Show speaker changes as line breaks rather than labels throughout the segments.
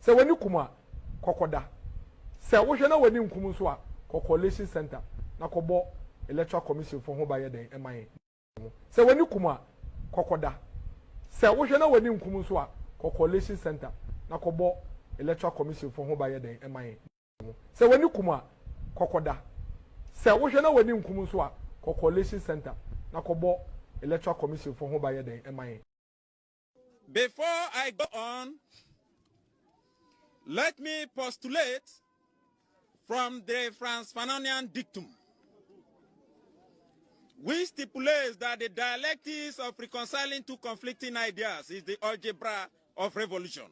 Se wani kuma kokoda. Se wo hwe na wani nkum so a coalition center na kobo electoral commission for ho ba ye den eman. Se wani kuma kokoda. Se wo hwe na wani nkum so a coalition center na kobo electoral commission for ho ba ye den eman. Se wani kuma kokoda. Se wo hwe na wani nkum so a coalition center na kobo electoral commission for ho ba ye den eman.
Before I go on, let me postulate from the Franz Fanonian dictum, which stipulates that the dialectics of reconciling two conflicting ideas is the algebra of revolution.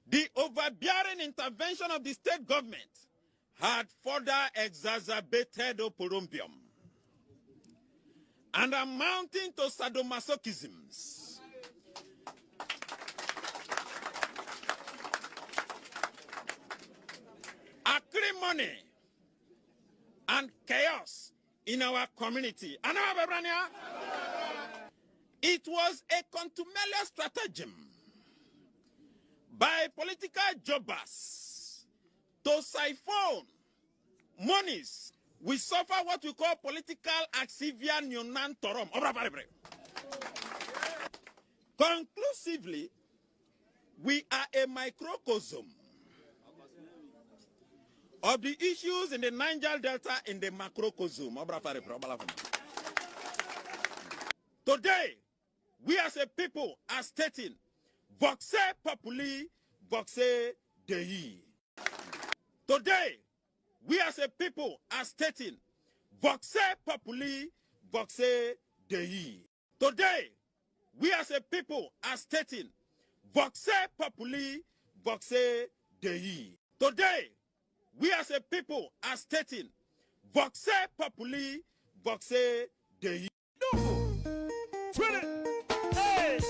The overbearing intervention of the state government had further exacerbated oporompium and amounting to sadomasochisms. Acrimony and chaos in our community. It was a contumelious stratagem by political jobbers to siphon monies. We suffer what we call political axivia nunantorum. Conclusively, we are a microcosm of the issues in the Niger Delta in the macrocosm. Today, we as a people are stating, voxe populi, voxe Dei. Today, we as a people are stating, voxe populi, voxe Dei. Today, we as a people are stating, voxe populi, voxe Dei. Today, we as a people are stating, voxe populi, voxe Dei. Hey!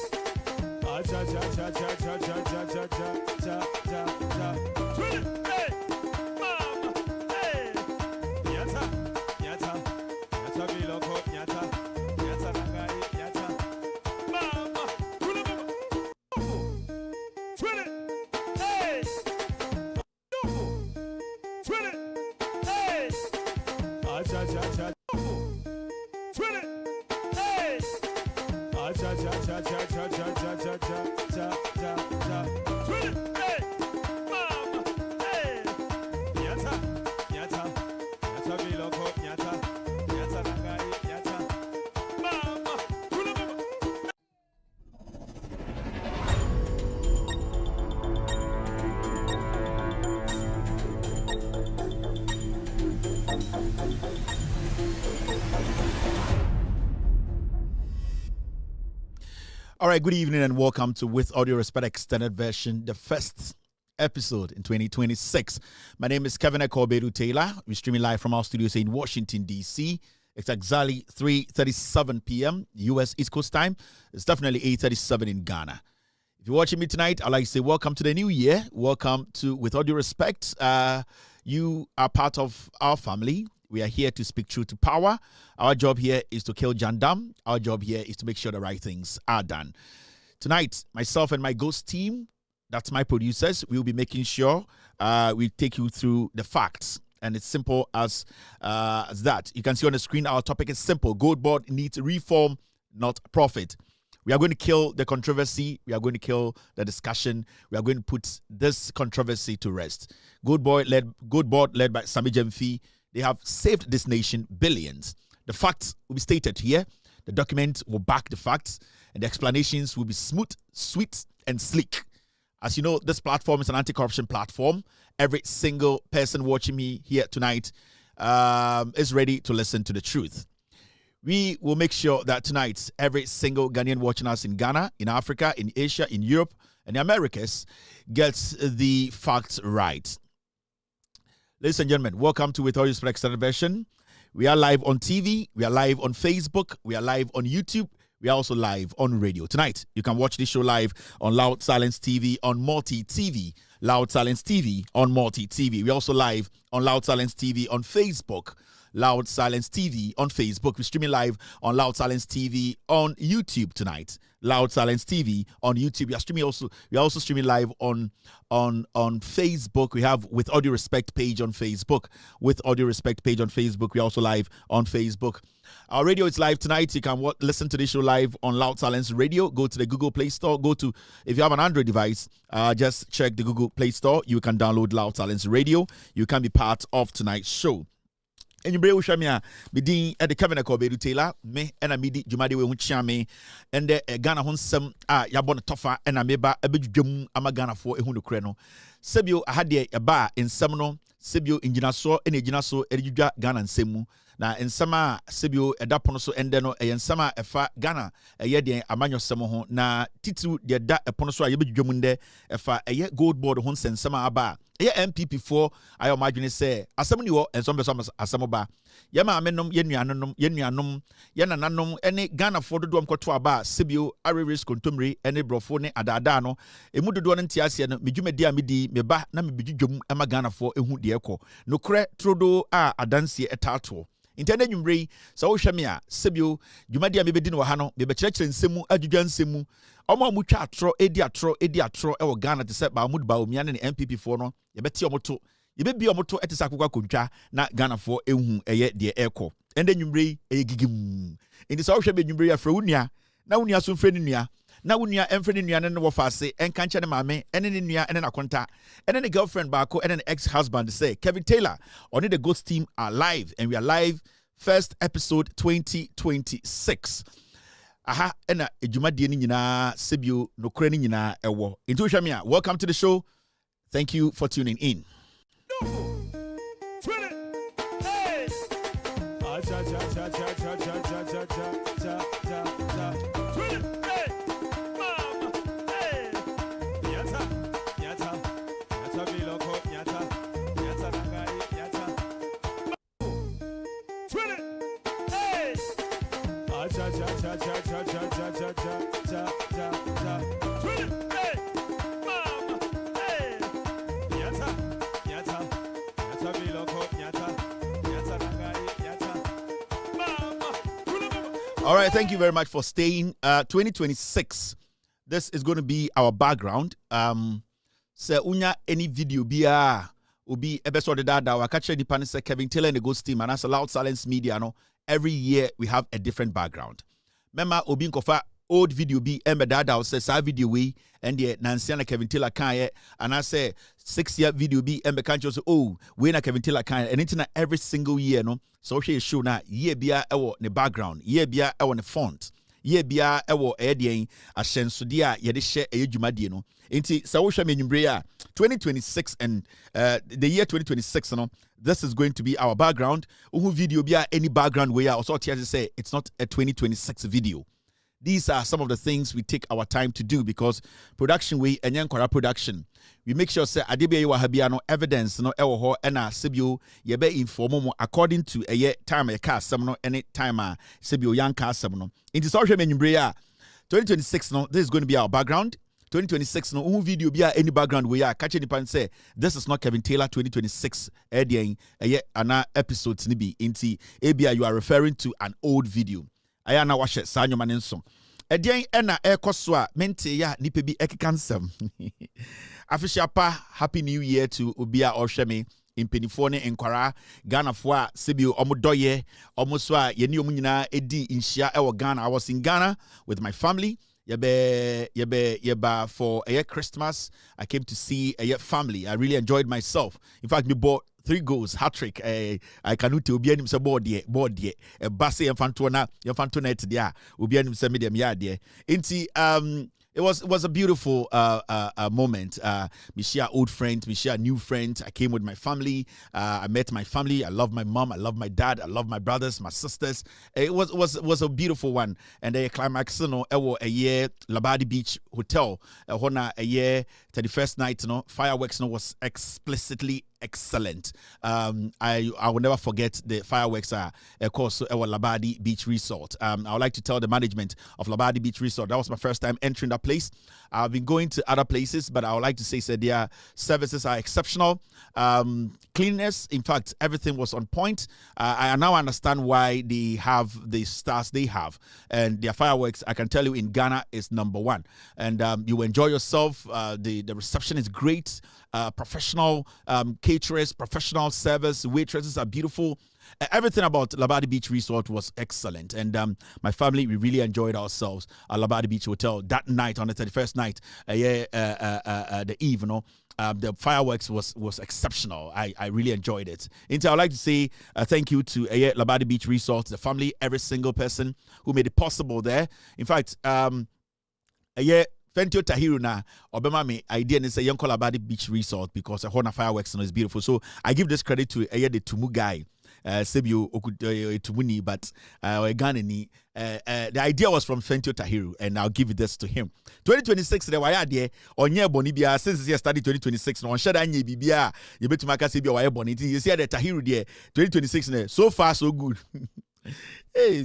All right, good evening and welcome to With Audio Respect Extended Version, the first episode in 2026. My name is Kevin Ekorbedu Taylor. We're streaming live from our studios in Washington, D.C. It's exactly 3:37 p.m. U.S. East Coast time. It's definitely 8:37 in Ghana. If you're watching me tonight, I'd like to say welcome to the new year. Welcome to With Audio Respect. You are part of our family. We are here to speak truth to power. Our job here is to kill Jandam. Our job here is to make sure the right things are done. Tonight, myself and my ghost team, that's my producers, we'll be making sure we take you through the facts. And it's simple as that. You can see on the screen, our topic is simple. GOLDBOD needs reform, not profit. We are going to kill the controversy. We are going to kill the discussion. We are going to put this controversy to rest. GOLDBOD led by Sami Jemfi. They have saved this nation billions. The facts will be stated here. The document will back the facts. And the explanations will be smooth, sweet, and sleek. As you know, this platform is an anti-corruption platform. Every single person watching me here tonight is ready to listen to the truth. We will make sure that tonight, every single Ghanaian watching us in Ghana, in Africa, in Asia, in Europe, and the Americas gets the facts right. Ladies and gentlemen, welcome to With Audio Respect Extended Version. We are live on TV. We are live on Facebook. We are live on YouTube. We are also live on radio. Tonight, you can watch this show live on Loud Silence TV, on Multi TV. Loud Silence TV on Multi TV. We're also live on Loud Silence TV on Facebook. Loud Silence TV on Facebook. We're streaming live on Loud Silence TV on YouTube tonight. Loud Silence TV on YouTube. We are also streaming live on Facebook. We have With Audio Respect page on Facebook. With Audio Respect page on Facebook. We're also live on Facebook. Our radio is live tonight. You can listen to this show live on Loud Silence Radio. Go to the Google Play Store. If you have an Android device, just check the Google Play Store. You can download Loud Silence Radio. You can be part of tonight's show. And you bring Ushamia, Bidin at the Kevin Kobedu Taylor, me and a midi Jumadi Wichame, and the Ghana Honsem, Yabon Tofa, and a meba, a big jum, Amagana for a Hundukreno. Sebio, I had a bar in Semono, Sebio in Jinaso, and a Jinaso, Edija, Ghana and Semu. Na ensama sebio edapono so ende no ensama efa Ghana eyede amanyo semo ho na titu de da epono so ayebedwumunde efa eye GOLDBOD ho nsensama aba eye MPP for ayo madwene se asem ni wo enso beso asem ba ye ma amenom ye nuanom ye nananom ene Ghana for dodo mkoto aba sebio areres kontomri ene brofo ne adada no emu dodo no ntiase no medwumadi a medi meba na mebedwum ama Ghana for ehu de ekọ no kre trodo a adanse etato intende nyumrei sa wo hweme a sebio dwumadi a mebedi no ha no mebekyerekere nsemu adwudwa nsemu omo amutwa atro edi atro e wo Ghana te se ba mudba omia ne MPP for no yebeti omoto yebebi omoto etisa akokwa kontwa na Ghana for ehu eye de ekọ ende nyumrei egigim indi sa wo hweme nyumrei afra wunia na wunia so mfre ne nua na wunia emfre ne nua ne wo faase enka nche ne maame ene ne nua ene na konta ene ne girlfriend baako ene ne ex-husband say Kevin Taylor on the Ghost team are live and we are live first episode 2026 aha ena ejumadi ni nyina sebio nokre ni nyina ewo into hwamia welcome to the show thank you for tuning in All right, thank you very much for staying. 2026, this is going to be our background. Se unya any video biya ubi episode da wa catch the pan say Kevin Taylor and the Ghost team and as a Loud Silence Media no every year we have a different background. Remember obi nkofa old video be embedada say sa video we and the Nancy and Kevin Taylor kan and I say 6-year video be embekancho so oh we na Kevin Taylor kan and it's every single year no so she show na year bia ewo ne background year bia ewo ne font year bia ewo edien ahensode a ye de hye edwumadie no enti so wo hwe menwumbre a 2026 and the year 2026 no this is going to be our background who video bia any background we are also to say it's not a 2026 video. These are some of the things we take our time to do because production we and yankora production. We make sure say adebe you have no evidence no ewo ho na sebio ye be inform mo according to a year time e ka asem no any time a sebio yanka asem no. Into so hwe menwumbre a 2026 no this is going to be our background. 2026 no who video be any background we are catching the pan say this is not Kevin Taylor 2026 edian ana episodes ni bi inti ebia you are referring to an old video. Ayana washe sa nyoma ne nso edien ena ekoso a mente ya nipa bi ekekansem afisha pa happy new year to obia ohweme impenifo ne enkwara Ghana fo a sebio omodoye omoso a yeni omunyina edi inhia ewo Ghana. I was in Ghana with my family yeba for a Christmas. I came to see a family. I really enjoyed myself. In fact, we bought 3 goals, hat-trick. I cannot tell you say board ye. A basse infantona et dia. Ubianim se medium yard ye. Inti it was a beautiful moment. We share old friends, we share new friends. I came with my family. I met my family. I love my mom. I love my dad. I love my brothers, my sisters. It was a beautiful one. And the climax, you know, a year Labadi Beach Hotel. A year 31st night, you know, fireworks, you know, was explicitly excellent. I will never forget the fireworks of course at Labadi Beach Resort. I would like to tell the management of Labadi Beach Resort, that was my first time entering that place. I've been going to other places, but I would like to say their services are exceptional. Cleanliness, in fact, everything was on point. I now understand why they have the stars they have, and their fireworks, I can tell you, in Ghana is #1. And you enjoy yourself. The reception is great. Professional caterers, professional service, waitresses are beautiful. Everything about Labadi Beach Resort was excellent, and my family, we really enjoyed ourselves at Labadi Beach Hotel that night, on the 31st night, the eve, the fireworks was exceptional. I really enjoyed it. And so I'd like to say thank you to Labadi Beach Resort, the family, every single person who made it possible there. In fact, Fentio Tahiru na obema me idea and say young Labadi Beach Resort because a Horna fireworks is beautiful. So I give this credit to the Tumu guy. Sebio Tumuni, but Ganani. The idea was from Fentio Tahiru, and I'll give this to him. 2026, the wire there on your bonibia since you studied 2026. No, on Shadanya Bibia, you bet to make us be wire bonity. You see the Tahiru there 2026, so far so good. Hey,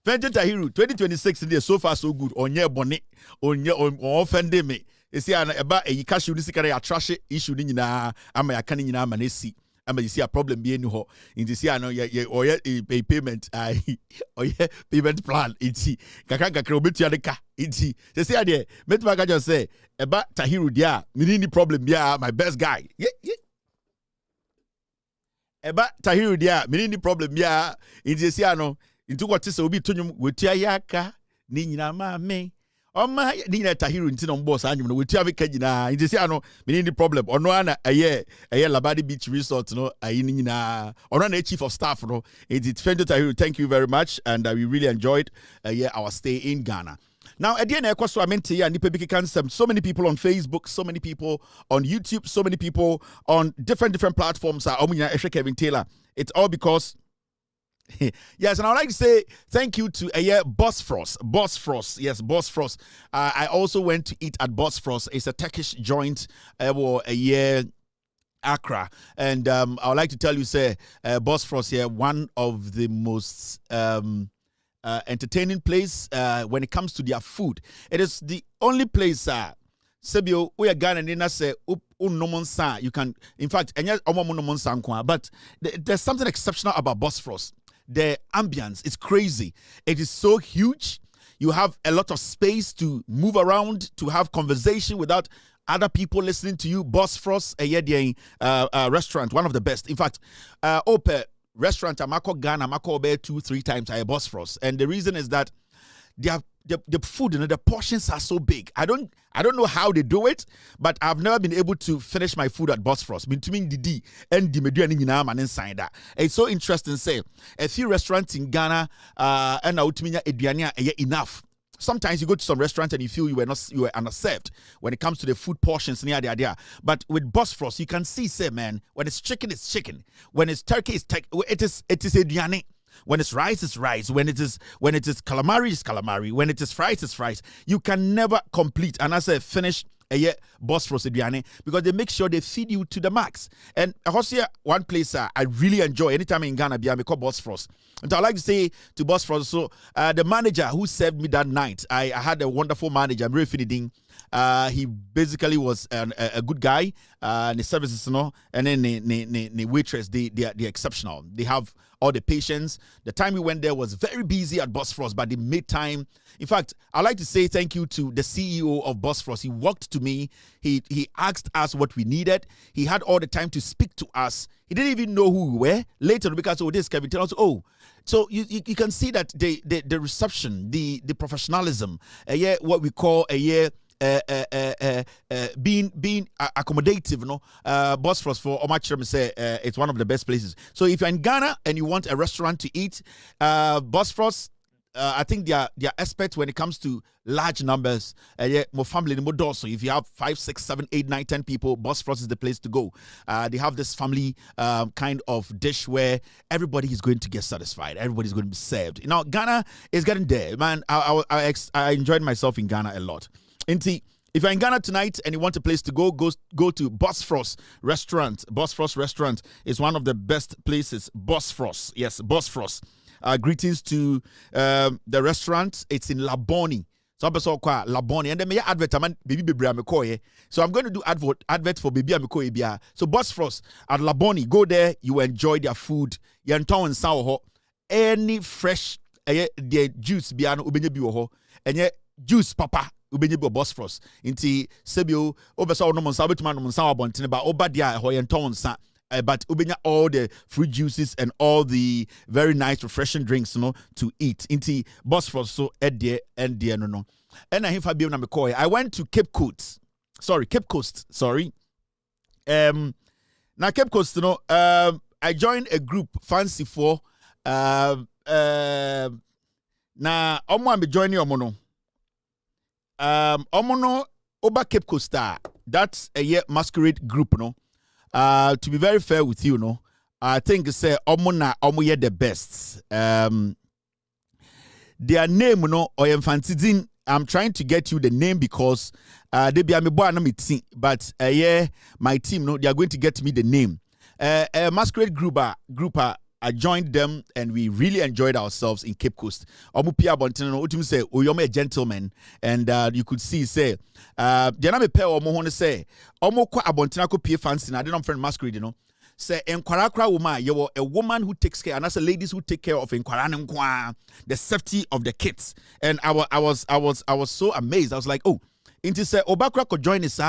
Fentio Tahiru 2026 there so far so good. On your bonnet, on offending me. You see, about a cash you see a trash issue in na American in Manesi. You see a problem being ho in this year, no, a payment, payment plan. It's Kaka Krobitianica. It's they say, there, Metmaga just say about Tahiru, dia, meaning problem, yeah, my best guy. Yeah. About Tahiru, dia, meaning problem, yeah, in this year, no, into what is will be to you with Tiayaka, Nina Mame. Oh my, Nina Tahiru in Tinon Boss, and you with Tiavika, in this year, no, meaning the problem. Or no, a year, Labadi Beach Resort, no, or a chief of staff, no, it's Fentio Tahiru. Thank you very much, and we really enjoyed our stay in Ghana. Now, at the end, so many people on Facebook, so many people on YouTube, so many people on different platforms. Kevin Taylor. It's all because. Yes, and I'd like to say thank you to Boss Frost. Yes, Boss Frost. I also went to eat at Boss Frost. It's a Turkish joint Accra. And I would like to tell you, say, Boss Frost here, one of the most entertaining place when it comes to their food. It is the only place Sebio, we are Ghana and say you can, in fact, but there's something exceptional about Boss Frost. The ambience is crazy. It is so huge. You have a lot of space to move around, to have conversation without other people listening to you. Boss Frost, a restaurant, one of the best. In fact, restaurant, Amako Ghana, Amako Obe 2-3 times at Boss Frost. And the reason is that the food, the portions are so big. I don't know how they do it, but I've never been able to finish my food at Boss Frost. Between the D and the Meduan and inside that. It's so interesting. Say a few restaurants in Ghana and Outminia Ediania enough. Sometimes you go to some restaurant and you feel you were underserved when it comes to the food portions near the idea. But with Boss Frost, you can see, say, man, when it's chicken, it's chicken. When it's turkey, it's turkey. It is Ediane. When it's rice, it's rice. When it is calamari, it's calamari. When it is fries, it's fries. You can never complete. And as I finish Boss Frost Ediane, because they make sure they feed you to the max. And here one place I really enjoy anytime in Ghana, I call Boss Frost. And I'd like to say to Boss Frost, so the manager who served me that night, I had a wonderful manager, I'm really feeding. He basically was a good guy. The services, and then the waitress, they're exceptional. They have all the patience. The time we went there was very busy at Boss Frost, but they made time. In fact, I'd like to say thank you to the CEO of Boss Frost. He walked to me. He asked us what we needed. He had all the time to speak to us. He didn't even know who we were. Later, because this Kevin tell us, so you can see that the reception, the professionalism, what we call being accommodative, Boss Frost for Omachram say it's one of the best places. So if you're in Ghana and you want a restaurant to eat, Boss Frost, I think they are experts when it comes to large numbers. More family, more doors. So if you have 5, 6, 7, 8, 9, 10 people, Boss Frost is the place to go. They have this family kind of dish where everybody is going to get satisfied. Everybody's going to be served. Ghana is getting there, man. I enjoyed myself in Ghana a lot. if you're in Ghana tonight and you want a place to go to Bosphorus Restaurant. Bosphorus Restaurant is one of the best places. Bosphorus, yes, Bosphorus. Greetings to the restaurant. It's in Laboni. So I'm Laboni, and then me advert baby Amikoye. So I'm going to do advert for baby Amikoye. So Bosphorus at Laboni, go there. You enjoy their food. You enjoy any fresh the juice biano ubenye biwo enye juice papa ubenye bi Bosphorus inti sebio obesa no monsa betuma no monsa abontene ba obadia ho yenton sa but ubenya all the fruit juices and all the very nice refreshing drinks to eat inti Bosphorus so edie no and I fa bi na me call I went to Cape Coast now Cape Coast I joined a group fancy for na omo am joining omo no oba Cape Coast that's a year masquerade group to be very fair with you I think say omo ye the best their name or infantidin I'm trying to get you the name because they be but my team they are going to get me the name masquerade group I joined them and we really enjoyed ourselves in Cape Coast. Omupia Bontino, utim say, Oyome a gentleman, and you could see say, Janame Pe Omo say, Omo kwa Abontina ko pie fancy, na I friend masquerade, say Nkwarakra woman, you are a woman who takes care, and that's a ladies who take care of Nkwaran, the safety of the kids. And I was so amazed. I was like, oh. Inti say Obakra could join this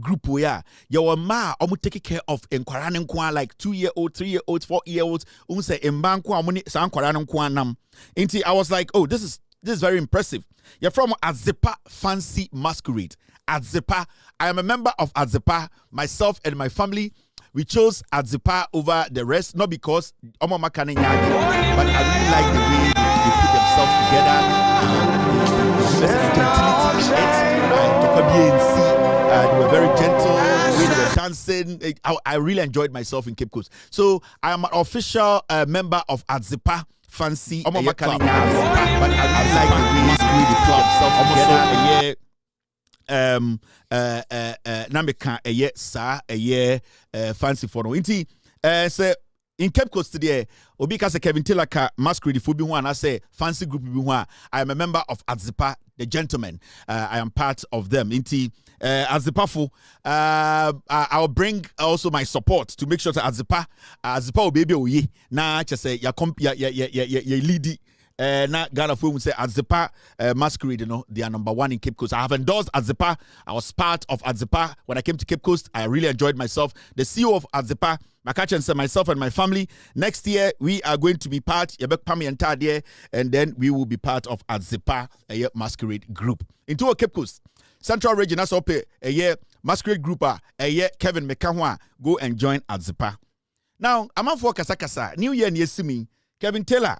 group where your ma omu take care of nkwaran like 2-year-old, 3-year-olds, 4-year-olds. Say embankwa omuni sa nkwaran nam. Inti I was like, oh, this is very impressive. You're from Azepa Fancy Masquerade. Azepa. I am a member of Azepa. Myself and my family, we chose Azepa over the rest, not because Omo Makane Nyagi, but I really like the way they put themselves together. They were very gentle. We were dancing. I really enjoyed myself in Cape Coast. So I am an official member of Azepa Fancy Club. But I like the way fancy for no. Inti say in Cape Coast today, Obi Kase Kevin Taylor ka masquerade for be one. I say fancy group be one. I am a member of Azepa, the gentlemen. I am part of them. Inti Azepa fo. I'll bring also my support to make sure that Azepa will be oye. Na just say ya leady. Na Ghana for say Azepa masquerade, they are number 1 in Cape Coast. I have endorsed Azepa. I was part of Azepa when I came to Cape Coast. I really enjoyed myself. The CEO of Azepa, Makacha, and myself and my family. Next year we are going to be part Yebek Pami entire and then we will be part of Azepa masquerade group. Into a Cape Coast Central Region. That's up a year masquerade group. A year Kevin Mekanwa go and join Azepa. Now I'm on for Kasakasa. New Year Niesimi Kevin Taylor.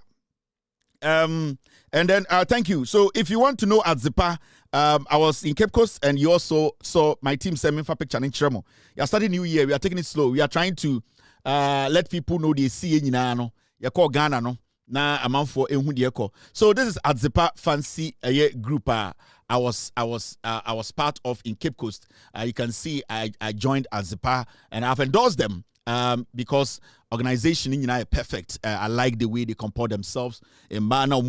And then thank you. So if you want to know Azepa, I was in Cape Coast and you also saw my team send me for picture in Chiremo. You are starting New Year. We are taking it slow. We are trying to let people know they see in you call Ghana no na amount for so this is Azepa Fancy group. I was part of in Cape Coast. You can see I joined Azepa and I've endorsed them. Because organization in perfect. I like the way they comport themselves. They talk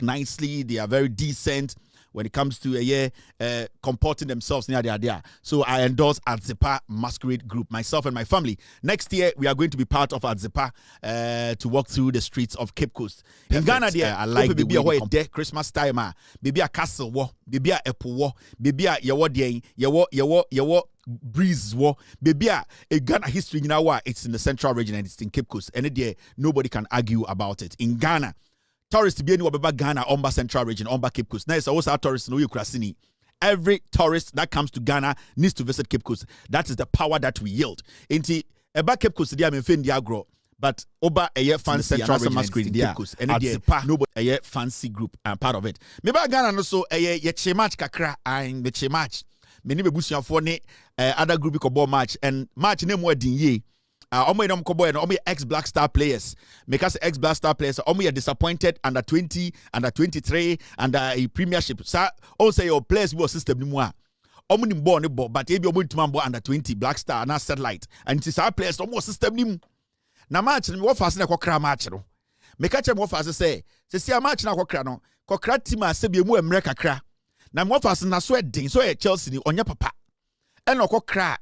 nicely. They are very decent when it comes to comporting themselves near there. So I endorse Azepa Masquerade Group, myself and my family. Next year we are going to be part of Azepa to walk through the streets of Cape Coast. Perfect. In Ghana, there I like the way they Christmas time. Baby a castle war, baby a apple war, baby a yawo breeze war, baby a Ghana history it's in the Central Region and it's in Cape Coast. And there nobody can argue about it. In Ghana, tourists be anywhere but Ghana, Omba Central Region, Omba Cape Coast. Now it's also our tourists no Ukrasini. Every tourist that comes to Ghana needs to visit Cape Coast. That is the power that we yield. Inti eba Cape Coast dia me fendi agro, but oba a fancy Central Region in Cape Coast. And nobody a fancy group and part of it. Me ba Ghana no so ye chemach kakra and the chemach. Many be bushia for ne other group ko ball match and match name word din ye. Omo no mkoboy no omo ex Black Star players. Make us ex Black Star players. Omo you disappointed under 20, under 23, under a premiership. Sa on say your players be system ni mu a. Omo ni ball ni ball, but ebi omo ntuma ball under 20 Black Star na satellite. And it is our players omo system ni mu. Na match ni wo fast na kokra match no. Make a mo fast say see a match na kokra no. Kokra team a se bi mu emre kakra. Na mo fast na so edin so e Chelsea ni onye papa. E no kokra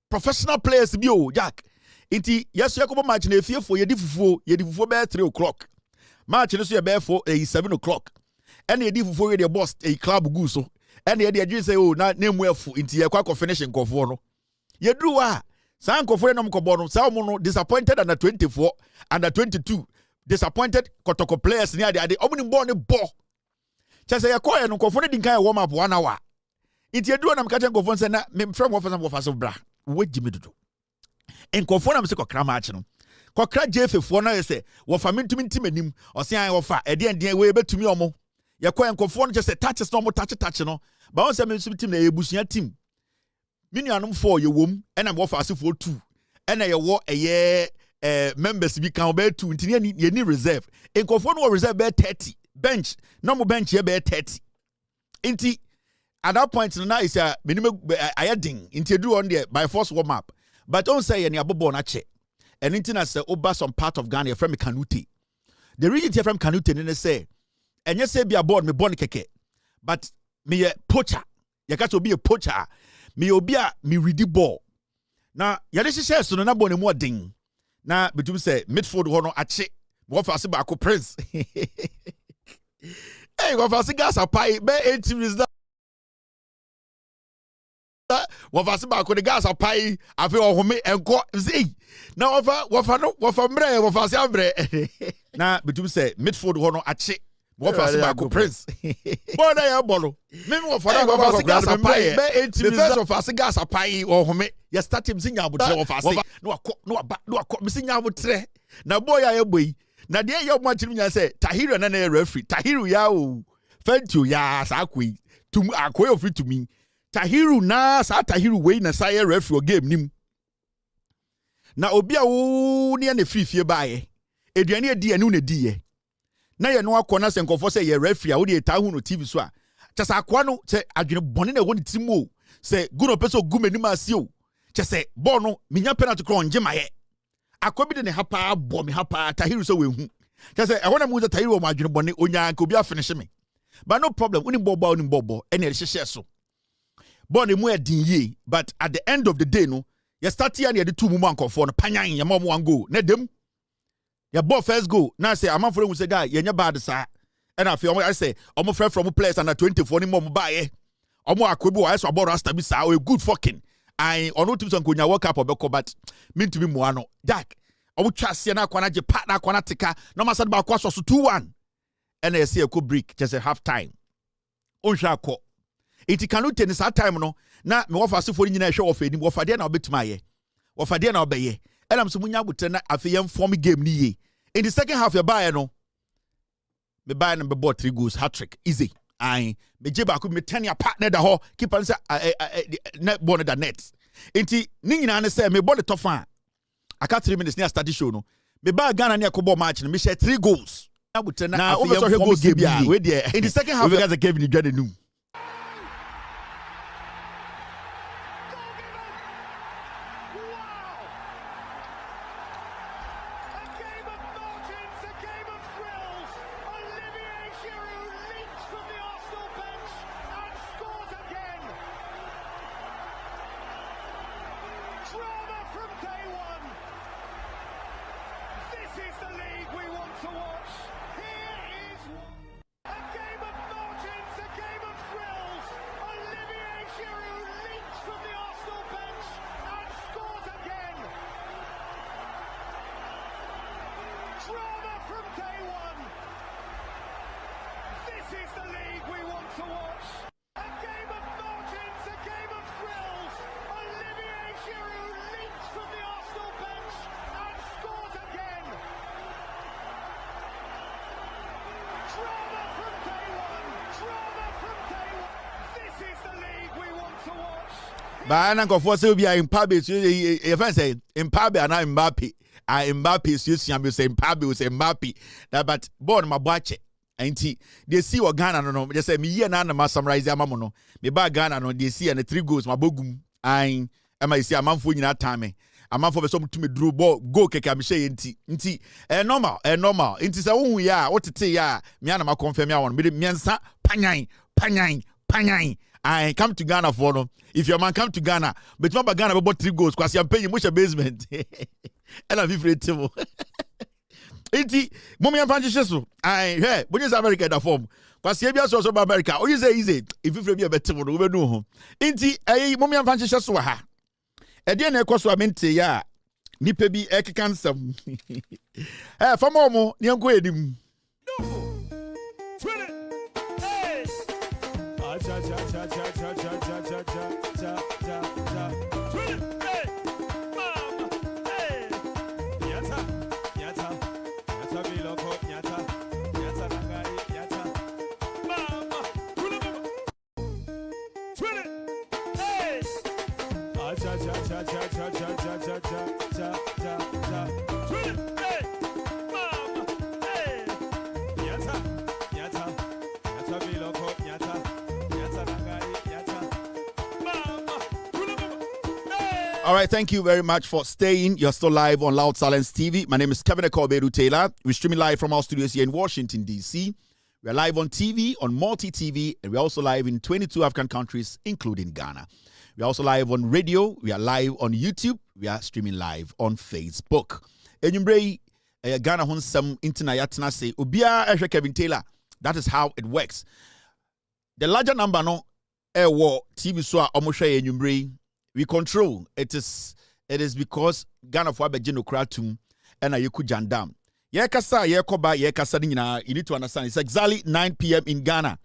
professional players bi o Jack. Inti yes yakobo match na efiefo yedi fufuo be 3 o'clock. Match no so ye be for 7 o'clock. And yedi fufuo we the boss a club go so. And yedi adwin say oh na nemu afu inti ye kwa finish nkofo no. Yedru a san nkofo no mkobo no sa mo no disappointed under 24, under 22. Disappointed kotoko players ni ade omni ball ni ball. Chese ye koye no nkofo no din kan warm up 1 hour. Inti yedru na mkache nkofo say na me frem wo for bra. We jimi dudu. Nkofo na mse kokra match no. Kokra jefefo na yese wo fa mentumi ntimanim. Osean wo fa ede we betumi omo. Ye koye nkofo no chese touches no mo touch no. Ba won se me team na ebusua team. Minuanom 4 ye wom ena wo fa asefo 2. Ena ye wo eye members bi kan be 2 ntini ye ni reserve. Nkofo no reserve be 30. Bench no mo bench ye be 30. Inti at that point now is a minimum ayading into do on there by force warm up. But don't say any abobo na che. And intina say over some part of Ghana from Kanute. The reason here from Kanute and say and you say be aboard me born keke. But me a poacher. You got to be a poacher. Me obia me ready ball. Now yadisi share so na born more ding. Now between say midfield hono ache. What for say back Prince. Hey, what for say gas a pie be 8 minutes that wafase ba ko de gas apai afi ohome enko sei na wafa mbre wafase abre na betum say midfield ho no ache wafase ba ko Prince bona ya bolo me wafase gas apai be 8 minutes wafase gas apai ohome ya start him sinya abotre wafase no akọ me sinya abotre na boy ya boy na de ya mo achiri nya say Tahiru na referee Tahiru ya o fentio ya sa akoi tum akoi of to me Tahiru na sa Tahiru we na say referee game nim na obi a wo ne na fifie baaye eduane edi anu na di ye na ye no akọ se nkofo say ye referee a wo de ta hu no TV so a chese akọ no se adwene bone na wo ne tim o se guno peso gumani ma si o chese ball no minya penalty kro nje maye akọ bi de ne hapa abo me hapa Tahiru so we hu chese e wona mu Tahiru o ma adwene bone onya ka obi afinish me but no problem uni bobo ene hye so born mu edin ye but at the end of the day no you start here near the 2 mu mankofo no panyan ya mom 1 goal na dem ya ball first goal na say amanfo mu say guy ye nya bad sa and afi I say omo friend from players under 24 ni mom baaye omo akobi wa so aboro rasta bi sa o good fucking I ono tim so nkonya work up obeko but mintumi mu ano Jack omo twase na akwana je pa na akwana tika no ma sad ba kwa so 2-1 and I say ko break just a half time onhwa akọ iti Kanute ni sa time no na me wofa asefo ni nyina hwe wofa enim wofa de na obetima ye wofa de na obeye elam so munya butre na afi yem form game ni ye in the second half ya buy no me buy na be bought 3 goals hat trick easy I me je ba ko me ten ya partner da ho keeper say net ball da net enti ni nyina ne say me ball the top fan aka 3 minutes ni start show no me buy Ghana ni akobo match no me share 3 goals na butre na afi yem form game we there in the second half we guys are Kevin Dwanenum. Ba na nkofo say obi a Mbappe so e fan say Mbappe and Mbappe. Mbappe so you say Mbappe we say Mbappe. But board my bache. Enti they see what Ghana no just say me here na ma summarize amamo no. Me ba Ghana no they see and the 3 goals my bogum. Ai am I see amanfo nyina time. Amanfo be so mutumi draw ball go keke am shey enti normal enti say wo ya what tete ya me na ma confirm ya won me miensa panyan I come to Ghana for no. If your man come to Ghana, but my Ghana about 3 goals because I'm paying much a basement. And I'm afraid to. Iti, mommy and Francis so. Hey, when is America that form? Because you be also about America. Oh, you say easy. If you be a better one, we know home. Inti, mommy and Francis so ha. Edian ekwaso amente ya. Nipa bi ekekansam. For more, nyanko edim. All right, thank you very much for staying. You're still live on Loud Silence TV. My name is Kevin Akobedu Taylor. We're streaming live from our studios here in Washington, D.C. We're live on TV, on multi-TV, and we're also live in 22 African countries, including Ghana. We're also live on radio. We are live on YouTube. We are streaming live on Facebook. Enyumbre Ghana honsam international say Obia Kevin Taylor. That is how it works. The larger number no TV so omohwe enyumbre we control. It is because Ghana for abegino kratum and ayeku jandam. Ye kasa ye koba ye kasa nyina, you need to understand it's exactly 9 p.m. in Ghana.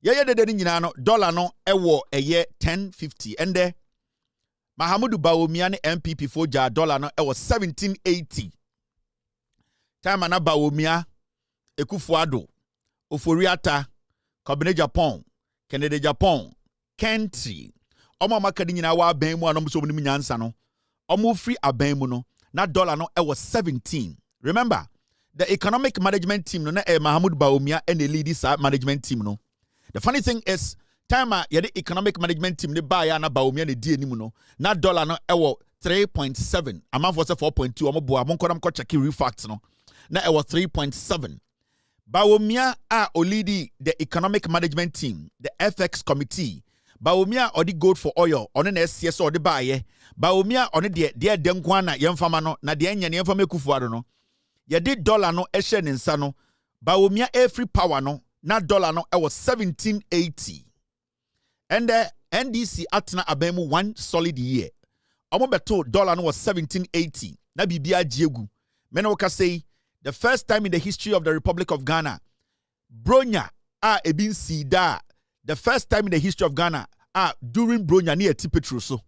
Ye de nyina no dollar no ewo eye 10.50 and there Mahamudu Bawumia ne MPP for ja dollar no ewo 17.80. Time ana Bawumia Ekufuado Oforiata Kabine Japan Kennedy Japan Country Omo makadi nyina wa ban mu anom so mu nyansa no omo free aban mu no na dollar no ewo 17. Remember the economic management team no na Mahamudu Bawumia and the lead management team no. The funny thing is time the economic management team ne buy na Bawumia ne die nimu no na dollar no ewo 3.7 amount for 4.2 omo boa mon kodam ko check refacts no na ewo 3.7. Bawumia olidi the economic management team, the FX committee. Bawumia or the gold for oil on an SCS or the buyer. Bawumia on the dear Denkwana Yamfamano, na the Enya Yamfame Kufuado no. Ya did dollar no eshen in sano. Bawumia free power no, na dollar no I was 17.80. And the NDC atna abemu 1 solid year. Omo beto dollar no was 17.80. Na bibia jiegu. Menoka say the first time in the history of the Republic of Ghana, Bronya ebin sida. The first time in the history of Ghana, during Bronya near Tipetroso.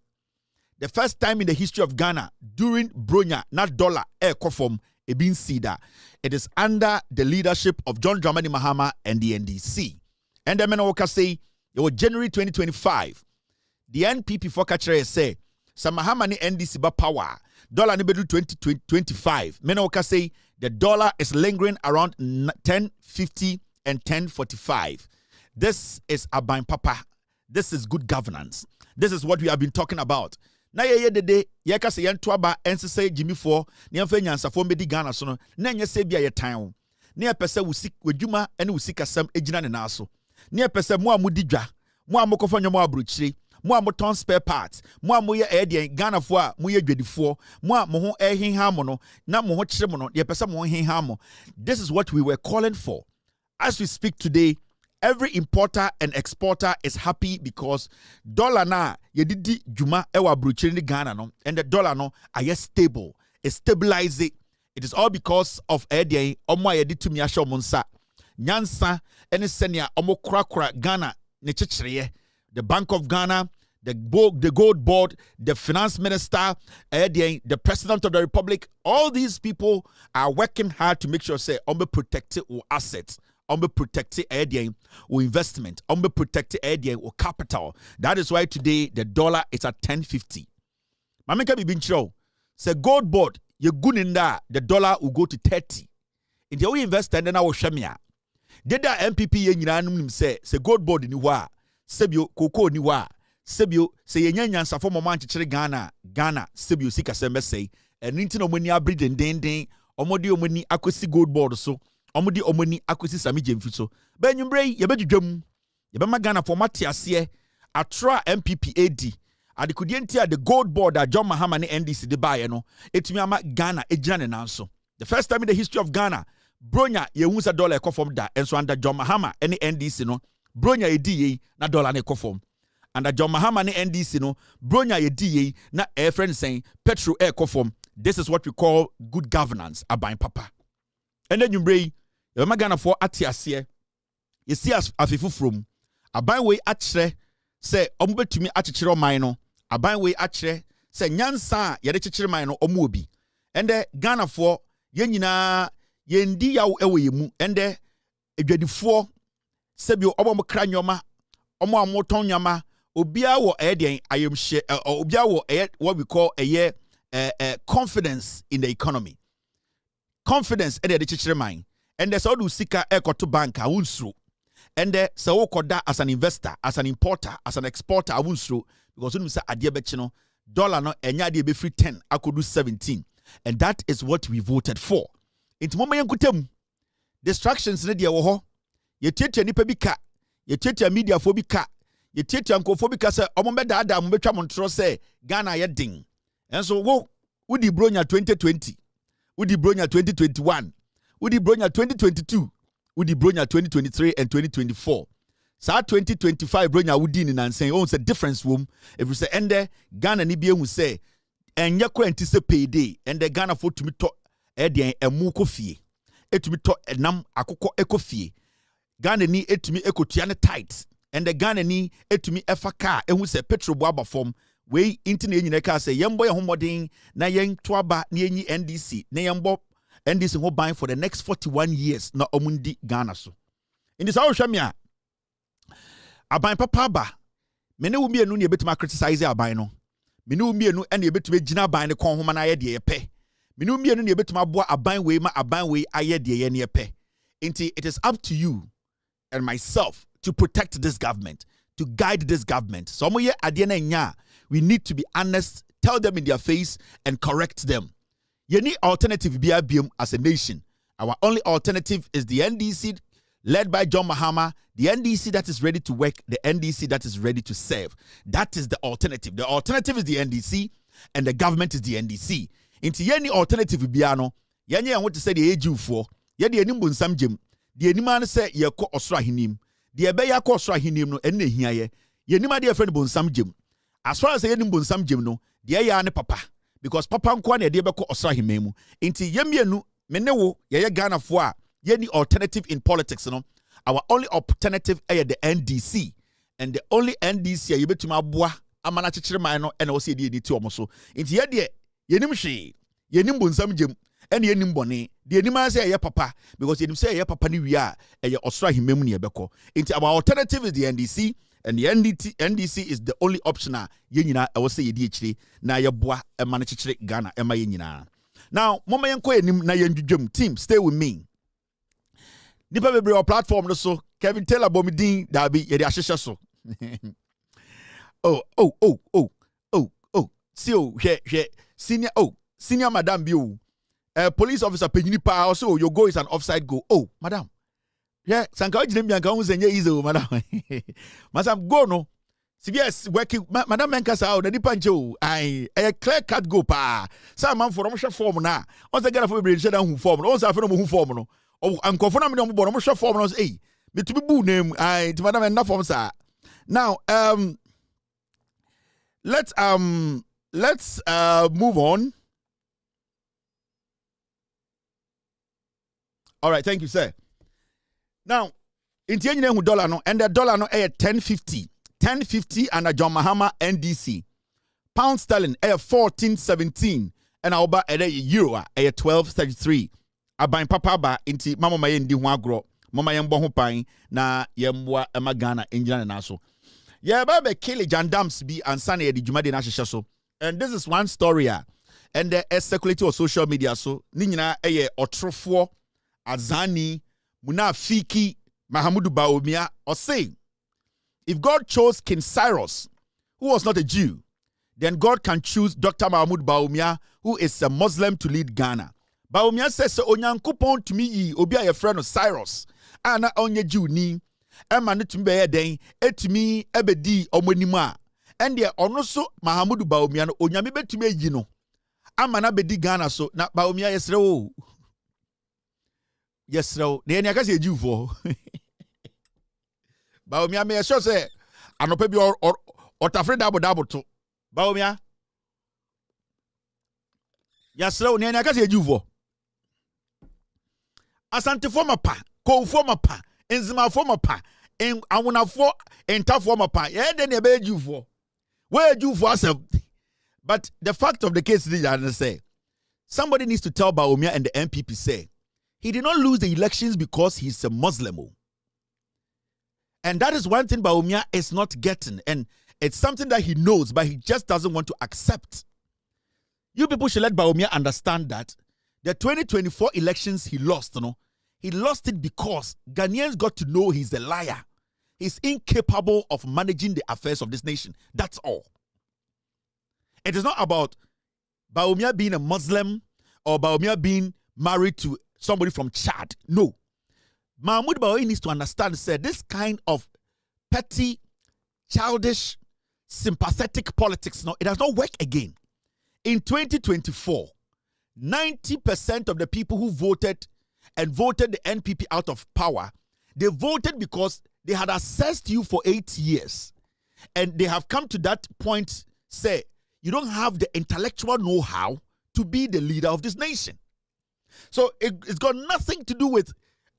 The first time in the history of Ghana, during Bronya, not dollar, kofom, ebin sida. It is under the leadership of John Dramani Mahama and the NDC. And the Menoka say, it was January 2025. The NPP for Kachere say, some Mahama ni NDC ba power. Dollar ni bedu 2025. Menoka say, the dollar is lingering around 10.50 and 10.45. This is Aban Papa. This is good governance. This is what we have been talking about. Na ye de day ye ka se ye ntoaba ensese Jimmy for ne amfa nyansafo medi Ghana so no na nya se bia ye tan ne epese wusik wadwuma ene wusikasam ejina ne na so ne epese mo amudi dwa mo amokofa nyomo abrochire mo amoton spare parts mo amoye de Ghana fo a mo ye dwadifo mo a mo ho ehinha mo no na mo ho kire mo no ye pese mo hinha mo. This is what we were calling for. As we speak today, every importer and exporter is happy because dollar na yedidi juma ewa bruchiri ni Ghana no, and the dollar no are stable. It stabilize it. It is all because of edi omo yedi tumi asho monsa nyansa ene senia omo kura Ghana ne chichiriye. The Bank of Ghana, the Gold Board, the Finance Minister, the President of the Republic, all these people are working hard to make sure say omo protect our assets. be protect or investment, be protect or capital. That is why today the dollar is at 10.50. Mameka bi binchiro say GOLDBOD ye good in that the dollar will go to 30. In the way invest and then I will shamia. Did that MPP ye nyina num say GOLDBOD ni wa sebio koko ni wa sebio say ye nyansa for moment chire Ghana sebio sika sembe say and nti no mani abri den omodi omani akosi GOLDBOD so omodi omani akosi sami jemfi so ba nwumbre ye bedwudwam ye be Ghana for matiase atra MPP AD adikudie ntia the GOLDBOD that John Mahama ne NDC de baye no etumi ama Ghana ejina ne nanso. The first time in the history of Ghana bronya ye hunsa dollar ekofom da enso under John Mahama any NDC no bronya edi ye na dollar ne ekofom. Under John Mahama ne NDC no bronya ye di ye na air friend saying petrol ekofom. This is what we call good governance aban papa. And then you bring ye Ghana for atiase ye see as afifu from aban we achre say ombetumi achichiro man no aban we achre say nyansa ye de chichire man no omo obi. And the Ghana for ye nyina ye ndi yaw ewe yemu ende edwadifo sebio obo kra nyoma omo amoton nyama obia wo eden ayemhye obia wo what we call confidence in the economy. Confidence ede de chichire man ende so do sika ekoto bank awunsuro ende se wo koda as an investor, as an importer, as an exporter awunsuro because when we say ade bechi no dollar no enya de be free 10 akodu 17. And that is what we voted for. Into mama yankutem distractions ne de wo ho ye tietia nipa bi ka ye tietia media fo bi ka ye tietia nkofo bi ka se omo bedaada mo betwa mo ntro se Ghana ye din enso wo udi bronya 2020 udi bronya 2021 udi bronya 2022 udi bronya 2023 and 2024 sa 2025 bronya udi ni nansen o se difference wom if we say ende Ghana ni bi ehu say enye kwa ntise payday ende Ghana for tumi to edian emu kofie etumi to enam akokɔ ekofie Ghana ni etumi ekotua ne tight ende Ghana ni etumi efa car ehu se petrol bo abafom we intine nyina ka se yembo ye homodin na yen to aba na yenyi NDC na yembo NDC ho ban for the next 41 years na omundi Ghana so in this hwamia aban papa ba mene wo mienu ne betima criticize aban no mene wo mienu ene betima gina aban ne kon homa na ye de yepe mene wo mienu ne betima boa aban we ma aban we aye de ye ne yepe inti it is up to you and myself to protect this government, to guide this government. So we need to be honest, tell them in their face and correct them. You need alternative BIBM as a nation. Our only alternative is the NDC led by John Mahama, the NDC that is ready to work, the NDC that is ready to serve. That is the alternative. The alternative is the NDC and the government is the NDC. Into any alternative biano, I want to say the age for yadi enimbu nsamjem, the enimane say ye ko osra hinim. The ebeya ko osra hinim no enne hiaye. Ye nima de friend bonsam jem. As far as ye nim bonsam jem no, de ya ne papa. Because papa nkwa na de be ko osra himemu. Inti yemienu menewo ye Ghana fo a ye ni alternative in politics no. Our only alternative is the NDC. And the only NDC ye betuma aboa amana chechire man no ena wo se de ti omo so. Inti ye de ye nim hwe, ye nim bonsam jem. And ye nim bone the anima say ye papa because ye say ye papa ni wi a ye osra himemu ne ebeko into our alternative is the NDC and the NDC is the only option ye nyina e wo say ye di ekire na ye boa e ma ne kekere Ghana e ma ye nyina. Now mama yenko enim na ye ndwudwam team stay with me nipa bebre our platform no so Kevin Taylor bomidin da bi ye de ahyehye so see hwe senior madam bi o police officer penyini pa also your goal is an offside goal. Oh, madam. Yeah, sanka ojine mi anka unze nye easy madam. Masam go no. CBS working madam menka sa o na nipa nche o. Ai, clear cut go pa. Sa man for mo hwe form na. On say Ghana for be hwe dan hu form no. On say afeno mo hu form no. O ankofo na me no mo bo no mo hwe form no say, me to be bu name. Ai, ti madam na form sa. Now, let's move on. All right, thank you, sir. Now, in the dollar no, and the dollar no, 10.50, and a John Mahama NDC. Pound sterling 14.17, and our ba euro 12.33. Aban papa ba inti mama maye ndi ho agro. mama yembo ho pan na yemboa ema Ghana enjina na so. Yeah, ba kill jandams bi ansa na ye di dwumade na hyehyɛ so. And this is one story and the circulating on social media so ni nyina eye otrofo azani munafiki Mahamudu Bawumia or saying, if God chose King Cyrus, who was not a Jew, then God can choose Dr. Mahamudu Bawumia, who is a Muslim, to lead Ghana. Bawumia says, Onyankopon to me, obi a friend of Cyrus, ana onye Jew ni, ema ne tumbe den, etimi ebedi omonima. And there also Mahamudu Bawumia no onyame betumi yi no. Ama na bedi Ghana so na Bawumia yesre o. Yesre o. Ne nya ka se Jew for. Bawumia me sure say anope bi otafre double to. Bawumia. Yesre o ne nya ka se Jew for. Asante forma pa, ko forma pa, enzima forma pa, en awuna for enta forma pa. Ye de ne be Jew for. Where you for us? But the fact of the case is that say somebody needs to tell Bawumia and the MPP say he did not lose the elections because he's a Muslim. And that is one thing Bawumia is not getting. And it's something that he knows, but he just doesn't want to accept. You people should let Bawumia understand that the 2024 elections he lost, he lost it because Ghanaians got to know he's a liar. He's incapable of managing the affairs of this nation. That's all. It is not about Bawumia being a Muslim or Bawumia being married to somebody from Chad. No. Mahmoud Bawumia needs to understand, say, this kind of petty, childish, sympathetic politics, it does not work again. In 2024, 90% of the people who voted and voted the NPP out of power, they voted because they had assessed you for 8 years. And they have come to that point, say, you don't have the intellectual know-how to be the leader of this nation. So it's got nothing to do with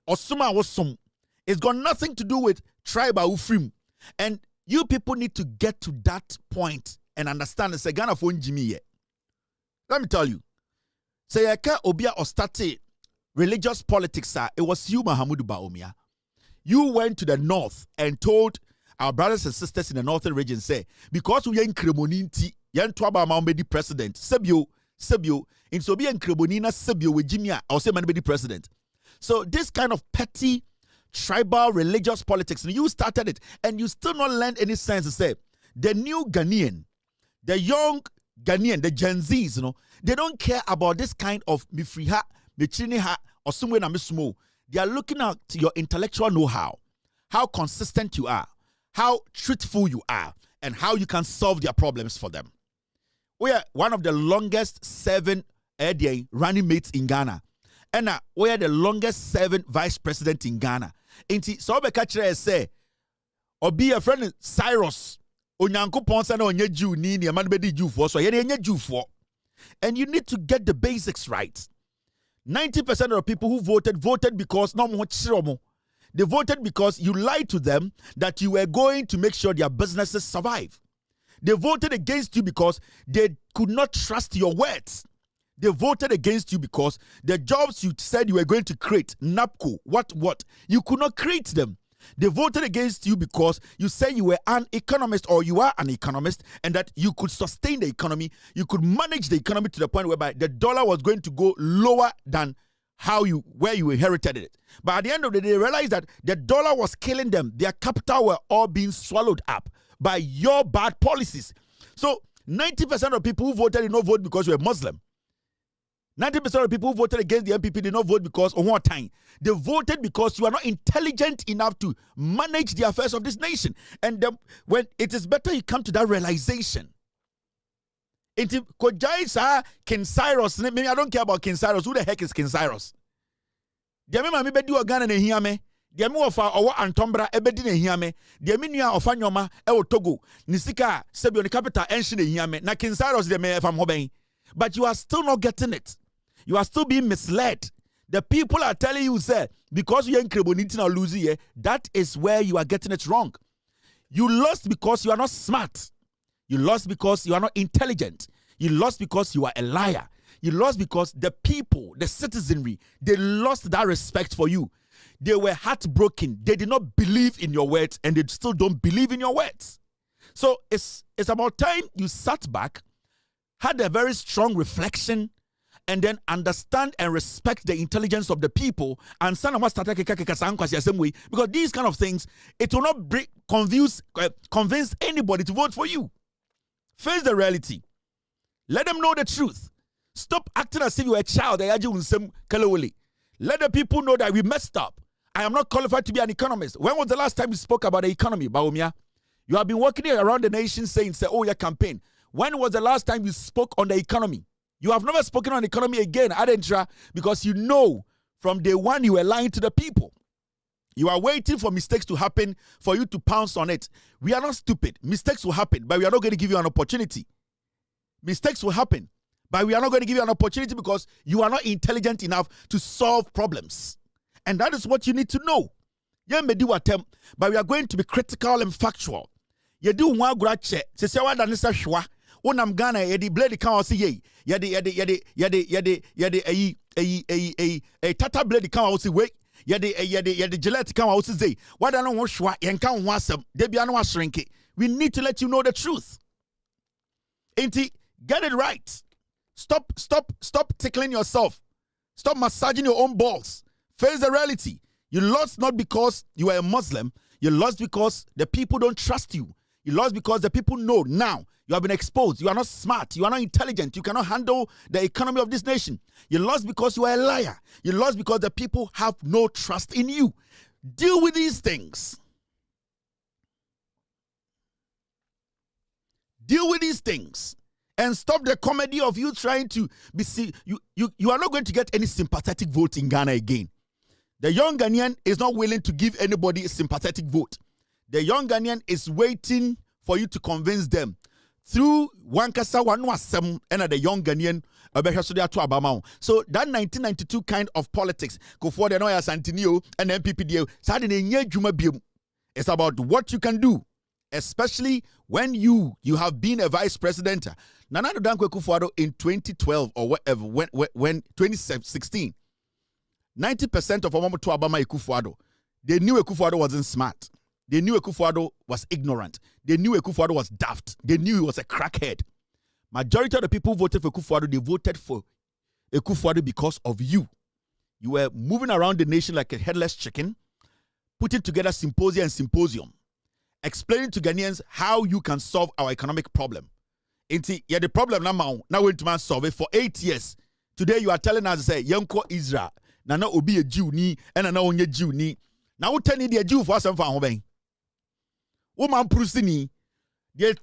Osuma Osum. It's got nothing to do with tribal Ufrim. And you people need to get to that point and understand and say, Ghana for Jimmy. Let me tell you. Say, Yaka Obia Ostate religious politics, it was you, Mahamudu Bawumia. You went to the north and told our brothers and sisters in the northern region, say, because we are in Cremoninti, yan twaba maumedi president, Sebio, in so be in Cremonina, Sebio, with Jimia, or say manbedi president. So this kind of petty, tribal, religious politics, you started it, and you still not learned any sense to say, the new Ghanaian, the young Ghanaian, the Gen Zs, they don't care about this kind of mifriha, michiniha, or somewhere na mismo. They are looking at your intellectual know-how, how consistent you are, how truthful you are, and how you can solve their problems for them. We are one of the longest serving running mates in Ghana. And we are the longest serving vice president in Ghana. Inti so be catch say, or be a friend Cyrus, onyanko ponsa na onye Jew ni man be di Jew for so ye Jew for. And you need to get the basics right. 90% of the people who voted because no more. They voted because you lied to them that you were going to make sure their businesses survive. They voted against you because they could not trust your words. They voted against you because the jobs you said you were going to create, NAPCO, what, you could not create them. They voted against you because you said you were an economist or you are an economist and that you could sustain the economy. You could manage the economy to the point whereby the dollar was going to go lower than where you inherited it. But at the end of the day, they realized that the dollar was killing them. Their capital were all being swallowed up by your bad policies. So 90% of people who voted did not vote because you were Muslim. 90% of people who voted against the MPP did not vote because of one time. They voted because you are not intelligent enough to manage the affairs of this nation. And when it is better you come to that realization. King Cyrus, maybe I don't care about King Cyrus. Who the heck is King Cyrus? Diame me bedi Ghana na hia me. Diame ofa owo Antombra ebedi na hia me. Diame nua ofa nyoma e wo Togo. Ni sika sebio ni capital enshi na hia me. Na King Cyrus de me fam hoben. But you are still not getting it. You are still being misled. The people are telling you, sir, because you're in Kreboniti or losing, that is where you are getting it wrong. You lost because you are not smart. You lost because you are not intelligent. You lost because you are a liar. You lost because the people, the citizenry, they lost that respect for you. They were heartbroken. They did not believe in your words, and they still don't believe in your words. So it's about time you sat back, had a very strong reflection, and then understand and respect the intelligence of the people. And because these kind of things, it will not convince anybody to vote for you. Face the reality. Let them know the truth. Stop acting as if you're a child. Let the people know that we messed up. I am not qualified to be an economist. When was the last time you spoke about the economy, Baumia? You have been walking around the nation saying, oh, your campaign. When was the last time you spoke on the economy? You have never spoken on the economy again, Adentra, because you know from day one you were lying to the people. You are waiting for mistakes to happen for you to pounce on it. We are not stupid. Mistakes will happen, but we are not going to give you an opportunity. Mistakes will happen, but we are not going to give you an opportunity because you are not intelligent enough to solve problems. And that is what you need to know. Yeah, may do attempt, but we are going to be critical and factual. You do one grad check. Say what that is a shwa. Onam Ghana yedi blade can say ye. Yedi a tata blade can also way. Yedi Gillette can also say. What I don't want shwa yen can want some. Debiano shrink it. We need to let you know the truth. Ain't get it right. Stop tickling yourself. Stop massaging your own balls. Face the reality. You lost not because you are a Muslim. You lost because the people don't trust you. You lost because the people know now you have been exposed. You are not smart. You are not intelligent. You cannot handle the economy of this nation. You lost because you are a liar. You lost because the people have no trust in you. Deal with these things. Deal with these things. And stop the comedy of you trying to be you are not going to get any sympathetic vote in Ghana again. The young Ghanaian is not willing to give anybody a sympathetic vote. The young Ghanaian is waiting for you to convince them through Wankasa Wanwasem and the young Ghanaian. So that 1992 kind of politics, go for the Noya Santinio and MPPDO, it's about what you can do, especially when you have been a vice president. Nana Dankwe Kufuado in 2012 or whatever, when 2016. 90% of Omomo to Obama Ekufuado, they knew Ekufuado wasn't smart. They knew Ekufuado was ignorant. They knew Ekufuado was daft. They knew he was a crackhead. Majority of the people who voted for Ekufuado, they voted for Ekufuado because of you. You were moving around the nation like a headless chicken, putting together symposium, explaining to Ghanaians how you can solve our economic problem. Yeah, the problem now we're to solve it for 8 years. Today you are telling us, say, Yanko Israel. Nana obi a Jew ni and na onye Jew ni. Na wo tani de Jew for some fa ho ben. Wo man prusini de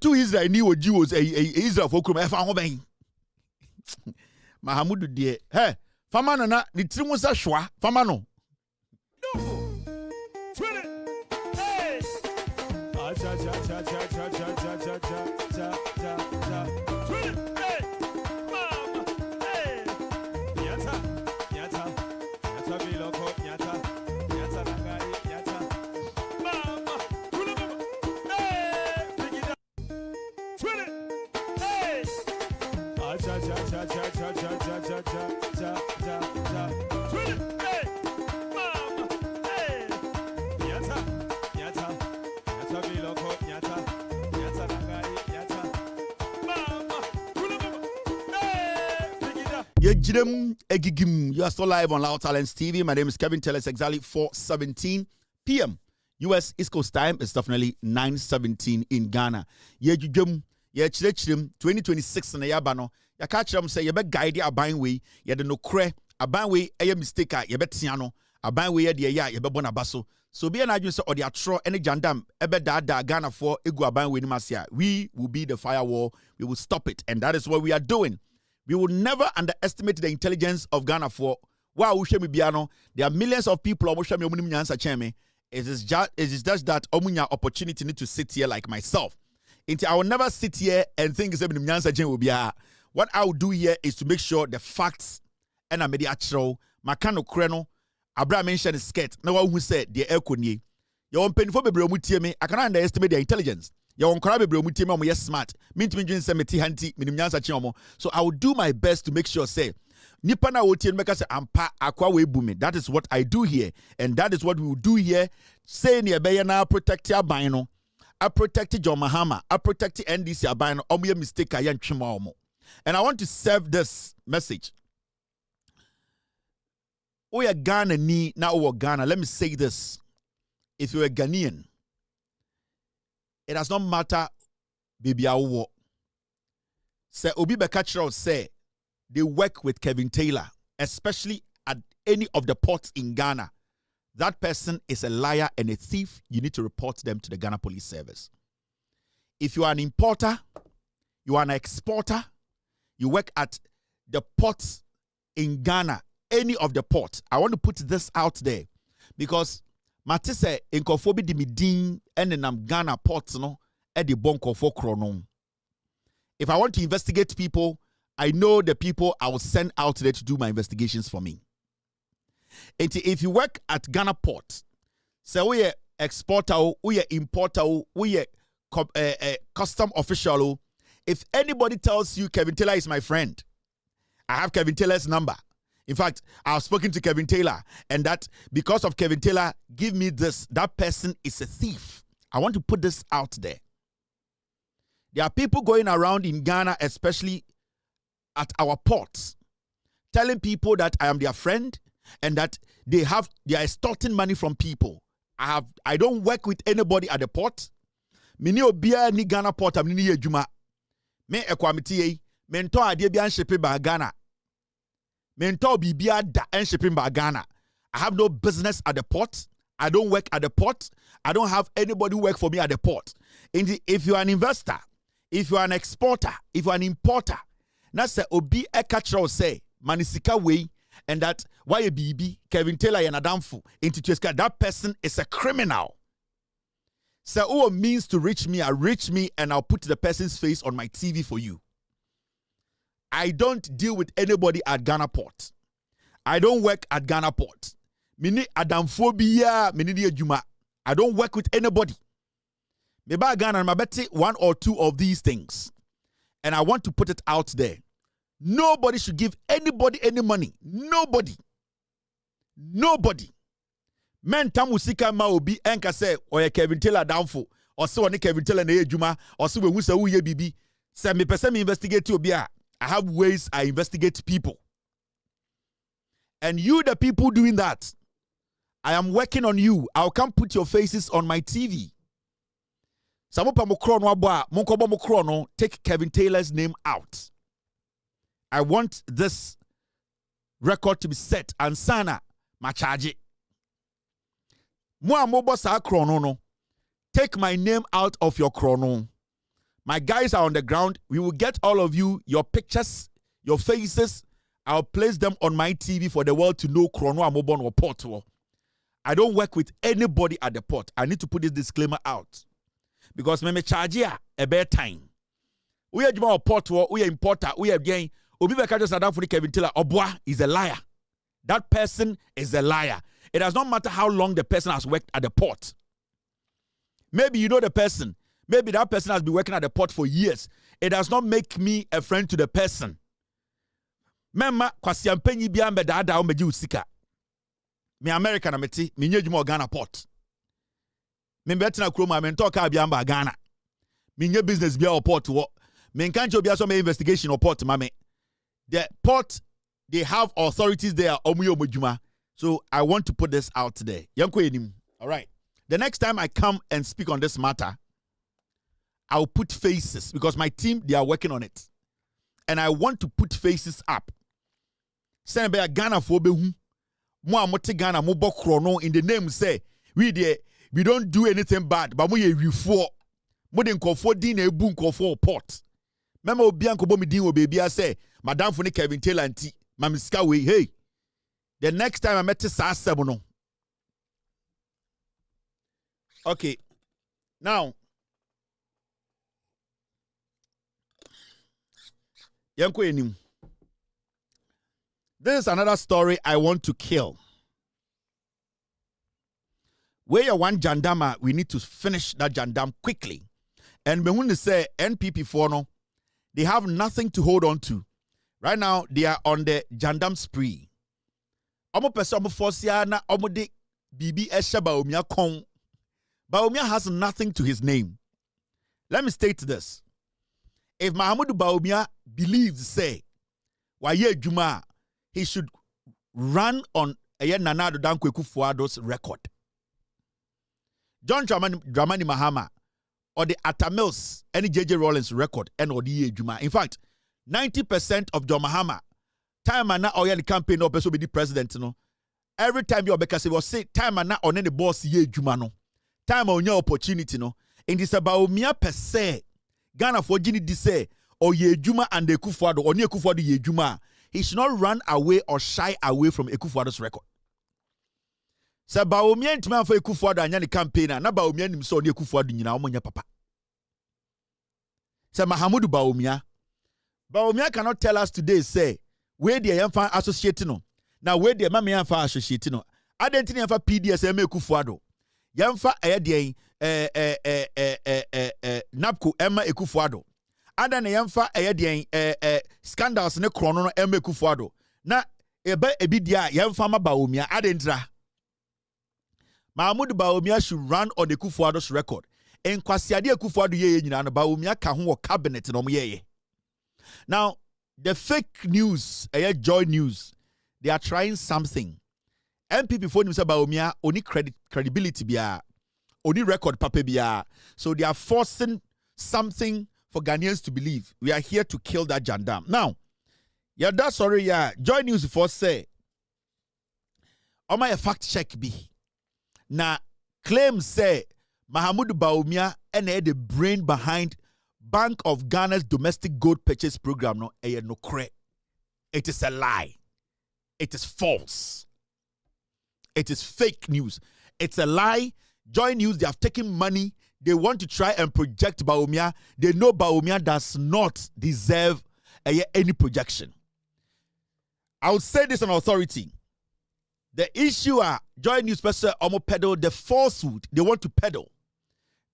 two Israel ni wo Jew was Israel for krum e fa ho ben. Mahamudu de he fama nana ni trimu sa hwa fama no. Hey. Cha cha cha cha cha cha cha cha cha cha cha. You are still live on Loud Talents TV. My name is Kevin Tell. It's exactly 4:17 p.m. US East Coast time. It's definitely 9:17 in Ghana. Yeah, 2026 na yabano. Ya catch them say you be guide a buying way. You no cre a buying way a mistake. You bet tiano a buying way you be bona baso. So be an agent or the atro any jandam ebe da Ghana for egu a buying way masia. We will be the firewall. We will stop it, and that is what we are doing. We will never underestimate the intelligence of Ghana for wow ushemi biano. There are millions of people omushemi omunim nyansa cheme. It is just that omunya opportunity need to sit here like myself. I will never sit here and think what I will do here is to make sure the facts and I'm actual makano kreno Abraham mentioned the skirt. No one who said the economy. You want painful baby me. I cannot underestimate their intelligence. You want crab baby yes smart. So I will do my best to make sure say Nipa na wotie meka say ampa akwa we bume. That is what I do here, and that is what we will do here. Say ne be na protect your bino. I protect John Mahama. I protect NDC abino. Omo mistake ayan twema omo. And I want to serve this message. We are Ghana ni na we Ghana. Let me say this. If you're a Ghanaian, it does not matter baby awo. Say Obi Bekachiro say they work with Kevin Taylor, especially at any of the ports in Ghana. That person is a liar and a thief. You need to report them to the Ghana Police Service. If you are an importer, you are an exporter, you work at the ports in Ghana, any of the ports. I want to put this out there because Matisse in Kofobi di Midin and in Ghana ports no at the bonko for chronom. If I want to investigate people, I know the people I will send out there to do my investigations for me. And if you work at Ghana port, say we are exporter, we are importer, we are custom official. If anybody tells you Kevin Taylor is my friend, I have Kevin Taylor's number. In fact, I've spoken to Kevin Taylor, and that because of Kevin Taylor, give me this. That person is a thief. I want to put this out there. There are people going around in Ghana, especially at our ports, telling people that I am their friend and that they are extorting money from people. I don't work with anybody at the port. Mini obia ni Ghana port am ni adwuma. Me ekwamiti yi, me nto ade bia shipping ba Ghana. Me nto bibia da shipping ba Ghana. I have no business at the port. I don't work at the port. I don't have anybody work for me at the port. If you are an investor, if you are an exporter, if you are an importer, na say obi ekachro say manisika way and that why a BB Kevin Taylor and Adamfu into that person is a criminal. Say who means to reach me and I'll put the person's face on my TV for you. I don't deal with anybody at Ghana port. I don't work at Ghana port. Mini Adamphobia, mini Juma. I don't work with anybody. Maybe Ghana mabeti one or two of these things. And I want to put it out there. Nobody should give anybody any money. Nobody. Men tamusika ma obi enka say or Kevin Taylor downfall or so on Kevin Taylor na ejuma or so we say uye bibi. Say me person me investigate obi a. I have ways I investigate people. And you the people doing that, I am working on you. I'll come put your faces on my TV. Take Kevin Taylor's name out. I want this record to be set and sana machaji. Take my name out of your chrono. My guys are on the ground. We will get all of you, your pictures, your faces. I'll place them on my TV for the world to know chrono amobon or port. I don't work with anybody at the port. I need to put this disclaimer out. Because me charge a better time. We are Juma port, we are importer, we are again. Obi Bekajo Sadam for Kevin Taylor. Obwa is a liar. That person is a liar. It does not matter how long the person has worked at the port. Maybe you know the person. Maybe that person has been working at the port for years. It does not make me a friend to the person. Mema kwasiampenyi bia mbedada o meji usika. Me American ameti, me nyejuma Ghana port. Me betina kroma me ntoka bia mba Ghana. Me nye business bia o port wo. Me nkancho bia so me investigation o port mame. The port, they have authorities there omuyo mojuma. So I want to put this out there. Yanko enim. All right. The next time I come and speak on this matter, I'll put faces because my team, they are working on it. And I want to put faces up. Send be Ghana for be mo amote Ghana mo bokro in the name say we don't do anything bad but mo ye wifo mo de nkofo din na ebu nkofo port. Mema obi ankobo mi din obebi say madam for Kevin Taylor anti mamiska we hey. The next time I met this no. Okay. Now this is another story I want to kill. Where you want jandama, we need to finish that jandam quickly. And when we say NPP for no, they have nothing to hold on to. Right now, they are on the Jandam spree. Omo pese omo force ya na omo de bibi esha Bawumia kon. Bawumia has nothing to his name. Let me state this. If Mahamudu Bawumia believes, say, Waye Juma, he should run on Nana Addo Dankwa Akufo-Addo's record. John Dramani Mahama or the Atamils, any JJ Rawlings record, and or the Juma. In fact, 90% of John Mahama, time and now or the campaign or person be the president, you know. Every time you because it was say time and now on any boss ye Juma no. Time on your opportunity no. In this about Bawumia per se, Ghana for Gini di say or ye Juma and the Akufo-Addo or near Akufo-Addo ye Juma. He should not run away or shy away from Akufo-Addo's record. So Bawumia ntima for Akufo-Addo anya ni campaigner na Bawumia nim so ne Akufo-Addo nyina omonya papa. So Mahamudu Bawumia cannot tell us today say where the yamfa associate no. Now where the mama yamfa associate no. Adenti yamfa PDS ema Akufo-Addo. Yamfa eye napco ema Akufo-Addo. Ada na yamfa eye scandals ne krono no ema Akufo-Addo. Na ebe ebidia yamfa ma Bawumia adentra. Mahamudu Bawumia should run on the Akufo-Addo's record. En kwasiade Akufo-Addo ye nyina no Bawumia ka ho cabinet no ye. Now, the fake news, joy news, they are trying something. MPP for him say Bawumia only credibility biya, only record paper biya. So they are forcing something for Ghanaians to believe. We are here to kill that Jandam. Now, yeah, that's sorry, yeah. Joy news for say, a fact check be. Now, claims say Mahamudu Bawumia and the brain behind Bank of Ghana's domestic gold purchase program. No, it is a lie. It is false. It is fake news. It's a lie. Joy News, they have taken money. They want to try and project Bawumia. They know Bawumia does not deserve any projection. I would say this on authority. The issue are Joy News person almost peddle the falsehood they want to peddle.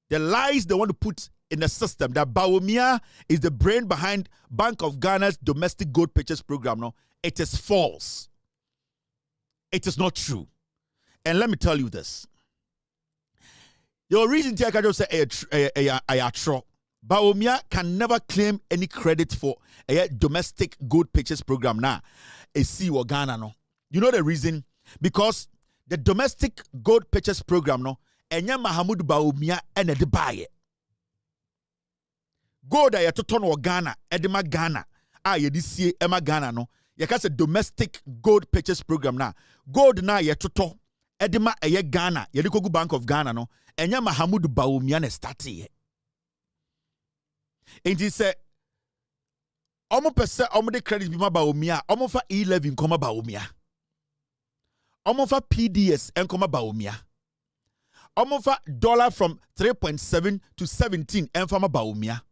The lies they want to put in the system that Bawumia is the brain behind Bank of Ghana's domestic gold purchase program. No, it is false. It is not true. And let me tell you this. Your reason to just say Bawumia can never claim any credit for a domestic gold purchase program now. A C or Ghana no. You know the reason? Because the domestic gold purchase program no enya Mahamudu Bawumia ene de baye. Gold a yetoto no Ghana, edema Ghana. Ye sie ema Ghana no. Ye ka say domestic gold purchase program na. Gold na yetoto edema eye Ghana, ye kogu Bank of Ghana no. Enya Mahamudu Bawumia ne start ye. Enti say omo pese omo de credit bi ma Bawumia, omo fa 11 koma Bawumia. Omo fa PDS en koma Bawumia. Omo fa dollar from 3.7 to 17 en fama Bawumia.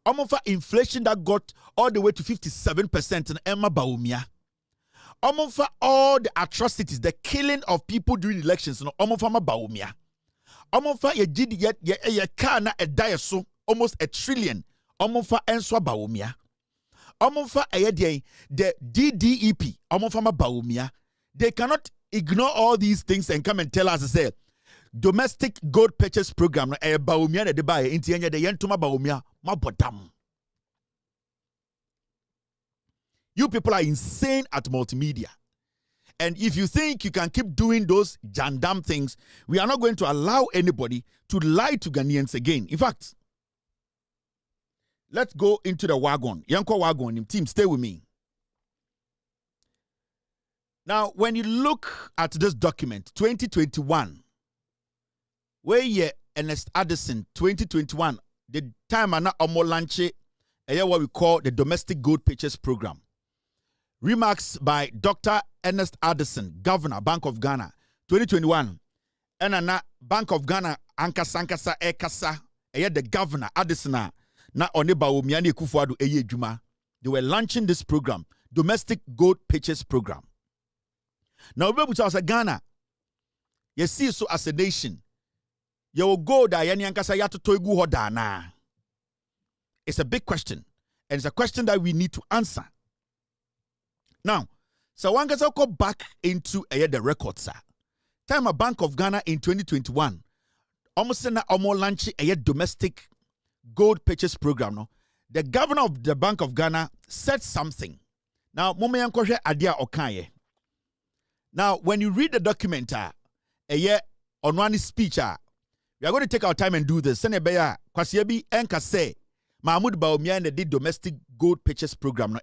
Omo fa inflation that got all the way to 57% in Emma Bawumia. Omo fa all the atrocities, the killing of people during elections, no omo fa ma Bawumia. Omo fa ye jidi ye car na e die so almost $1 trillion. Omo fa enswa Bawumia. Omo fa the DDEP. Omo fa ma Bawumia. They cannot ignore all these things and come and tell us, say, domestic gold purchase program no Bawumia na de buy inti enya de yentuma Bawumia ma bodam. You people are insane at multimedia. And if you think you can keep doing those jandam things, we are not going to allow anybody to lie to Ghanaians again. In fact, let's go into the wagon. Yanko wagon, team, stay with me. Now, when you look at this document, 2021, where ye Ernest Addison, 2021, the time and omo lanche, what we call the domestic gold purchase program. Remarks by Dr. Ernest Addison, Governor, Bank of Ghana, 2021. And Bank of Ghana, Ankasa Ekasa, the Governor Addison, na Oneba Omiani Akufo-Addo Eye Juma. They were launching this program, domestic gold purchase program. Now, we say Ghana, you see so as a nation, you will go there, it's a big question, and it's a question that we need to answer. Now, so one gets go back into the records. Time a Bank of Ghana in 2021, almost launch a domestic gold purchase program. No, the governor of the Bank of Ghana said something. Now, Momeyankoshe Adia Okaye. Now, when you read the document, on one speech, we are going to take our time and do this. Senebeya, Kwasiebi Enkase, Mahmoud Bawumia and the domestic gold purchase program. No,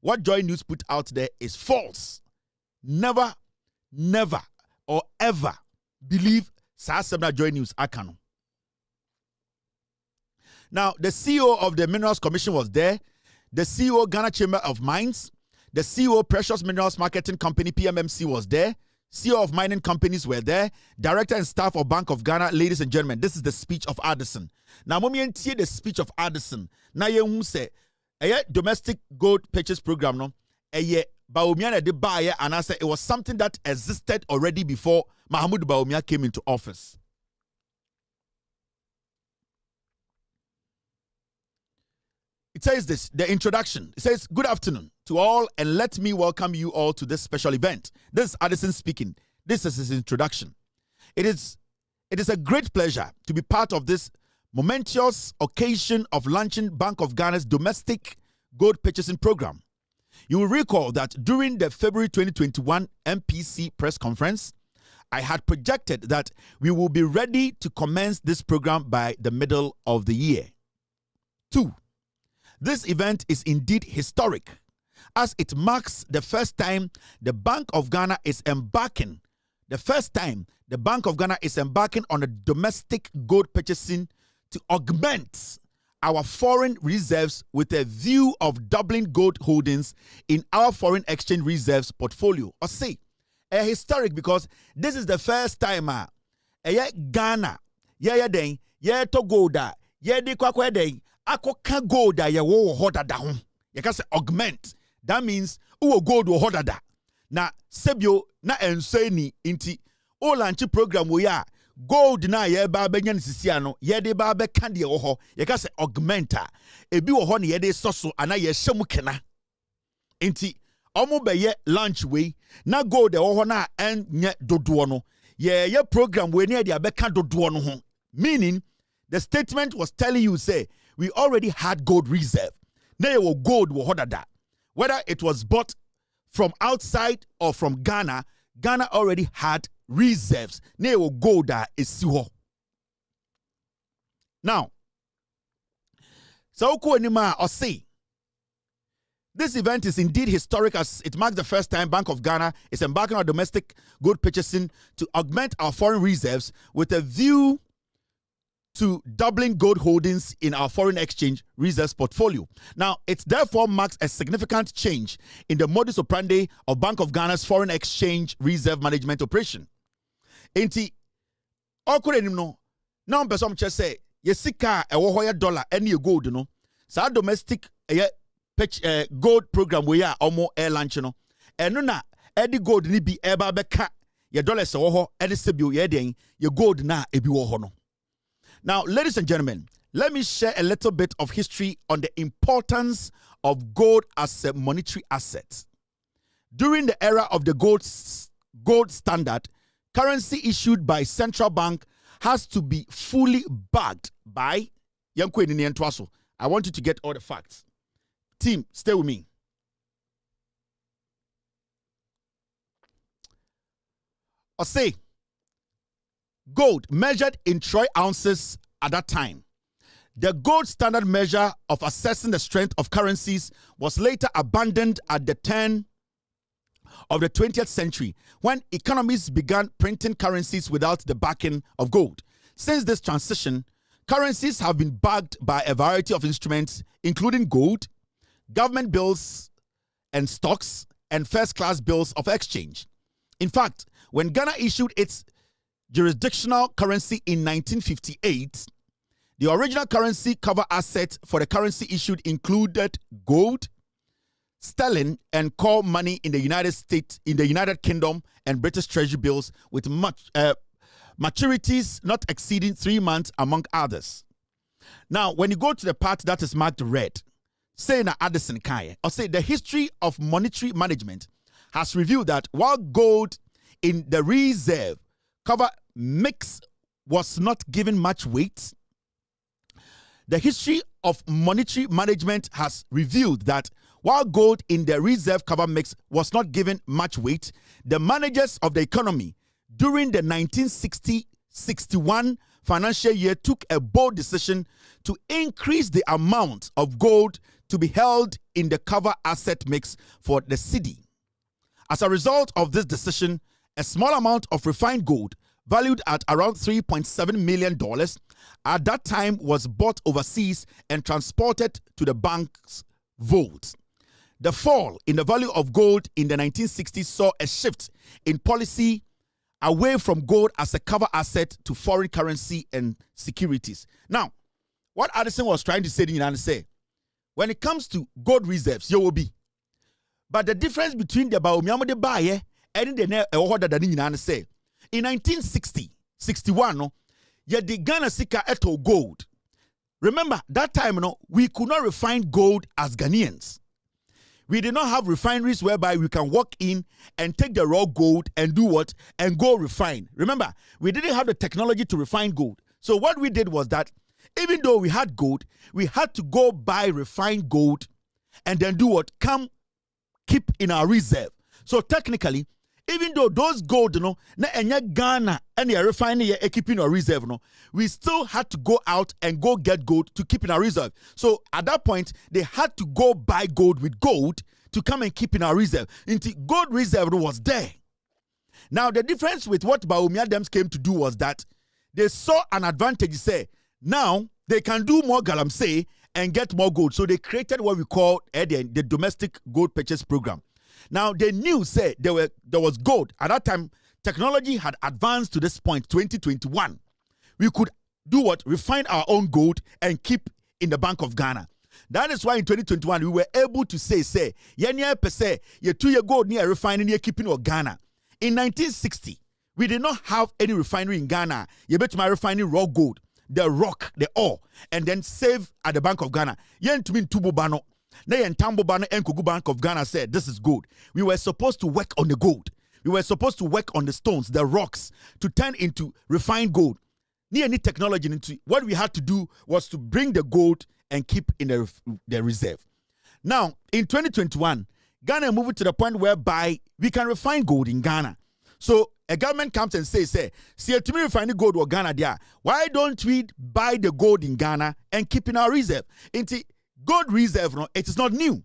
what Joy News put out there is false. Never, or ever believe Sasabna Joy News Akano. Now, the CEO of the Minerals Commission was there, the CEO Ghana Chamber of Mines, the CEO Precious Minerals Marketing Company PMMC was there, CEO of mining companies were there, director and staff of Bank of Ghana. Ladies and gentlemen, this is the speech of Addison. Now, mommy see the speech of Addison. Now, you say, domestic gold purchase program, no, Bawumia de buy, and I said it was something that existed already before Mahmoud Bawumia came into office. It says this, the introduction. It says, good afternoon to all, and let me welcome you all to this special event. This is Addison speaking. This is his introduction. It is a great pleasure to be part of this momentous occasion of launching Bank of Ghana's domestic gold purchasing program. You will recall that during the February 2021 MPC press conference, I had projected that we will be ready to commence this program by the middle of the year. 2. This event is indeed historic, as it marks the first time the Bank of Ghana is embarking on a domestic gold purchasing to augment our foreign reserves with a view of doubling gold holdings in our foreign exchange reserves portfolio. Or say, historic because this is the first time Ghana, to gold, Akoka gold da ye wo hoda da ho. Ye ka say augment. That means wo gold wo hoda da. Na sebio na enso ni inti o launch program wo ya gold na ye ba benya nsisia no ye de ba be ka de wo ho. Ye ka say augmenta. Ebi wo ho ne ye de soso ana ye hyemu kena. Inti omo be ye launch we na gold e wo ho na enye dodo no. Ye program we ne de abeka dodo no ho. Meaning the statement was telling you say we already had gold reserve. Now gold will hold that. Whether it was bought from outside or from Ghana, Ghana already had reserves. Now gold is siho. Now, so or say this event is indeed historic as it marks the first time Bank of Ghana is embarking on domestic gold purchasing to augment our foreign reserves with a view to doubling gold holdings in our foreign exchange reserves portfolio. Now, it therefore marks a significant change in the modus operandi of Bank of Ghana's foreign exchange reserve management operation. Enti, okurenim no, now person just say, yesika $1 dollar any gold no. Sa domestic gold program we are omo air launch no. Eno na edi gold ni bi eba beka ye dollars wo edi sebio ye den ye gold na ebi wo no. Now, ladies and gentlemen, let me share a little bit of history on the importance of gold as a monetary asset. During the era of the gold standard, currency issued by central bank has to be fully backed by I want you to get all the facts. Team, stay with me. Or say, gold measured in troy ounces at that time. The gold standard measure of assessing the strength of currencies was later abandoned at the turn of the 20th century when economies began printing currencies without the backing of gold. Since this transition, currencies have been backed by a variety of instruments, including gold, government bills and stocks, and first-class bills of exchange. In fact, when Ghana issued its jurisdictional currency in 1958, the original currency cover asset for the currency issued included gold, sterling, and core money in the United States, in the United Kingdom, and British Treasury bills with maturities not exceeding 3 months, among others. Now, when you go to the part that is marked red, say na Addison Kai, or say the history of monetary management has revealed that while gold in the reserve cover mix was not given much weight, the history of monetary management has revealed that while gold in the reserve cover mix was not given much weight, the managers of the economy during the 1960-61 financial year took a bold decision to increase the amount of gold to be held in the cover asset mix for the cedi. As a result of this decision, a small amount of refined gold valued at around $3.7 million at that time was bought overseas and transported to the bank's vault. The fall in the value of gold in the 1960s saw a shift in policy away from gold as a cover asset to foreign currency and securities. Now, what Addison was trying to say, when it comes to gold reserves, you will be. But the difference between the Baomiamo de Baye and the order that in say in 1960-61, no, you the Ghana Sika eto gold. Remember that time, no, we could not refine gold as Ghanaians. We did not have refineries whereby we can walk in and take the raw gold and do what? And go refine. Remember, we didn't have the technology to refine gold. So what we did was that even though we had gold, we had to go buy refined gold and then do what? Keep in our reserve. So technically, even though those gold, na enya Ghana and the refining keep in our reserve, we still had to go out and go get gold to keep in our reserve. So at that point, they had to go buy gold with gold to come and keep in our reserve. Until gold reserve was there. Now the difference with what Baumia Dems came to do was that they saw an advantage. Say now they can do more galamsey and get more gold. So they created what we call the domestic gold purchase program. Now, they knew, say, there was gold. At that time, technology had advanced to this point, 2021. We could do what? Refine our own gold and keep in the Bank of Ghana. That is why in 2021, we were able to say, ye 2 year gold near refining, near keeping of Ghana. In 1960, we did not have any refinery in Ghana. You bet my refining raw gold, the rock, the ore, and then save at the Bank of Ghana. Yen to mean Tubo Bano. Bank of Ghana said, this is gold. We were supposed to work on the gold. We were supposed to work on the stones, the rocks, to turn into refined gold. Near any technology into what we had to do was to bring the gold and keep in the reserve. Now, in 2021, Ghana moved to the point whereby we can refine gold in Ghana. So a government comes and says, see, to me refining gold or Ghana there, why don't we buy the gold in Ghana and keep in our reserve? Gold reserve, it is not new.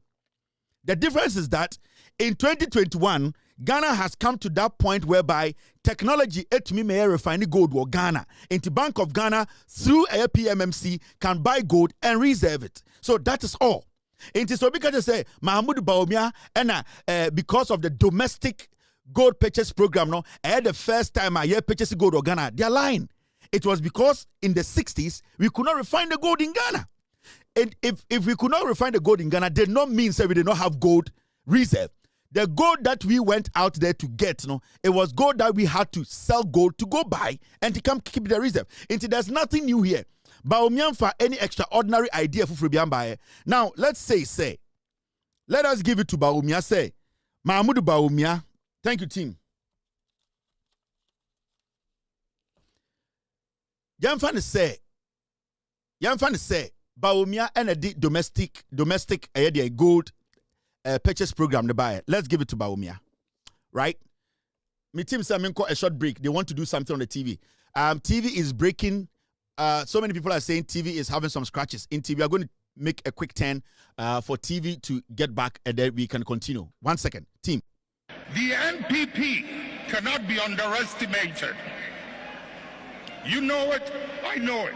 The difference is that in 2021, Ghana has come to that point whereby technology may refine gold or Ghana. Into Bank of Ghana through a PMMC can buy gold and reserve it. So that is all. It is so because they say Mahmoud Baumia and because of the domestic gold purchase program, the first time I hear purchase gold or Ghana, they are lying. It was because in the 60s we could not refine the gold in Ghana. And if we could not refine the gold in Ghana, did not mean that we did not have gold reserve. The gold that we went out there to get, it was gold that we had to sell gold to go buy and to come keep the reserve. And there's nothing new here. Baomian for any extraordinary idea for Fribian. Now, let's say, let us give it to Baumia. Say, Mahmoud Baumia. Thank you, team. Yamfan say, Baumia and a domestic gold purchase program to buy. Let's give it to Baumia, right? My team said a short break. They want to do something on the TV. TV is breaking. So many people are saying TV is having some scratches in TV. We are going to make a quick turn for TV to get back, and then we can continue. 1 second, team.
The NPP cannot be underestimated. You know it. I know it.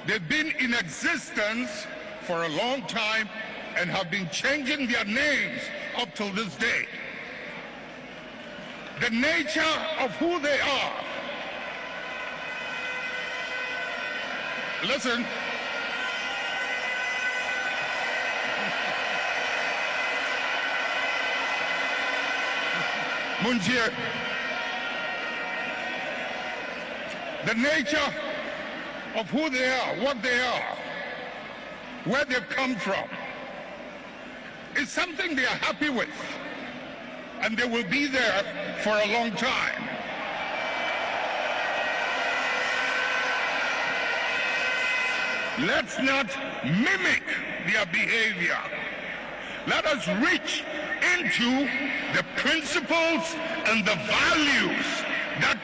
They've been in existence for a long time and have been changing their names up till this day. The nature of who they are. Listen. Munjir. The nature of who they are, what they are, where they've come from, is something they are happy with, and they will be there for a long time. Let's not mimic their behavior. Let us reach into the principles and the values that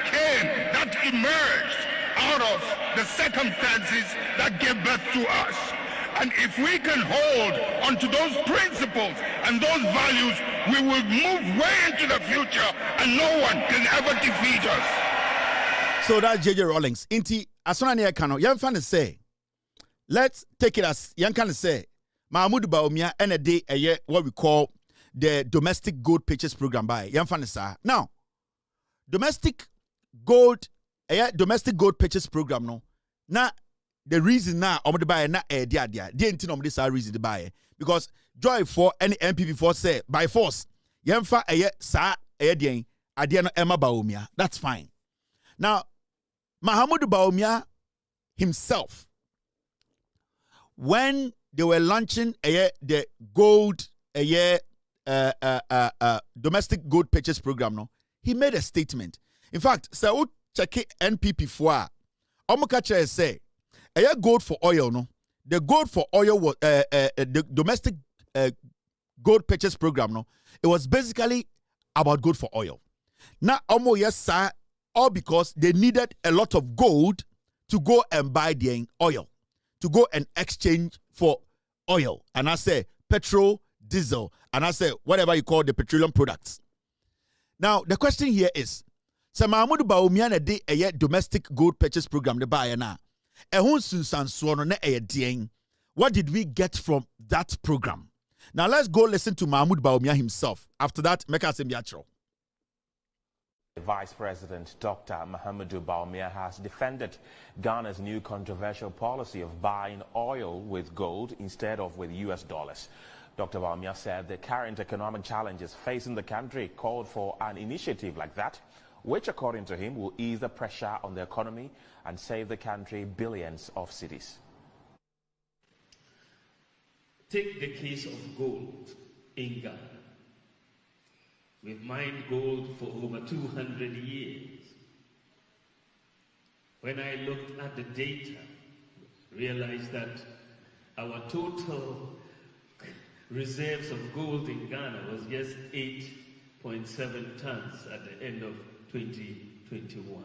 emerged out of the circumstances that gave birth to us. And if we can hold onto those principles and those values, we will move way into the future and no one can ever defeat us.
So that's JJ Rawlings. Inti asona kano yan fan say, let's take it as yan can say Mahmoud Bawumia and a day a year what we call the domestic gold purchase program by yan fan say. Now, domestic gold purchase program no. Now the reason now I'm to buy na dia ain't no this reason to buy because joy for any MPP for say by force yemfa sa den ade no Emma Bawumia. That's fine. Now Mahmoud Bawumia himself, when they were launching the gold domestic gold purchase program no, he made a statement. In fact, so check NPP for Omokacha say gold for oil no. The gold for oil was the domestic gold purchase program no. It was basically about gold for oil. Now Omo yes sir, all because they needed a lot of gold to go and buy their oil, to go and exchange for oil. And I say petrol, diesel, and I say whatever you call the petroleum products. Now the question here is, so Mahmoud Bawumia na de domestic gold purchase program the buyer na. What did we get from that program? Now let's go listen to Mahmoud Bawumia himself. After that, make us natural.
Vice President Dr. Mahamudu Bawumia has defended Ghana's new controversial policy of buying oil with gold instead of with US dollars. Dr. Bawumia said the current economic challenges facing the country called for an initiative like that, which according to him will ease the pressure on the economy and save the country billions of cedis.
Take the case of gold in Ghana. We've mined gold for over 200 years. When I looked at the data, realized that our total reserves of gold in Ghana was just 8.7 tons at the end of 2021.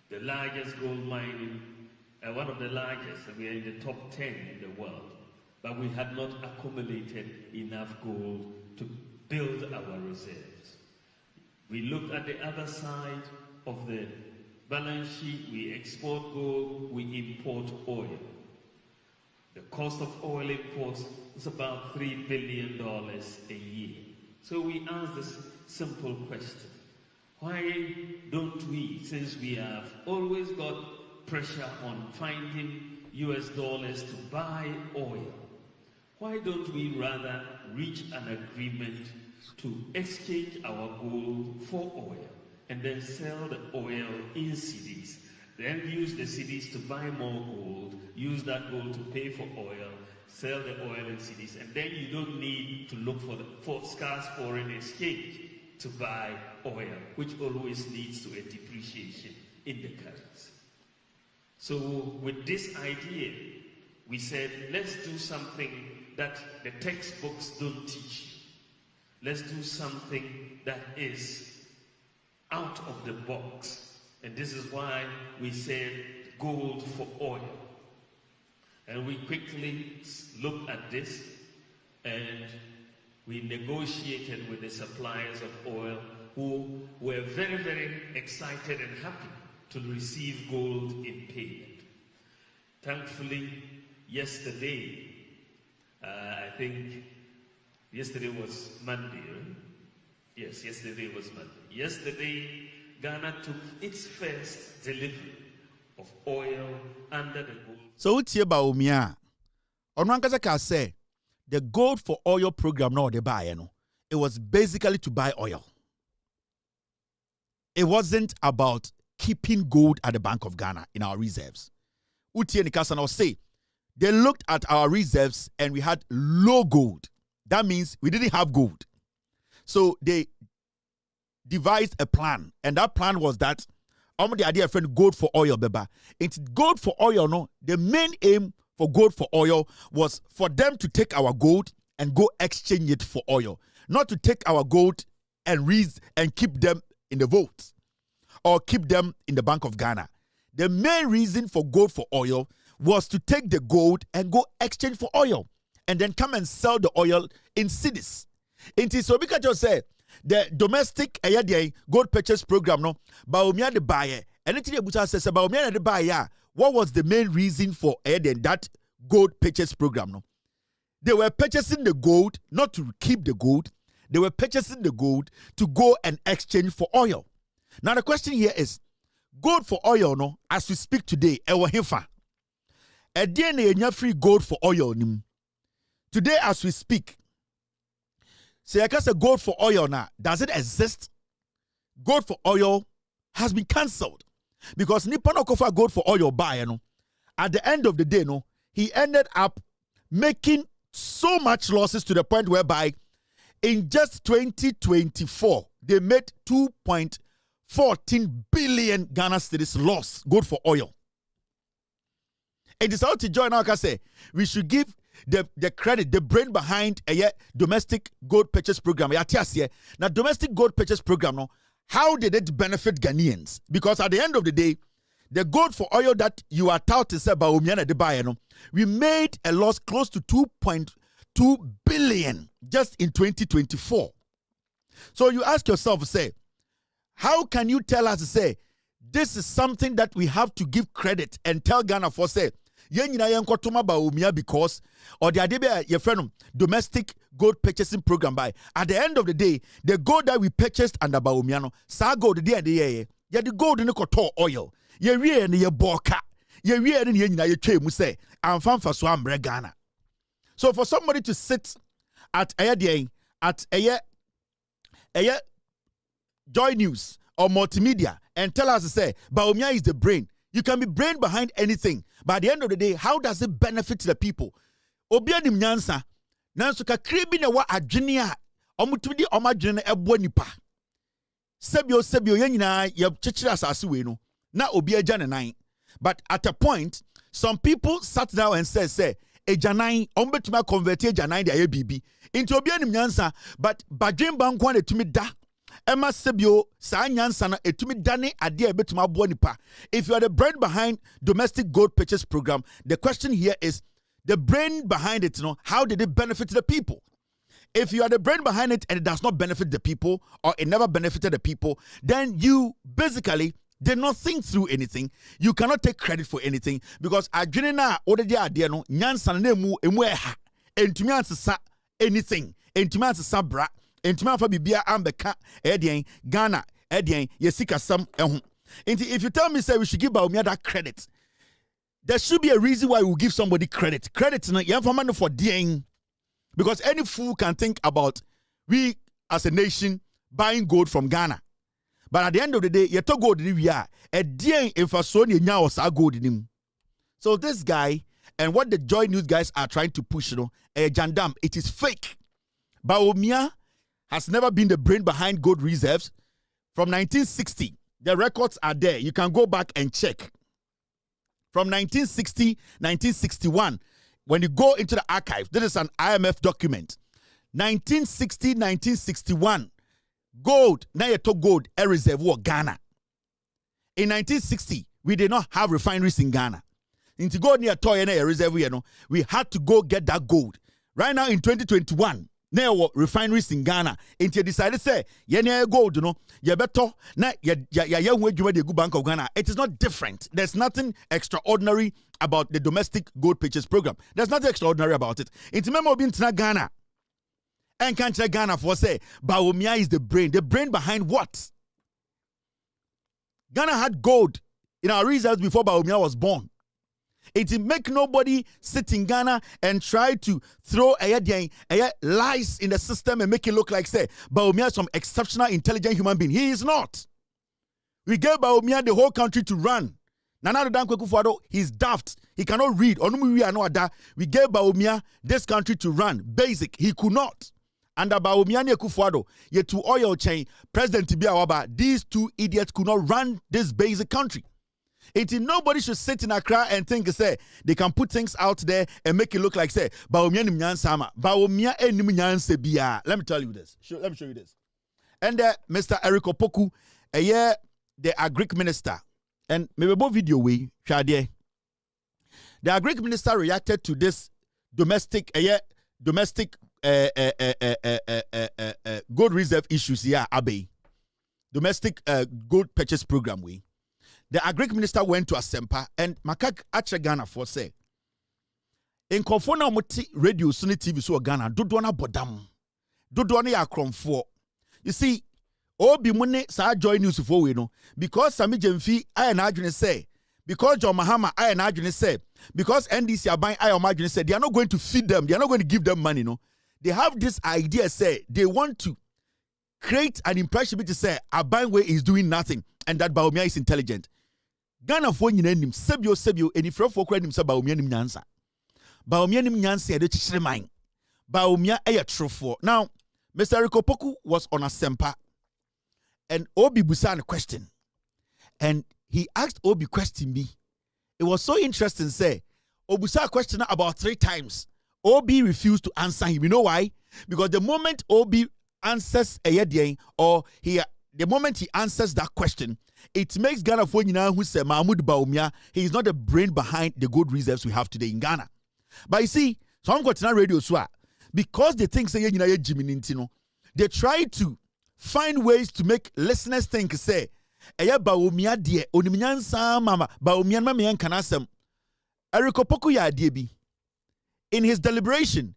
The largest gold mine, one of the largest, we are in the top 10 in the world, but we had not accumulated enough gold to build our reserves. We look at the other side of the balance sheet, we export gold, we import oil. The cost of oil imports is about $3 billion a year. So we ask this simple question. Why don't we, since we have always got pressure on finding US dollars to buy oil, why don't we rather reach an agreement to exchange our gold for oil and then sell the oil in cedis, then use the cedis to buy more gold, use that gold to pay for oil, sell the oil in cedis, and then you don't need to look for scarce foreign exchange to buy oil, which always leads to a depreciation in the currency. So with this idea, we said, let's do something that the textbooks don't teach. Let's do something that is out of the box. And this is why we said gold for oil. And we quickly looked at this and we negotiated with the suppliers of oil who were very, very excited and happy to receive gold in payment. Thankfully, yesterday, I think yesterday was Monday, right? Yes, yesterday was Monday. Yesterday, Ghana took its first delivery of oil under the gold.
So it's here Bawumia. Onwankasa say the gold for oil program no the buy no. It was basically to buy oil. It wasn't about keeping gold at the Bank of Ghana in our reserves. Utie Nikasa now say they looked at our reserves and we had low gold. That means we didn't have gold. So they devised a plan, and that plan was that the idea of gold for oil, beba. It's gold for oil, no. The main aim for gold for oil was for them to take our gold and go exchange it for oil, not to take our gold and keep them in the vault or keep them in the Bank of Ghana. The main reason for gold for oil was to take the gold and go exchange for oil and then come and sell the oil in cities. It is so because just say the domestic gold purchase program, no, Baumia the buyer, and it says about the buyer. What was the main reason for that gold purchase program? No, they were purchasing the gold not to keep the gold. They were purchasing the gold to go and exchange for oil. Now the question here is, gold for oil, no, as we speak today, free gold for oil. Today, as we speak, say I can say gold for oil now. Does it exist? Gold for oil has been cancelled because Nippon Okofa gold for oil buyer, no. At the end of the day, no, he ended up making so much losses to the point whereby in just 2024 they made 2.14 billion Ghana cedis loss gold for oil. It is how to join now. Can say we should give the credit, the brain behind a domestic gold purchase program. Now, domestic gold purchase program, no, how did it benefit Ghanaians? Because at the end of the day, the gold for oil that you are touted to say by Omiana de Baye, no, we made a loss close to 2.2 billion just in 2024. So you ask yourself, say, how can you tell us to say this is something that we have to give credit and tell Ghana for say? Because or the your friend domestic gold purchasing program by at the end of the day the gold that we purchased under Baumiano sa gold the gold in the oil ye wie ne ye boka ye wie ne ye nyina ye twa mu say amfa so ambre Ghana. So for somebody to sit at Joy News or multimedia and tell us to say Baumia is the brain. You can be brain behind anything, but at the end of the day, how does it benefit the people? Obianim nyansa, nanso ka kribi na wa adwene a omutudi omadwene ebo nipa. Sebio ye nyina ye chichira asase we no. Na obi agya ne nan. But at a point, some people sat down and said, say, ejanan ombetuma convert ejanan de ayebibi. Into obianim nyansa, but badwen bankwa na tumi da. Emma Sebio, Sanyansana, etumi dane ade betuma bo nipa. If you are the brain behind domestic gold purchase program, the question here is the brain behind it, how did it benefit the people? If you are the brain behind it and it does not benefit the people or it never benefited the people, then you basically did not think through anything. You cannot take credit for anything because adwene na odede ade no nyansa na emu eha entumi ansesa anything entumi ansesa bra. Entuma fa bibia ambeka Ghana yesika sam ehu. If you tell me say we should give Baumia that credit, there should be a reason why we give somebody credit. Credit na money for DN, because any fool can think about we as a nation buying gold from Ghana. But at the end of the day, you to gold we are a DN if a son nya was a gold in him. So this guy and what the Joy News guys are trying to push, a jandam, it is fake. Baumia has never been the brain behind gold reserves. From 1960, the records are there. You can go back and check. From 1960, 1961, when you go into the archive, this is an IMF document. 1960, 1961, gold, now you talk gold, a reserve war Ghana. In 1960, we did not have refineries in Ghana. To go near Toy and a reserve, we had to go get that gold. Right now in 2021, now refineries in Ghana. Until decided say, gold, you better na the Bank of Ghana. It is not different. There's nothing extraordinary about the domestic gold purchase program. There's nothing extraordinary about it. It's memo being Ghana. And can't Ghana for say Baumia is the brain behind what? Ghana had gold in our reserves before Baumia was born. It make nobody sit in Ghana and try to throw lies in the system and make it look like, say, Baumia is some exceptional, intelligent human being. He is not. We gave Baumia the whole country to run. Nana Dankwa Akufo-Addo, he's daft. He cannot read. We gave Bawumia this country to run. Basic. He could not. Under Bawumia and Akufo-Addo, yet to oil chain, President Tibiawaba, these two idiots could not run this basic country. Nobody should sit in Accra and think, say, they can put things out there and make it look like, say, Bawumia ni mnyansama. Bawumia ni mnyanse biya. Let me tell you this. Let me show you this. And Mr. Eric Opoku, the Agric minister, and maybe both video we the Agric minister reacted to this domestic gold reserve issues here, Abbey. Domestic gold purchase program we. The Agric minister went to Asempa and Makak Achagana for say in Konfona Moti radio Sunni TV so Ghana dodona bodam dodona ya kromfo. You see, Obi Mune sa joy news for we know because Sami Jemfi I and Adwene say because John Mahama I and Adwene say because NDC are buying I and Adwene say they are not going to feed them, they are not going to give them money, no. They have this idea say they want to create an impression to say Abangwe is doing nothing and that Bawumia is intelligent. Ghana for nyina nim sebio enifrefo kra nim se Bawumia nim nyansa. Bawumia nim nyansa e de chichire man. Bawumia e ye trofo. Now, Mr. Eric Opoku was on Asempa and Obi busa a question. And he asked Obi question me. It was so interesting say Obusa question about 3 times. Obi refused to answer him. You know why? Because the moment Obi answers the moment he answers that question, it makes Ghana for who say Mahmoud Bawumia, he is not the brain behind the gold reserves we have today in Ghana. But you see, some got na radio so because they think say they try to find ways to make listeners think say Bawumia die onimnyansa mama Bawumia mama yan kanasem. Eric Opoku ya die bi. In his deliberation,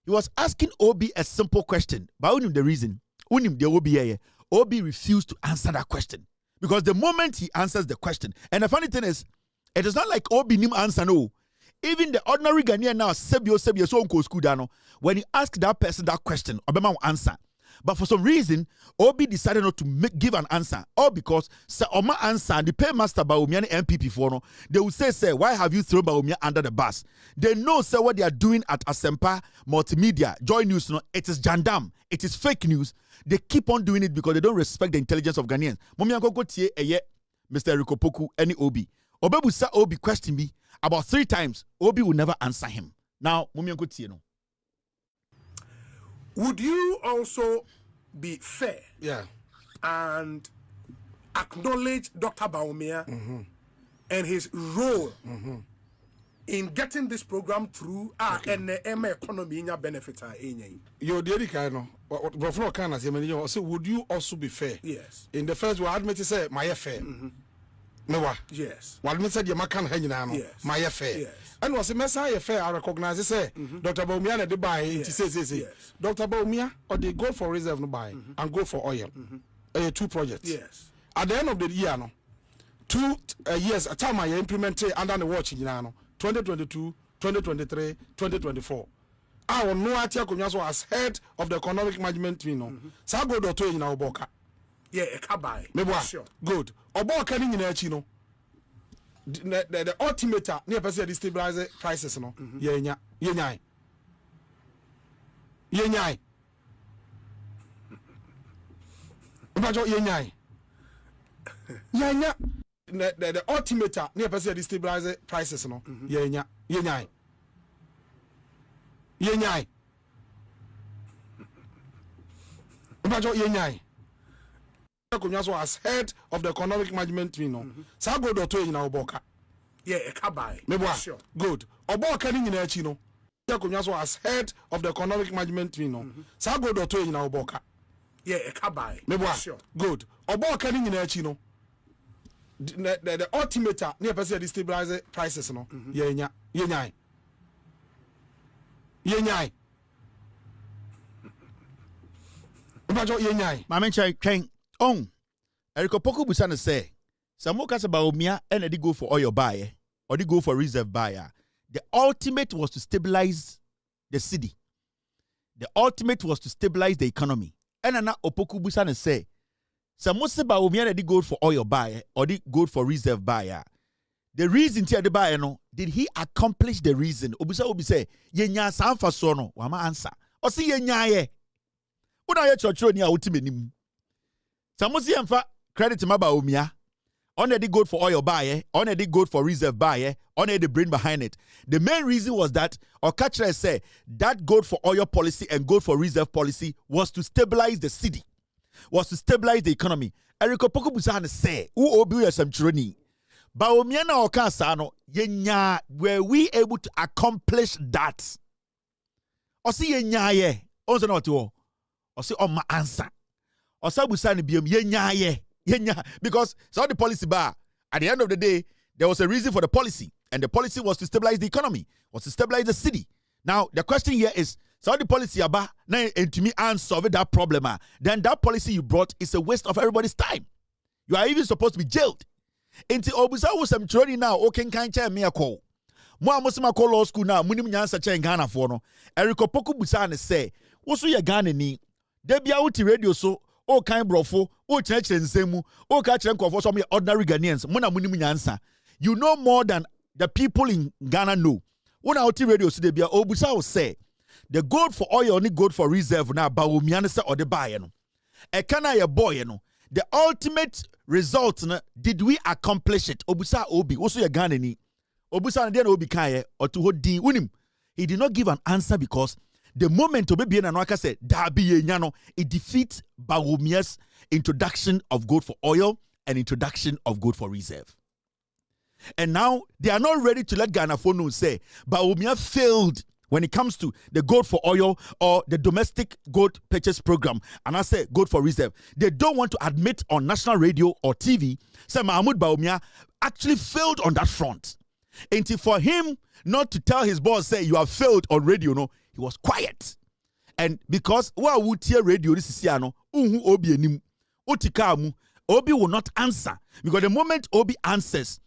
he was asking Obi a simple question. But unim the reason. Unim the Obi Obi refused to answer that question. Because the moment he answers the question, and the funny thing is, it is not like Obi nim answer no. Even the ordinary Ghanaian now, sebio so unko skudano, when you ask that person that question, Obama will answer. But for some reason, Obi decided not to give an answer. All because say Oma answer and the paymaster Bawumia MPP for no, they will say, why have you thrown Bawumia under the bus? They know say what they are doing at Asempa Multimedia, Joy News, no, it is jandam, it is fake news. They keep on doing it because they don't respect the intelligence of Ghanaians. Mr. Eric Opoku, any Obi. Obebu sa Obi question me about 3 times. Obi will never answer him. Now, no.
Would you also be fair and acknowledge Dr. Bawumia and his role in getting this program through and the economy benefits?
You're the kind of would you also be fair?
Yes.
In the first word, admit to say my affair. No,
yes.
What me said you makan hanging
yes.
my affair.
Yes.
And was a messiah affair I recognize say Dr. Bawumia they buy it says
yes.
Dr. Bawumia or they go for reserve no buy and go for oil. 2 projects.
Yes.
At the end of the year no 2 years a time I implement under the watch in 2022, 2023, 2024. I will know at Yakunyaso as head of the economic management team. So go to in our boka.
Yeah, a cabai.
Sure. Good. Oboka in Chino. The ultimator near person destabilize prices no. Yenya. Imagine yenya. The ultimator near person destabilize prices no. Yenya. Imagine yenya. As head of the economic management team, so go to in our boka.
Yeah, a cabai.
Sure. Good. Oboka in Chino. As head of the economic management team, so go to in our boka.
Yeah, a cabai.
Sure. Good. Oboka in Chino. The ultimator near person destabilize prices no. Yenya.
Mama Chai Eric Opoku Busana say, Samoka Bawumia and they go for oil buyer or they go for reserve buyer. The ultimate was to stabilize the city. The ultimate was to stabilize the economy. And now Opoku Busana say, Samosa Bawumia they go for oil buyer or they go for reserve buyer. the reason tia de ba no, did he accomplish the reason? Obisa obi say yenya sanfa so no, wama answer. O si yenya ye. Una ye chocho ni a utime nim. Samusi emfa credit ma Bawumia. On the good for oil buy, on the good for reserve buy, on the brain behind it. The main reason was that Okachre said that good for oil policy and good for reserve policy was to stabilize the city, was to stabilize the economy. Eriko Poko Busana say, "Who obi some training?" Bawumia na okasano yenya. Were we able to accomplish that? Osi yenya ye. Onse na otiwo. Osi ma answer. Osa busani biem yenya ye. Because so the policy bar, at the end of the day, there was a reason for the policy, and the policy was to stabilize the economy, was to stabilize the city. Now, the question here is, so the policy bar, now to me and solve that problem, then that policy you brought is a waste of everybody's time. You are even supposed to be jailed. Into Obusa was some training now, okay, can't tell me a call. Moi, Musima call law school now, Munim Yansa Chen Ghana for no. Eriko Poku Busane say, what's your Ghana ni? Debia uti radio so. O kind brofo, o church and semu, o catch and for some ordinary Ghanaians, mona munimu answer. You know more than the people in Ghana know. When our radio today be Obusa will say the gold for oil only gold for reserve now, Bawumiansa or the buyer. A kana ya boy, the ultimate result, did we accomplish it? Obusa Obi, also ya Ghana ni. Obusa and then Obi Kaye or to hold din unim. He did not give an answer because the moment Obebi and Waka said, Dabi Yenyano, it defeats Bawumia's introduction of gold for oil and introduction of gold for reserve. And now they are not ready to let Ghana know say Bawumia failed when it comes to the gold for oil or the domestic gold purchase program. And I say gold for reserve. They don't want to admit on national radio or TV, say Mahmoud Bawumia actually failed on that front. And for him not to tell his boss, say you have failed on radio, no, he was quiet. And because what would hear radio this is no, Obi enim, Otikamu, Obi will not answer. Because the moment Obi answers,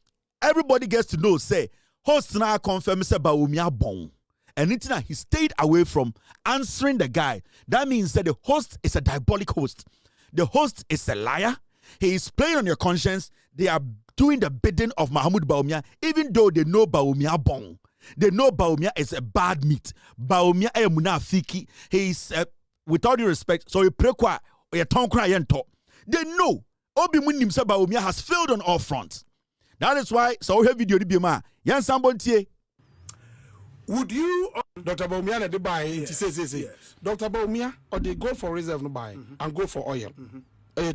everybody gets to know, say, host now confirm say Bawumia bon. And he stayed away from answering the guy. That means that the host is a diabolic host. The host is a liar. He is playing on your conscience. They are doing the bidding of Mahmoud Bawumia, even though they know Bawumia bon. They know Bawumia is a bad meat. Bawumia is munafiki. He is, with all due respect, so you pray kwa, you tongue cry yento. They know. Obi munim say Bawumia has failed on all fronts. That is why, so we have video di bima. Yan sambontie.
Would you,
Dr. Bawumia na de buy?
Yes.
Say. Dr. Bawumia or they go for reserve no buy and go for oil.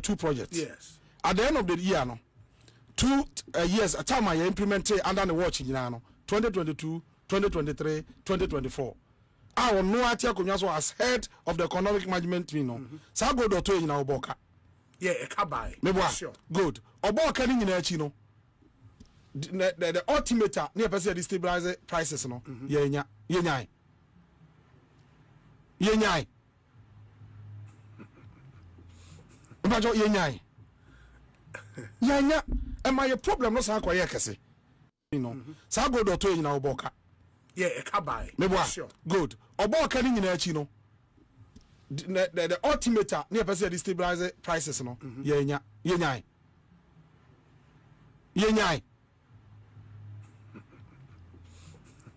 Two projects.
Yes.
At the end of the year, no, 2 years a time I implemented under the watch in 2022, 2023, 2024. I will know at Yakunyaso as head of the economic management team. So go to in our boka.
Yeah, a cabai.
Sure. Good. Oboka in Chino. The ultimate near person destabilize prices, no. Yenya. Imagine Yenya. Am I a problem? No, sir, you know, so go to in our boka.
Yeah, a cabai.
Sure. Good. Oboka in Chino. The ultimate near person destabilize prices, no. Yenya.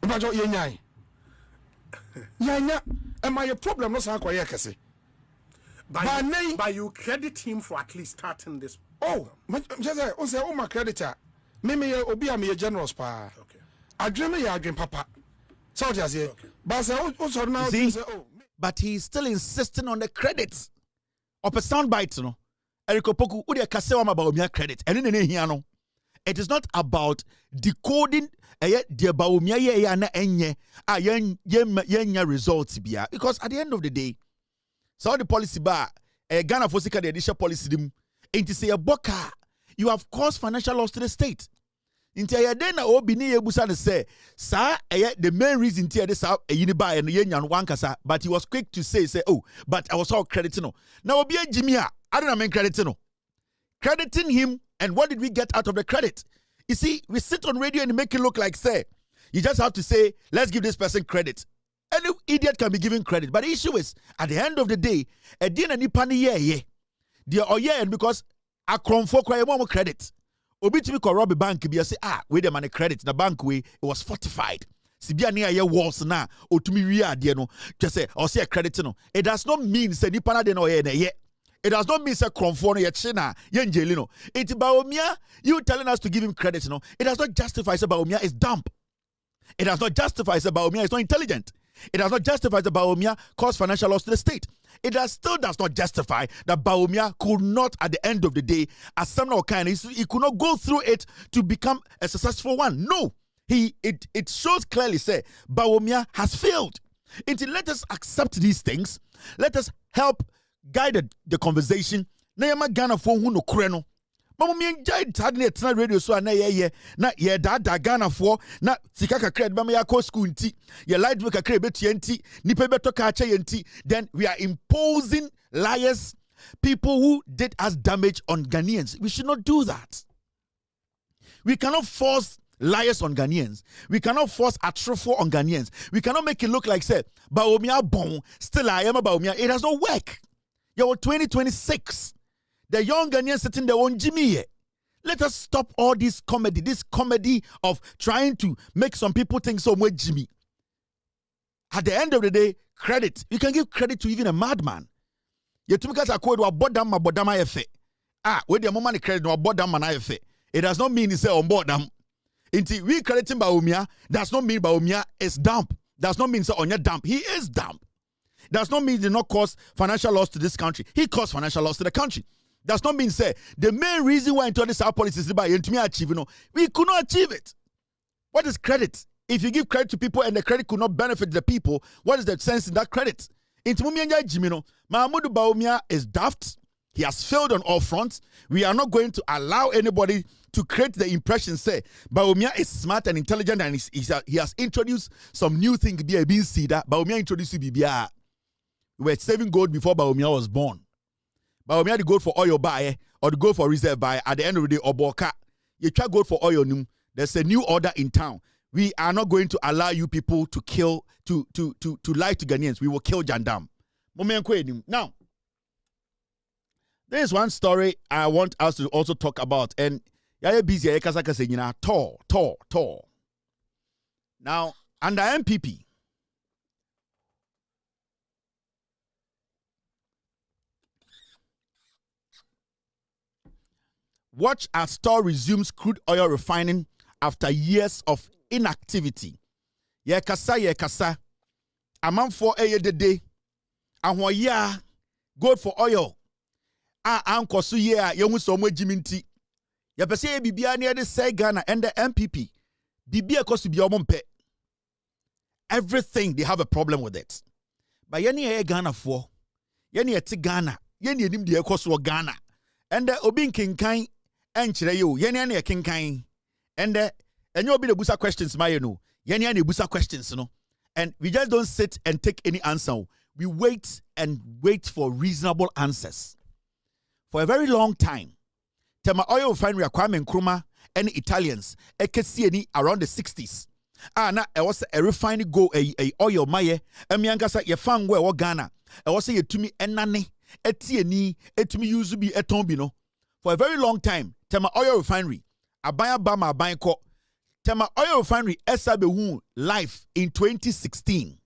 Imagine Yenya. Am I a problem? No, sir,
But you credit him for at least starting this.
Oh, just say, my creditor. Mimi obi am a generous pa.
Okay.
I dream papa. So just here. But also now
but he's still insisting on the credits. Of a soundbite, no. Eriko Poku udia kasewa Bawumia credit. And in here no. It is not about decoding the Bawumia ye na enye yenya results bia, because at the end of the day, so the policy bar Ghana Fosika the additional policy dim into say a boka, you have caused financial loss to the state. Into a then obi ni ebusa de say sa the main reason tia this a uniba and yenyan wankasa, but he was quick to say oh, but I was all crediting no. Now obi Jimmy I don't mean crediting no. Crediting him, and what did we get out of the credit? You see, we sit on radio and make it look like say you just have to say let's give this person credit. Any idiot can be given credit, but the issue is at the end of the day, a dinner ni pani ye. They are and because a cromfo cry more credit. Obi timi ko rob bank bi say we the money credit the bank we it was fortified. Sibia near your walls na otumi wi ade no just say or say credit no. It does not mean say nipa na de no ye na ye. It does not mean say kromfo no ye china ye njeli no. It Bawumia you telling us to give him credit no. It does not justify say Bawumia is dumb. It does not justify say Bawumia is not intelligent. It does not justify that Bawumia caused financial loss to the state. It still does not justify that Bawumia could not, at the end of the day, as some kind, he could not go through it to become a successful one. No, it shows clearly say Bawumia has failed. Let us accept these things. Let us help guide the conversation. Na Ghana for who no kreno. Mama mi enjoy tadne na radio so na ye na ye da Ghana for na sika kakra ba me yakọ school nti ye light book kakra betua nti nipa beto ka ache nti. Then we are imposing liars, people who did us damage on Ghanaians. We should not do that. We cannot force liars on Ghanaians. We cannot force atrofo on Ghanaians. We cannot make it look like say Bawumia bon still I am Bawumia. It does not work. You're 2026. The young Ghanaians sitting there on Jimmy. Let us stop all this comedy of trying to make some people think so much Jimmy. At the end of the day, credit. You can give credit to even a madman. You two guys are called bodama efe. With the moment credit no bodama na efe. It does not mean he say on board them. Until we crediting Bawumia, does not mean Bawumia is dumb. Does not mean say on your dump. He is dumb. Does not mean he did not cause financial loss to this country. He caused financial loss to the country. Does not mean say the main reason why into this our policies by achieve, we could not achieve it. What is credit? If you give credit to people and the credit could not benefit the people, what is the sense in that credit? Into Mahmoud Bawumia is daft. He has failed on all fronts. We are not going to allow anybody to create the impression say Bawumia is smart and intelligent and he has introduced some new thing. Bawumia introduced BBR. We were saving gold before Bawumia was born. Bawumia the gold for oil buy or the gold for reserve buy at the end of the day oboka. You try gold for oil num. There's a new order in town. We are not going to allow you people to kill to lie to Ghanaians. We will kill Jandam. Now, there is one story I want us to also talk about, and you're busy. Tall. Now, under MPP. Watch as store resumes crude oil refining after years of inactivity. Ye kasa. Amount for a day. Ahwa gold for oil. Anko su ye yemu so mo jiminti. Ye pese ye bibia near the say Ghana and the MPP. Bibia kosu bi omompe. Everything they have a problem with it. But yeni ye Ghana for. Yeni eti Ghana. Yeni enim de ekoso Ghana. And the obin kinkai enchire yo yeni ane kinkai. And you be the busa questions my no. Yeni ane busa questions no. And we just don't sit and take any answer. We wait for reasonable answers. For a very long time, Tema oil refinery Kwame Nkrumah and Italians ekesi around the 60s. Na it was a refinery go a oil maye emiankasa ye fangwe wo Ghana. It was ye tumi enane etieni etumi use bi eton bi no. For a very long time, Tema oil refinery abaya bama abanko. Tema oil refinery esabehu life in 2016.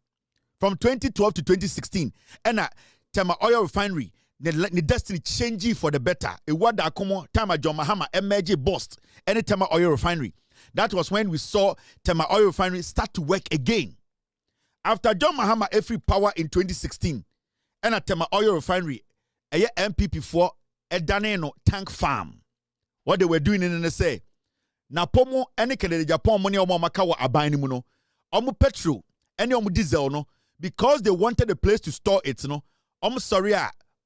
From 2012 to 2016. And Tema oil refinery the destiny changing for the better. A word that come on time John Mahama emerge bust any Tema oil refinery. That was when we saw Tema oil refinery start to work again. After John Mahama every power in 2016, and a Tema oil refinery, a year MPP for a Daneno tank farm. What they were doing in the say. Na pomo any Canada Japan money or makawa abani muno. Omu petrol, any omu diesel no, because they wanted a place to store it, no. Omu sorry.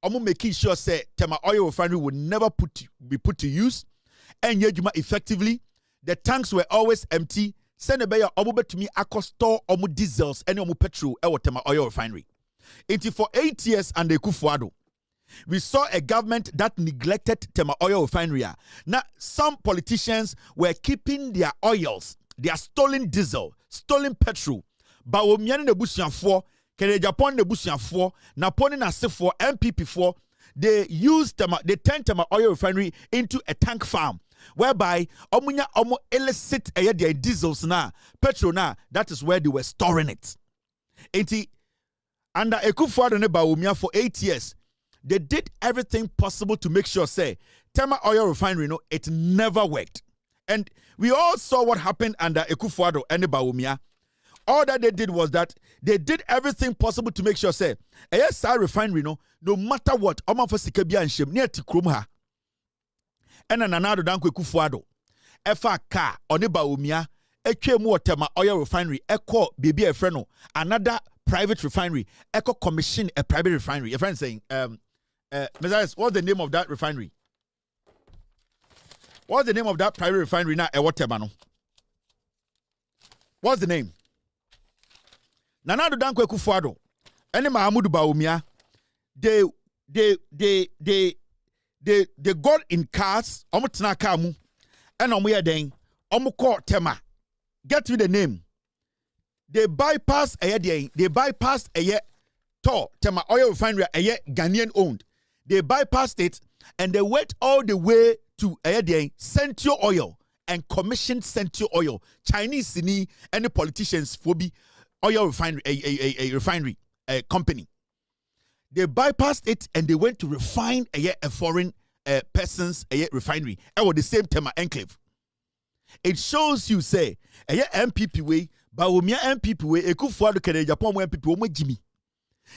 I'm making sure say Tema oil refinery would never be put to use and yejuma effectively. The tanks were always empty. Send a bayer omu to me store omu diesels and omu petrol ewo Tema oil refinery. Until for 8 years and the Kufuado, we saw a government that neglected Tema oil refinery. Now some politicians were keeping their oils, their stolen diesel, stolen petrol. Bawumia ne busianfo Kere Japan ne busianfo na poni na sefo MPP4 they turned Tema oil refinery into a tank farm whereby omunya omo illicit their diesels na petrol na, that is where they were storing it. Enti under Akufo-Addo ne Bawumia for 8 years, they did everything possible to make sure say Tema Oil Refinery, no, it never worked. And we all saw what happened under Akufo-Addo and Bawumia. All that they did was that they did everything possible to make sure say ASI refinery, no matter what, Oma for Sikabia and Shem near Tikrumha. And an another Danko Akufo-Addo. Efa car on Bawumia, Tema Oil Refinery, Echo Baby Freno, another private refinery, Echo commission a private refinery. Your friend saying, Messias, what's the name of that refinery? What's the name of that private refinery now? What's the name? Nanado Danko Akufo-Addo, and Mahamudu Bawumia, they got in cars, Omutina Kamu, and Omuya Deng, Omuko Tema. Get me the name. They bypassed a year to Tema Oil Refinery, a year Ghanaian owned. They bypassed it and they went all the way to Central Oil and commissioned Central Oil. Chinese sini and the politicians for be oil refinery, a refinery company. They bypassed it and they went to refine a foreign person's refinery. And with the same Tema enclave. It shows you say a MPP way, Bawumia MPP way, Akufo-Addo Kede Japan MPP way, Jimmy.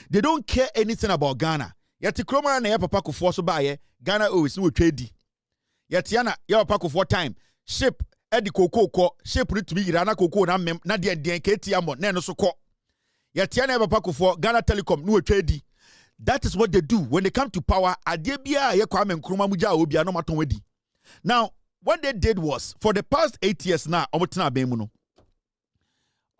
They don't care anything about Ghana. Yet Kroma na papa ko force by Ghana always no trade. Yet yana ya papa ko time ship edi koko ship need to be Irana koko na de keti amo na no so ko. Yet yana papa ko for Ghana Telecom no trade. That is what they do when they come to power. Adebia ye Kwame Nkrumah muja obi no maton wedi. Now what they did was, for the past 8 years now, Omutina Bemuno,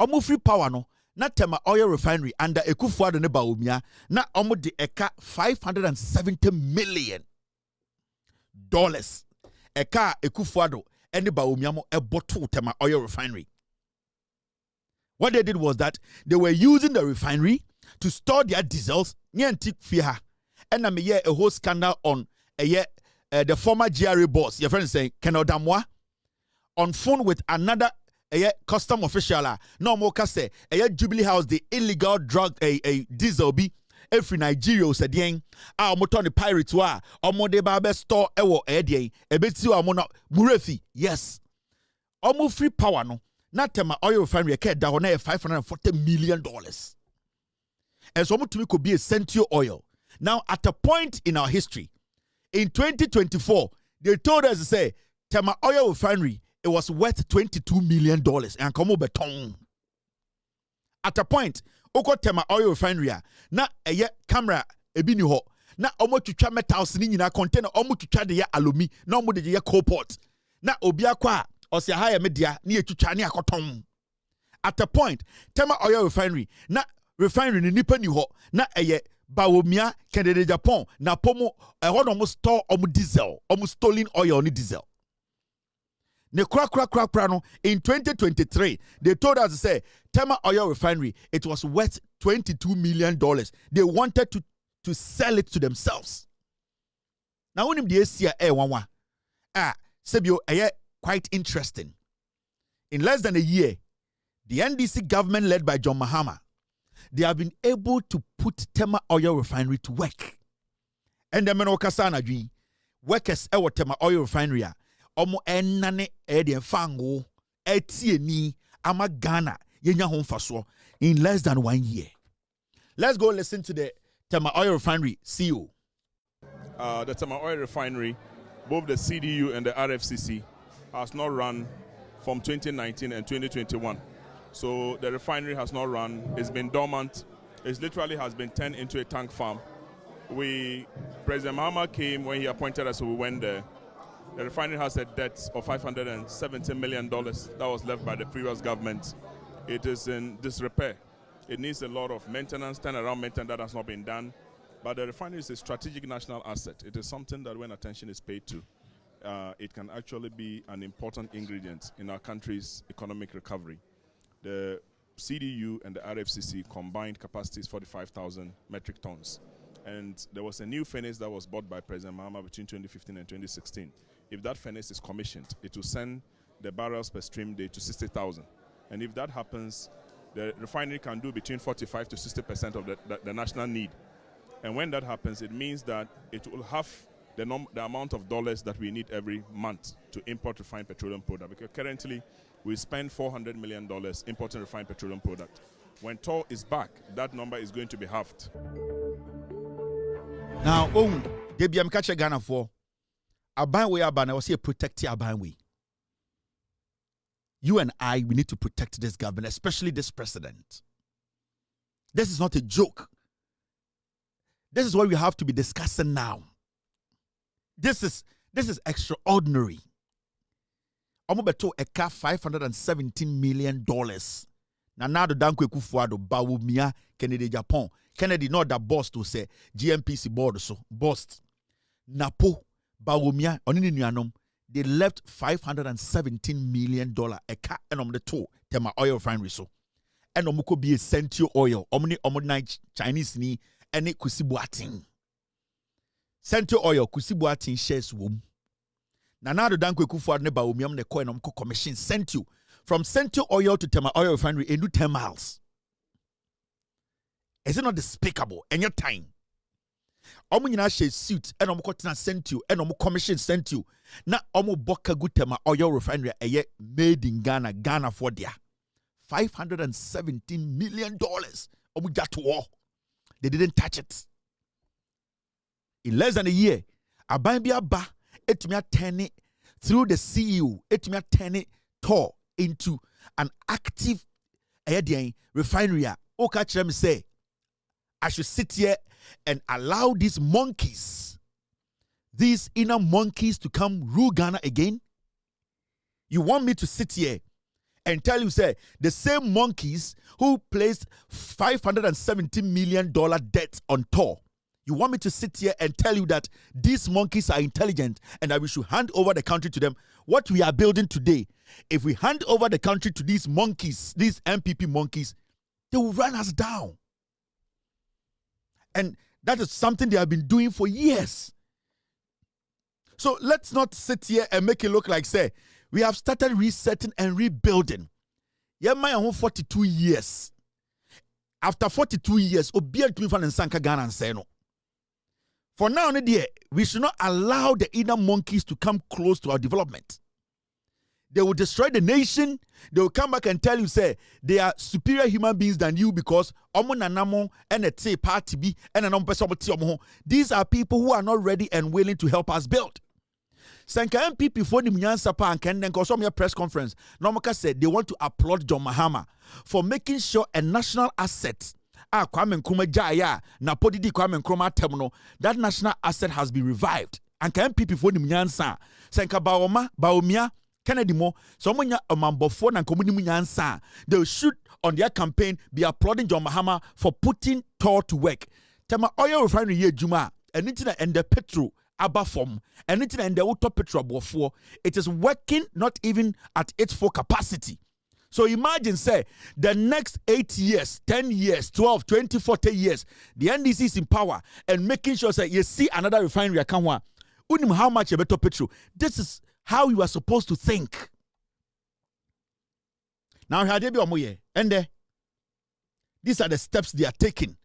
Omu free power no, na Tema Oil Refinery under Akufo-Addo ne Bawumia, na Omu de eka $570 million. Eka Akufo-Addo and Bawumia mo eboto Tema Oil Refinery. What they did was that they were using the refinery to store their diesels near Antique Fiha. And I'm a whole scandal on a year. The former GRA boss, your friend saying, Ken Odamwa, on phone with another custom official. No more say a Jubilee House, the illegal drug a diesel be every Nigeria said yen. Our motoni pirates wa or mode barber store ewo edie a bit to amona murefi. Yes. Almost free power no. Not Tema Oil Refinery a down $540 million. And so to me could be a Central Oil. Now at a point in our history. In 2024, they told us to say, Tema Oil Refinery, it was worth $22 million. And come over beton. At a point, Oko Tema Oil Refinery, na a camera, a biniho, na omo chucha metals in a container, omo chucha de ya alumi, no mo de ya coalpot. Na obia kwa, or se higher media, near chucha near cotton. At a point, Tema Oil Refinery, na refinery ni nipa ni ho, na a Bawumia Kede Japan na pomo almost store diesel, almost stolen oil on diesel. Ne crack no in 2023 they told us to say Tema Oil Refinery it was worth $22 million. They wanted to sell it to themselves. Now when the ACA one Sebio quite interesting. In less than a year, the NDC government led by John Mahama, they have been able to put Tema Oil Refinery to work. And the Menokasana G workers ewo Tema Oil Refinery omo enane de fango etieni ama Ghana yenya hon faso in less than 1 year. Let's go listen to the Tema Oil Refinery CEO.
The Tema Oil Refinery, both the CDU and the RFCC, has not run from 2019 and 2021. So the refinery has not run. It's been dormant. It literally has been turned into a tank farm. President Mahama came when he appointed us, so we went there. The refinery has a debt of $570 million that was left by the previous government. It is in disrepair. It needs a lot of maintenance, turnaround maintenance that has not been done. But the refinery is a strategic national asset. It is something that when attention is paid to, it can actually be an important ingredient in our country's economic recovery. The CDU and the RFCC combined capacity is 45,000 metric tons. And there was a new furnace that was bought by President Mahama between 2015 and 2016. if that furnace is commissioned, it will send the barrels per stream day to 60,000. And if that happens, the refinery can do between 45 to 60% of the national need. And when that happens, it means that it will have the amount of dollars that we need every month to import refined petroleum product. Because currently, we spend $400 million importing refined petroleum product. When TOR is back, that number is going to be halved.
Now, Debiam Kacha Ghana for a banway abana was here protect your banway. You and I, we need to protect this government, especially this president. This is not a joke. This is what we have to be discussing now. This is extraordinary. Omobeto eka $517 million. Na do danko ekufuado Bawumia Kennedy Japan. Kennedy not that boss to say GMPC board so boss. Napo Bawumia onini nuanom. They left $517 million eka enom the two tema oil refinery so. Enomuko be a Sentio oil. Omni Chinese ni ene kusibuatin. Sentio oil kusibuatin shares wom. Nanado danko ekufuado ne Bawumia ne ko enomko commission Sentio. From Sentio oil to Tema oil refinery, a new 10 miles. Is it not despicable? And your time. Omunyina she suit and omukotina Sentio and omu commission Sentio. Na omu boka good Tema oil refinery a ye made in Ghana for dia. $517 million. Omu got war. They didn't touch it. In less than a year, Abambia ba etumia turn it through the CEO. Etumia turn it TOR into an active refinery. Okachrem say, I should sit here and allow these monkeys, these inner monkeys to come rule Ghana again? You want me to sit here and tell you, say, the same monkeys who placed $517 million debt on TOR, you want me to sit here and tell you that these monkeys are intelligent and that we should hand over the country to them? What we are building today, if we hand over the country to these monkeys, these MPP monkeys, they will run us down. And that is something they have been doing for years. So let's not sit here and make it look like, say, we have started resetting and rebuilding. Yeah, my own 42 years. After 42 years, Obiya Twin and Sanka Ghana and say no. For now, we should not allow the inner monkeys to come close to our development. They will destroy the nation. They will come back and tell you, say, they are superior human beings than you because these are people who are not ready and willing to help us build. Sanka MPP for the Mnyansapa and Kenden Kosomia press conference, Nomaka said they want to applaud John Mahama for making sure a national asset, Kwame Nkrumah Jaya, Napodidi Kwame Nkrumah terminal, that national asset has been revived. And MPP for the Mnyansa, Sanka Baomia, Kennedy Mo, someone Amambofo and Community Munyansa, they should on their campaign be applauding John Mahama for putting TOR to work. Tema oil refinery ye Juma, and internet and the petrol. Abafom, and it's in the auto petrol before it is working not even at its full capacity. So imagine, say, the next 8 years, 10 years, 12, 20, 40 years, the NDC is in power and making sure that you see another refinery. How much a better petrol? This is how you are supposed to think. Now, and these are the steps they are taking.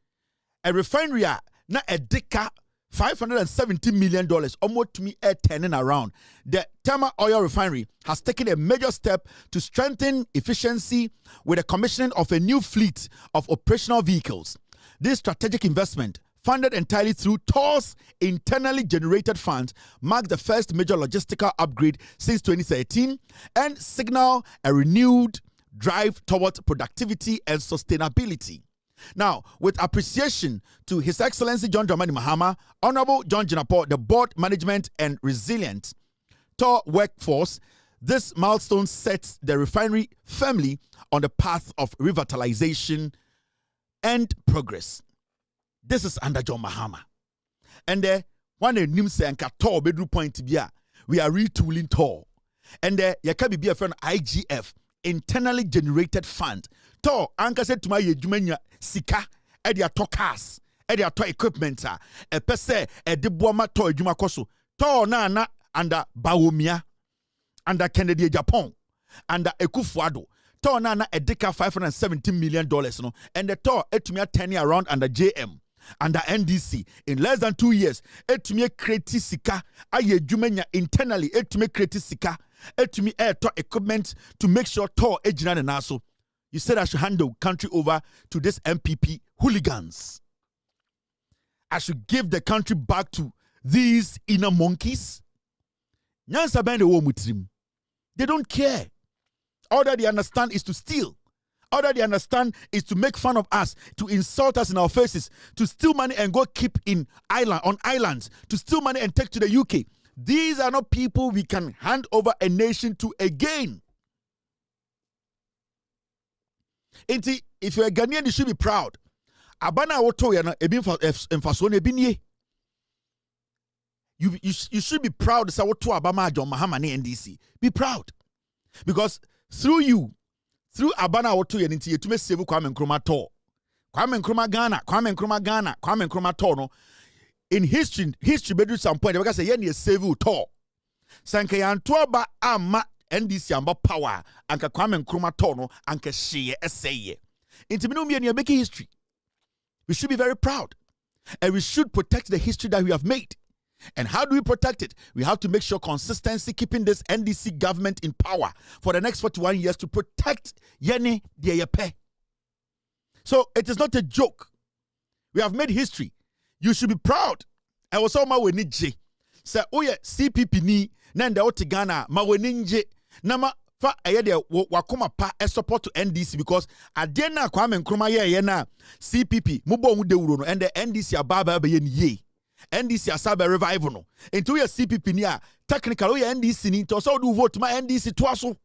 A refinery, not a deca. $570 million, almost to me, turning around. The Tema Oil Refinery has taken a major step to strengthen efficiency with the commissioning of a new fleet of operational vehicles. This strategic investment, funded entirely through TOR's internally generated funds, marks the first major logistical upgrade since 2013 and signal a renewed drive towards productivity and sustainability. Now, with appreciation to His Excellency John Dramani Mahama, Honorable John Jinapo, the board management and resilient TOR workforce, this milestone sets the refinery firmly on the path of revitalization and progress. This is under John Mahama. And one of say TOR bedroom point we are retooling TOR. And there can be a friend IGF, internally generated fund. TOR anka said to my jumenya sika e dia to cars e dia to equipment a pese e de boama TOR adwuma koso TOR na under Bawumia, under Kennedy Japan, under Ekufuado. Tor na edeka $570 million, no, and the Tor etumia 10 year around under JM, under NDC. In less than 2 years, etumia kreti sika, aye jumenya internally, etumia kreti sika, etumia air Tor equipment to make sure Tor ejina and naso. You said I should hand the country over to this MPP hooligans. I should give the country back to these inner monkeys. They don't care. All that they understand is to steal. All that they understand is to make fun of us, to insult us in our faces, to steal money and go keep on islands, to steal money and take to the UK. These are not people we can hand over a nation to again. If you're a Ghanaian, you should be proud. Abana woto ya na ebi mfaso na ebi nie. You should be proud say woto Abama John Mahama ne NDC. Be proud. Because through you, through Abana woto ya nti yetume save Kwame Nkrumah to. Kwame Nkrumah to no. In history bedu some point they say ye save to. Sanka yanto ba ama NDC amba power anka Kwame Nkrumah to no anka hye essay. Intimino me na make history. We should be very proud. And we should protect the history that we have made. And how do we protect it? We have to make sure consistency, keeping this NDC government in power for the next 41 years to protect Yene Dieyepe. So it is not a joke. We have made history. You should be proud. I was on my way nije. Say, oh yeah, CPP ni nanda otigana ma weninje nama fa ayede wakoma pa support to NDC because adena Kwame Nkrumah ye na CPP mubo hu dewuro no and the NDC ababa be ye NDC asabe revival no into your CPP ni a technical ye NDC ni to so do vote ma NDC to aso.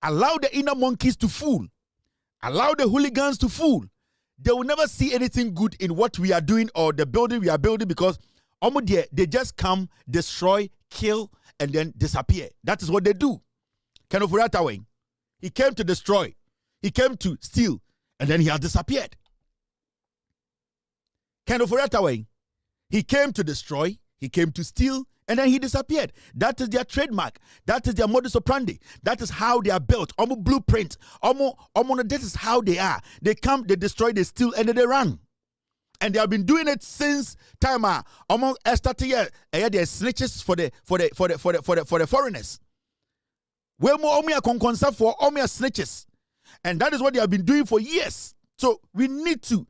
Allow the inner monkeys to fool. Allow the hooligans to fool. They will never see anything good in what we are doing or the building we are building because they just come, destroy, kill, and then disappear. That is what they do. Ken Ofori-Atta, he came to destroy, he came to steal, and then he has disappeared. Ken Ofori-Atta, he came to destroy, he came to steal, and then he disappeared. That is their trademark. That is their modus operandi. That is how they are built. Omo blueprint. This is how they are. They come, they destroy, they steal, and then they run. And they have been doing it since time. Omo started here. They snitches for the foreigners. Where more omo konkonsa for omo snitches, and that is what they have been doing for years. So we need to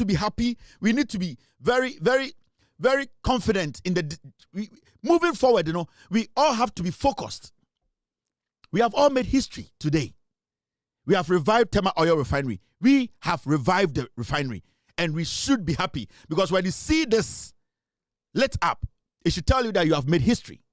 be happy. We need to be very, very, very confident in moving forward. You know, we all have to be focused. We have all made history today. We have revived Tema Oil Refinery. We have revived the refinery. And we should be happy because when you see this lit up, it should tell you that you have made history.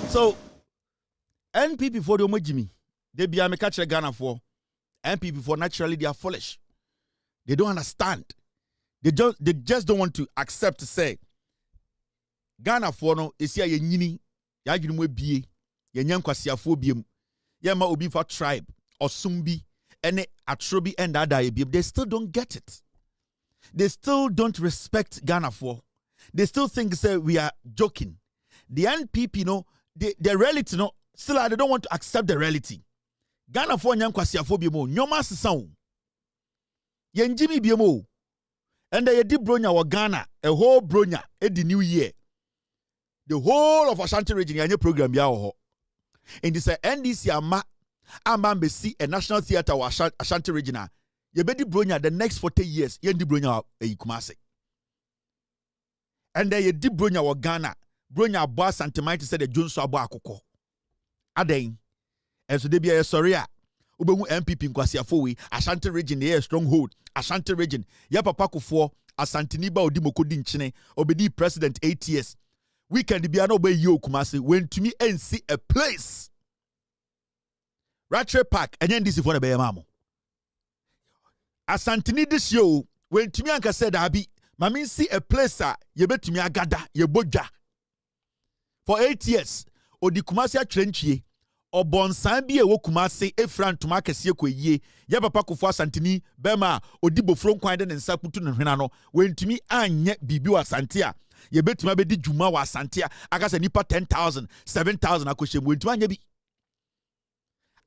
So, NPP for the Omojimi, they be a catch Ghana for NPP for naturally they are foolish. They don't understand. They just don't want to accept to say Ghana for no is here yini ya jinu bie ye nyankwasi afo biem ye ma obi for tribe or sumbi ene atrobi and ada biem. They still don't get it. They still don't respect Ghana for. They still think say we are joking. The NPP, you know, the reality, no, still they don't want to accept the reality. Ghana for nyankwasi afo biemo nyoma sesan yenjimi biemo and they did bronya wa Ghana a whole bronya the new year. The whole of Ashanti region yanye program ya ho. In this NDC ama be see a national theater wa Ashanti region ye be di bronya the next 40 years ye di bronya Kumasi. And they did bronya wa Ghana bronya abo santimite said the Jones abo akoko. Aden. And so they be a sorry. Ubemu MPP nkwasiafo we Ashanti region dey stronghold. Ashanti region. Ya papa kofo Asantiniba odi mokodi nchine obedi president 8 years. weekend bi ana obey you Kumasi when to me and see a place. Ratchet Park and then this is for the Bayamamo. Asantini this show when to me anka said Abi, Mami see a place ye bet to me agada ye boja. For 8 years, Odi Kumasi a trenchie. O bonsan bi e wo Kumasi efran to makese kwe ye ya papa kofo Asantini bema odi bofro kwan de nsa kutu ne hwena no wentumi anye bibi wa Asante a ye betuma be di djuma wa Asante a aka se nipa 10,000 7,000 akohye wentuma anye bi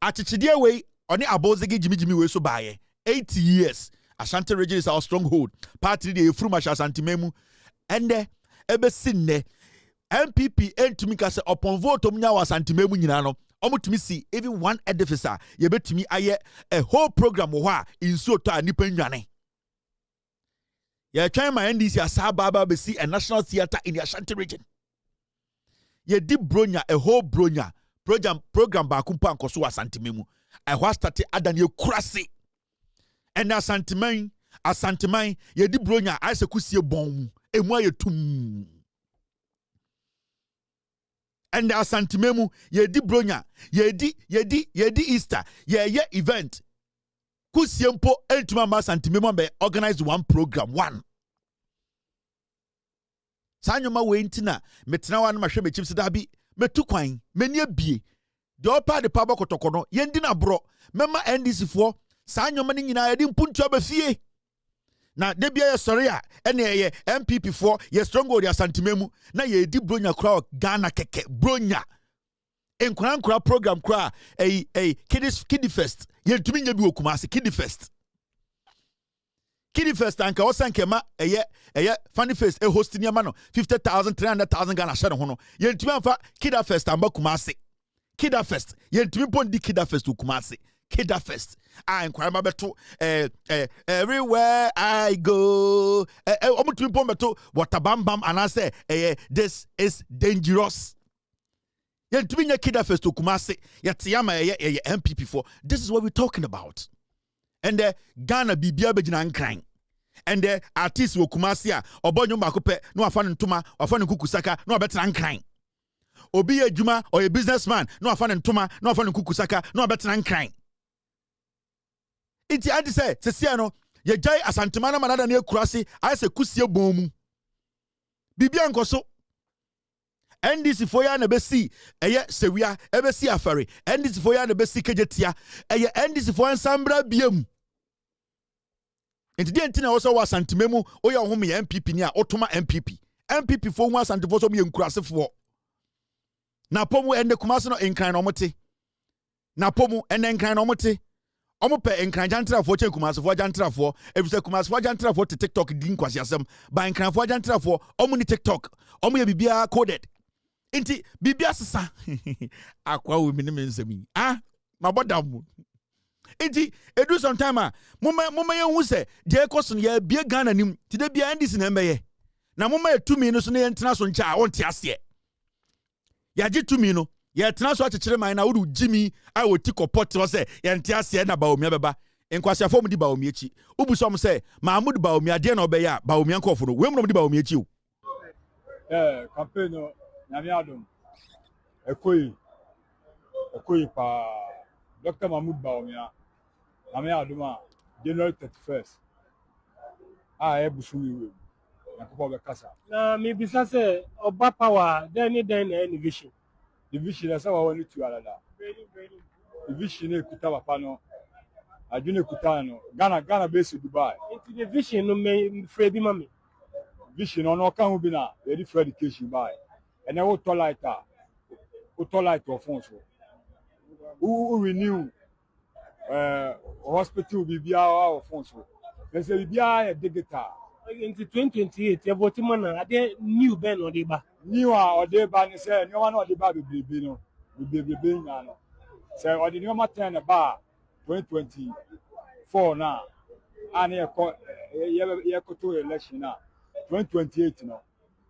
achichide we oni abozegi jimijimi we so baaye 8 years Ashanti region is our stronghold party de efru ma Asante memu ende ebe sinne MPP entumi ka se upon vote omnya wa Asante memu nyina no to see even one edifice you bet me aye a whole program wa in so to nipa nwane ye try my NDC asaba be see a national theater in the Ashanti region ye di bronya a whole bronya program ba kumpa nkoso Asante memu I was started adan ye kurase and Asante man ye di bronya I se kusie bon emu aye tum. And Asante memu ye di bronya ye di Easter ye event kusiempo entuma ma Asante memu be organize one program one sanyoma we ntina metena wan ma hwe me chips da bi metu kwan meni abie de opa de paba kotokono ye ndi na bro mema NDC fo sanyoma ni nyina ye di mpuntu abafie na debia ye sori a ene ye MPP for ye stronghold ya Asante memu na ye di bronya kra Ghana keke bronya enkura program kra kiddie fest ye ntumi nya bi Kumasi kiddie fest anka osanke ma eye funny fest host ni ama no 50,000 300,000 Ghana share ho no ye ntumi amfa kiddie fest amba Kumasi kiddie fest ye ntumi bondi kiddie fest Kumasi Kida Fest. I inquire my beto everywhere I go. What a bam bam and I say this is dangerous. Yet to be a Kida Fest to Kumasi, yet Yama MPP for this is what we're talking about. And Ghana be Biabajin crying. And the artists will Kumasia or Bonyo Makope, no afan Tuma, or Fan Kukusaka, no better crying. Obi a Juma or a businessman, no afan Tuma, no afan Kukusaka, no better crying. Iti adi se no ye jai Asante mana manada ne kurase aye se kusie bomu bibia nkoso NDC for ya na besi eye sewia ebesi afare NDC for ya na besi kejetia eye NDC for ensambra biem enti de ntina wo so wa Asante memu oya ho me MPP ni a otoma MPP for hu Asante for so me nkurase for na pomu ende Kumasi no enkran no mote na pomu ende enkran no mote omo pe enkran jantrafo chen Kumasifo jantrafo efise Kumasifo jantrafo te TikTok din kwasi asem ba enkranfo jantrafo omo ni TikTok omo ye bibia coded enti bibia sesa akwa wo mini mensemi mabodam enti edu sometime moma ye hu se je ekoso ye bie Ghana nim ti de bia ndisi na mbeye na moma ye tumi no so ne ntena so ncha wonte ase ya je tumi no ye tena so akekere man na wudu Jimmy I wo tikopot wo se ye nte ase na Baomia beba enkwasiafo mu di Baomia echi ubusom se Mahmud Baomia de na obeya Baomia nkofo no we mu no di Baomia echi o
campaign no nyame adom ekoyi pa Dr. Mahmud Baomia nyame adom a January 31st ebusu we yakobo be kasa
na me bisa se oba power den vision.
The vision is our only two alada. The vision is kuta papa no. Adwene kuta no. Ghana based Dubai.
It's the vision no me Freddy mami.
Vision no kan hu bi na ready for education buy. And then we light of phones. Who renew hospital will be our phones. There's a digital.
Into 2028 you vote man na ade new ben or deba.
New or deba ni say no one or deba be no. Be nya no. Say or the new matter na ba 2024 now. And ye ko to election now. 2028 no.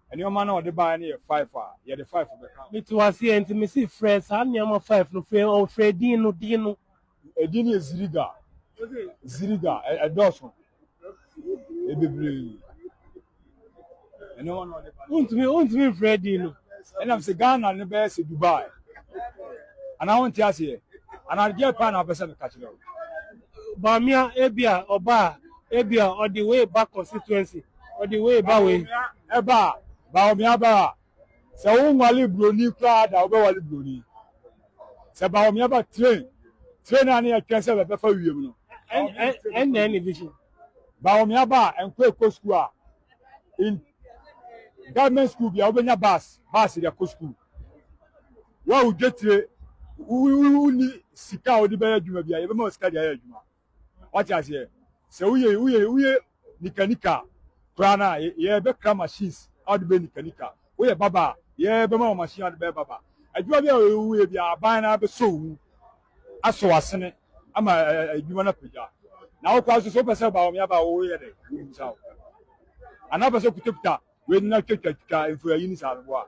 And your man or deba ni 5 ye the 5 be count.
Me to was here and me see friends and nyama 5 no friend or Fredino Dino.
Edini is Ziriga a dozen. And no one
Won't me Freddy no.
And I'm saying Ghana and the best in Dubai. And I want to ask you, and I'll get pan of person to catch it up.
Bamia, Ebia, Oba, Ebia, or the way back constituency, or the way back way.
Eba, Baomia Ba. So, Wali Bruni crowd, I'll be Wali Bruni. So, Baomia Ba train and I can say before you know.
And then division.
Baomia Ba and Kweko School in government school, be Albania bus in the school. What would get to we need Sika or the better Juma, be able to study a Juma. What I say? So, we Nikanika, Prana, yeah, Beckham machines, out the Nikanika. We are Baba, yeah, Bama machine out the Baba. I do we be a buying up so. I saw a senate. I'm a human up here. Now, because it's open about me about all year. Another so put that we not take a car for a unit of war.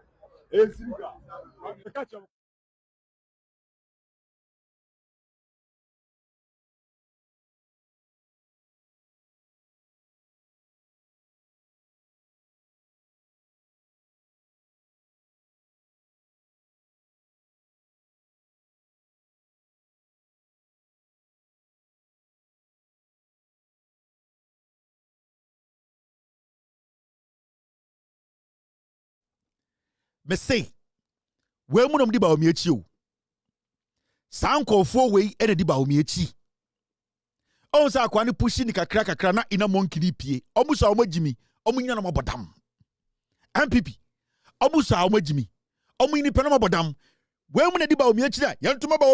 Me say, we mu nom di ba omi echi o. San kofo we e di ba omi echi. On sa akwa ne pushi ni kakra na ina monkey ni pie. Omu sa omo jimi, omu nyina no bodam. MPP. Omu sa omo jimi. Omu ni pe no bodam. We mu na di ba omi echi da. Yantuma ba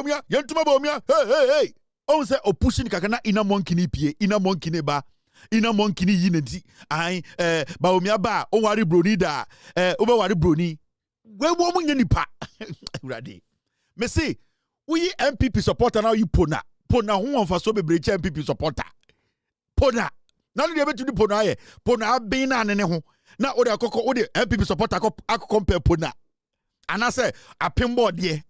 omi. Hey. On sa opushi ni kakra na ina monkey ni pie, ina monkey ne ba. Ina monkey ni yinenti. Ai ba omi aba, o wari broni da. O ba wari broni. We woman nipa ready. Me say we MPP supporter now you pona who on for so be breach MPP supporter pona na no dey betu di pona ye pona bin na ne ho na o dey akoko o dey MPP supporter akoko compare pona ana say apembo de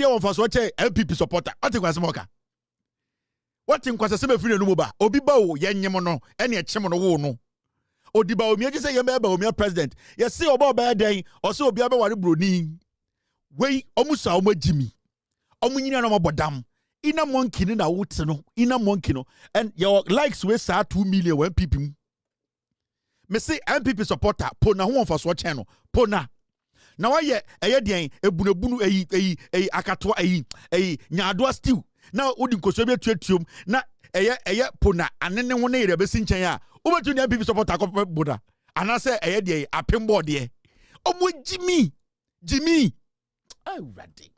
on for so che MPP supporter ati kwase moka what in kwase se be free no mo ba obi ba o yenyem no ene echem no wo no Odiba omi eji say yemba omi president. Ye see oba oba den o say obi aba ware broni. Wei omusa omagimi. Omunyina no mabodam. Ina monkey ni na wote no. Ina monkey no. And your likes we say 2 million when people. Me say MPP supporter pona ho onfa so channel. Pona. Na wa ye eye den ebunebunu eyi akatoa eyi nyadoa stew. Na odi nkoso be tuatuom na eye pona anene ho na yere be sinchen a Ubetu ni MPP supporter ko boda. Anase eye de apembo de. Omo Jimmy. Oh ready.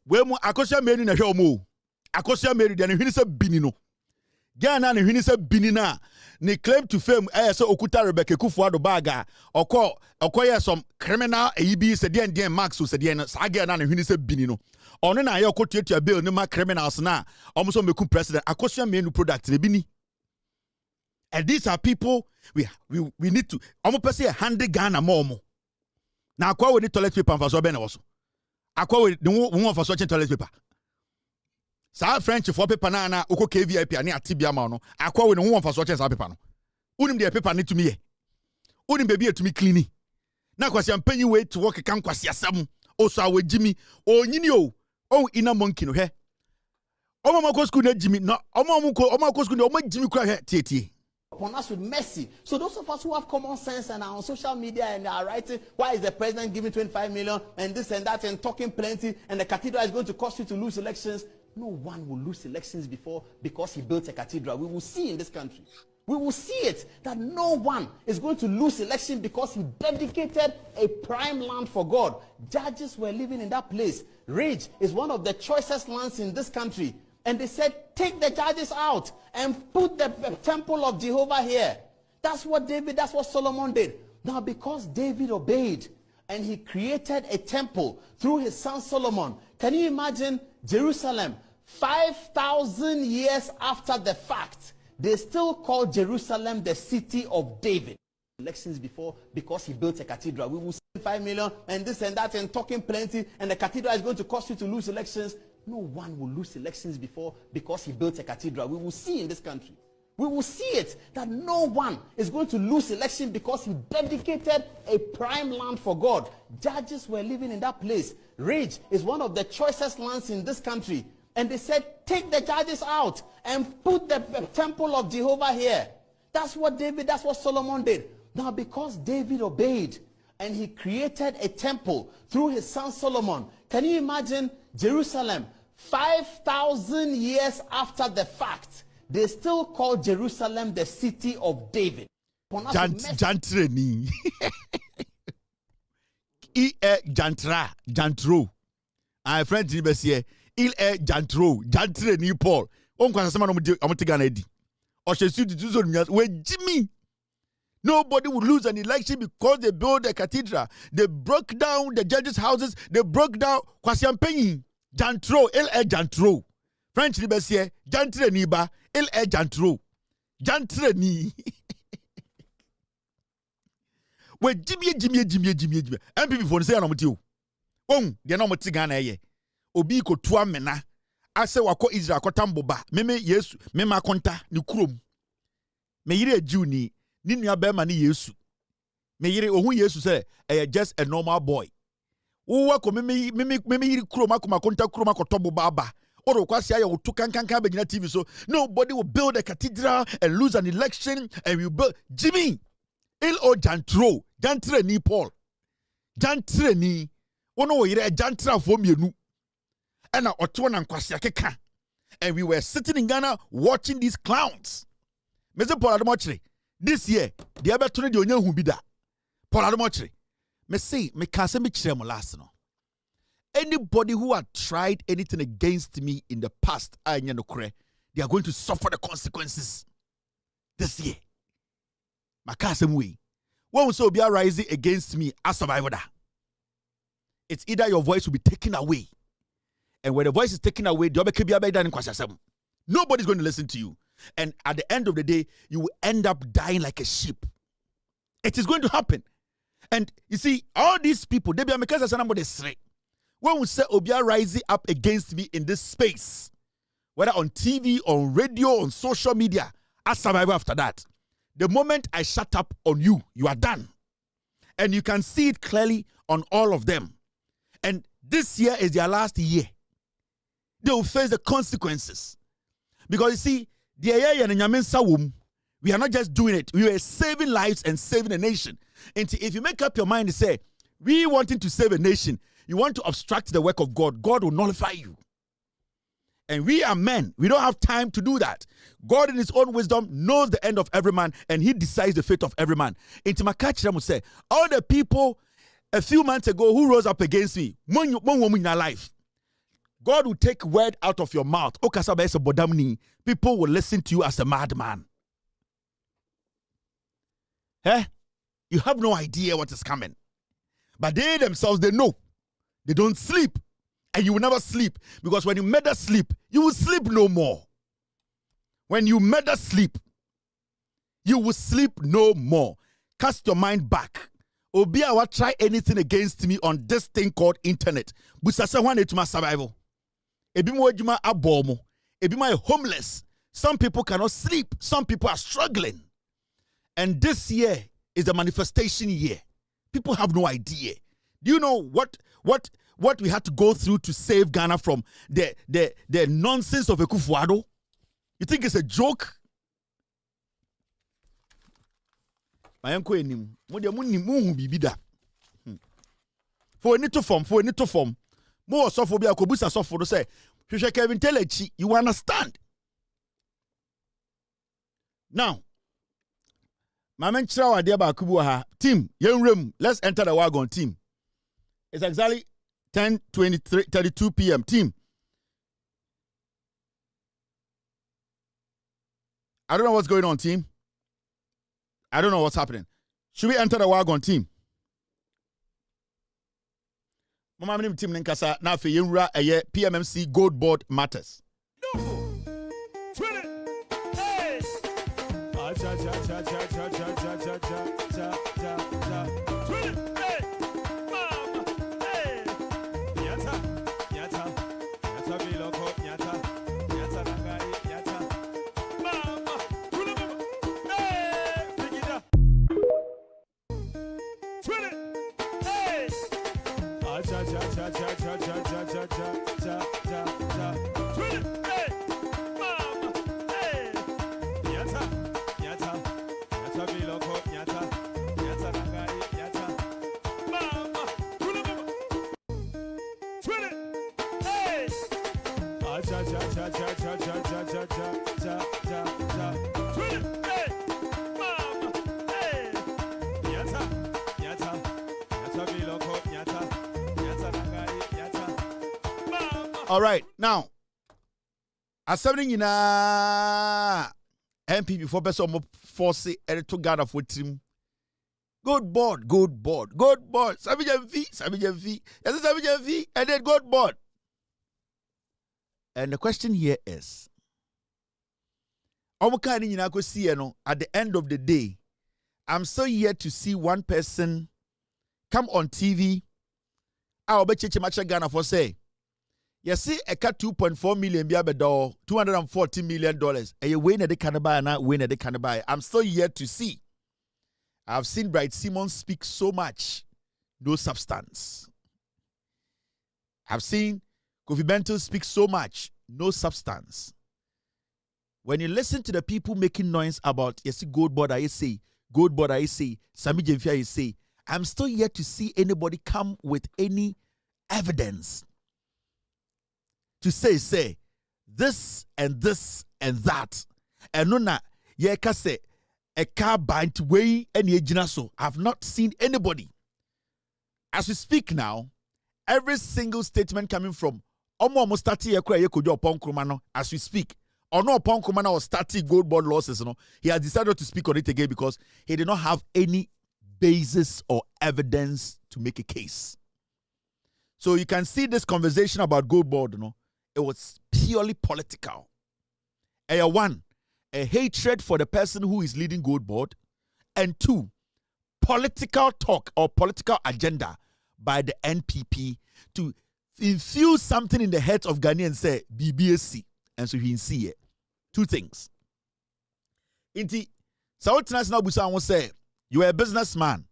We mu akosia meri na hwe omo. Akosia meri de ne hwini se bini no. Ghana ne hwini se bini na ne claim to fame se okuta Rebecca Kufuado baga okoye some criminal AEB se den Max so se den sa Ghana ne hwini se bini no. Ono na ye okotuatua bill ne ma criminals na omo meku president akosia menu product ne bini. And these are people we need to omo pese hand Ghana more. Na akwa we ni toilet paper for so be na wo so. Akwa we no for so toilet paper. Sa French for paper na uko KVIP ani atibia ma no. Akwa we no ho for so sa paper no. Unim de paper ni to me ye. Unim baby to me clean. Na kwasi ampanyi we to work kan kwasi asam. Oso awe Jimmy onyini o. Oh, ina monkey no he. Omo mako school na Jimmy no. Omo school no Jimmy kura he tie.
Upon us with mercy. So those of us who have common sense and are on social media and are writing, why is the president giving 25 million and this and that and talking plenty and the cathedral is going to cost you to lose elections? No one will lose elections before because he built a cathedral. We will see in this country. We will see it that no one is going to lose election because he dedicated a prime land for God. Judges were living in that place. Ridge is one of the choicest lands in this country. And they said, take the judges out and put the temple of Jehovah here. That's what Solomon did. Now, because David obeyed and he created a temple through his son Solomon, can you imagine Jerusalem 5,000 years after the fact? They still call Jerusalem the city of David. Elections before because he built a cathedral. We will see 5 million and this and that and talking plenty and the cathedral is going to cost you to lose elections. No one will lose elections before because he built a cathedral. We will see in this country. We will see it that no one is going to lose election because he dedicated a prime land for God. Judges were living in that place. Ridge is one of the choicest lands in this country. And they said, take the judges out and put the temple of Jehovah here. That's what Solomon did. Now, because David obeyed and he created a temple through his son Solomon, can you imagine Jerusalem 5,000 years after the fact? They still call Jerusalem the city of David.
Jantreni. Jantro. My friend Nibesie. Il est Jantro. Jantreni Paul. On kwasa sama no motiga na edi. O shesu tuzo we Jimmy. Nobody would lose an election because they built a cathedral. They broke down the judges' houses. They broke down Kwasiampenyi. Jantro. Il est Jantro. French Nibesie. Jantreni ba. Il est Jantro. Jantreni. We Jimmy. MPP for say anamutio. De na motiga na ye. Obi ko tua mena. Ase wako Israel kotamboba. Meme Yesu, mema konta ni kurom. Me yire Jew ni nua bema ni Yesu. Me yire ohun Yesu say just a normal boy. Wo wako meme yire kurom akoma konta kurom akotoboba aba. Oro kwasi aya wo tukankanka be gina TV so nobody will build a cathedral and lose an election and we build Jimmy. Il o Jantro, Jantre ni Paul. Jantre ni ono wo yire Jantra fo mienu. And we were sitting in Ghana watching these clowns. Mr. Paul Ademochre, this year, the other 20 years who be that. Paul Ademochre, me say, me can't say me chere mo last no. Anybody who had tried anything against me in the past, they are going to suffer the consequences this year. My can't say way. When we so be rising against me, as survivor that. It's either your voice will be taken away. And when the voice is taken away, nobody's going to listen to you. And at the end of the day, you will end up dying like a sheep. It is going to happen. And you see, all these people, they be because somebody say, when we say Obia rising up against me in this space, whether on TV, on radio, on social media, as survivor after that, the moment I shut up on you, you are done. And you can see it clearly on all of them. And this year is their last year. They will face the consequences. Because you see, we are not just doing it. We are saving lives and saving a nation. And if you make up your mind to say, we wanting to save a nation, you want to obstruct the work of God, God will nullify you. And we are men. We don't have time to do that. God in his own wisdom knows the end of every man and he decides the fate of every man. And Timakachira will say, all the people a few months ago who rose up against me, in our life, God will take word out of your mouth. People will listen to you as a madman. You have no idea what is coming. But they themselves, they know. They don't sleep. And you will never sleep. Because when you murder sleep, you will sleep no more. When you murder sleep, you will sleep no more. Cast your mind back. Obiawa try anything against me on this thing called internet. Busasa wan etuma survival. Ebimo ejuma abomo. Ebimo homeless. Some people cannot sleep. Some people are struggling. And this year is the manifestation year. People have no idea. Do you know what we had to go through to save Ghana from the nonsense of Ekufuado? You think it's a joke? For any to form. More sophobia kobusa sofo to say, Kevin Telechi, you understand? Now, Mamen Chrawa Deba Kubuha, team, young room, let's enter the wagon team. It's exactly 10:32 p.m. Team. I don't know what's going on, team. I don't know what's happening. Should we enter the wagon team? Mama minim team Ninkasa na fe yenra eye PMMC GOLDBOD matters. All right, now, as something in a MP before person force it to Ghana for team. Good board. Sabijan V, and then good board. And the question here is, at the end of the day, I'm still here to see one person come on TV. I'll bet you Ghana for say. You see, a cut 2.4 million $240 million. And you win at the Canada and I win at the Canada. I'm still here to see. I've seen Bright Simon speak so much, no substance. I've seen Kofi Bento speak so much, no substance. When you listen to the people making noise about, you see, GOLDBOD, I say, Sami Jemfia, I say, I'm still yet to see anybody come with any evidence to say, this and that. And no, ye ka say, a car bind way any so. I've not seen anybody. As we speak now, every single statement coming from Omo start ye kojo upon Krumano as we speak. Or no upon Krumano or starting GOLDBOD losses, he has decided to speak on it again because he did not have any basis or evidence to make a case. So you can see this conversation about GOLDBOD, it was purely political. One, a hatred for the person who is leading GOLDBOD, and two, political talk or political agenda by the NPP to infuse something in the heads of Ghanaians and say BBSC, and so he see it. Two things. Inti, Saotinas na busa won say you are a businessman.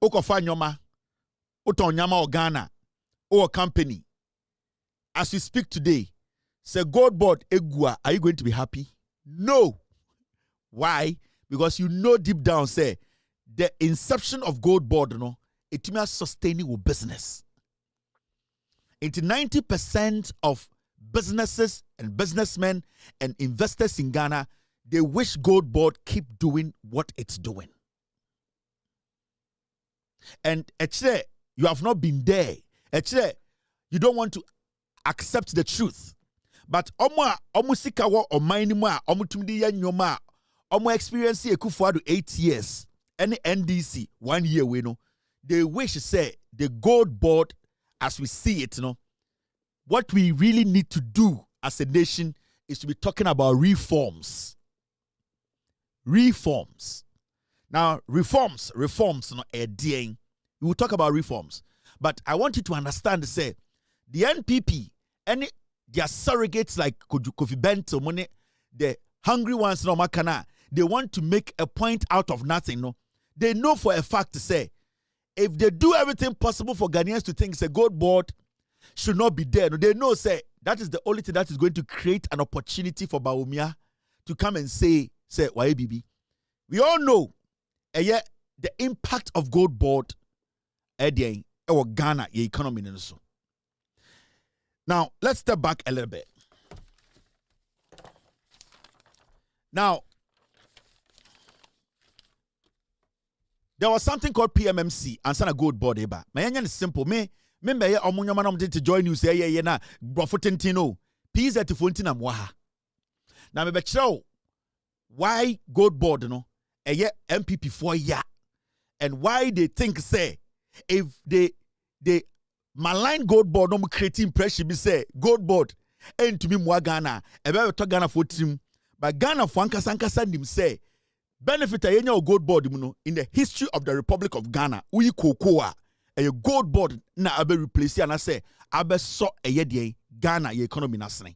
Okofa nyoma, oton nyama o Ghana, or a company. As we speak today, say GOLDBOD egua, are you going to be happy? No. Why? Because you know deep down, say, the inception of GOLDBOD, it means sustaining your business. Into 90% of businesses and businessmen and investors in Ghana, they wish GOLDBOD keep doing what it's doing. And actually, you have not been there. Actually, you don't want to accept the truth. But omo sikawo o minimum omo tumdi ya nyoma omo experience Ekufuado 8 years any NDC 1 year we know they wish say the GOLDBOD as we see it what we really need to do as a nation is to be talking about reforms. Now reforms we will talk about reforms, but I want you to understand say the NPP any their surrogates like Kofi Bento, the hungry ones, they want to make a point out of nothing. They know for a fact to say, if they do everything possible for Ghanaians to think say GOLDBOD should not be there, they know say that is the only thing that is going to create an opportunity for Bawumia to come and say YBB. We all know the impact of GOLDBOD or Ghana economy. Now, let's step back a little bit. Now, there was something called PMMC and sana GOLDBOD eba. My is simple. Me omunyoman to join you say na brofutentino. Peace at Fontina Mwaha. Now me betchow why GOLDBOD MPP 4 year and why they think say if they malign GOLDBOD no create impression be say GOLDBOD and to me mwa Ghana ebe to Ghana for team but Ghana for ankasa nim say benefit ayenya o GOLDBOD in the history of the Republic of Ghana uyi kokoa a GOLDBOD na abe replace and I say abe so eye Ghana economy nasne.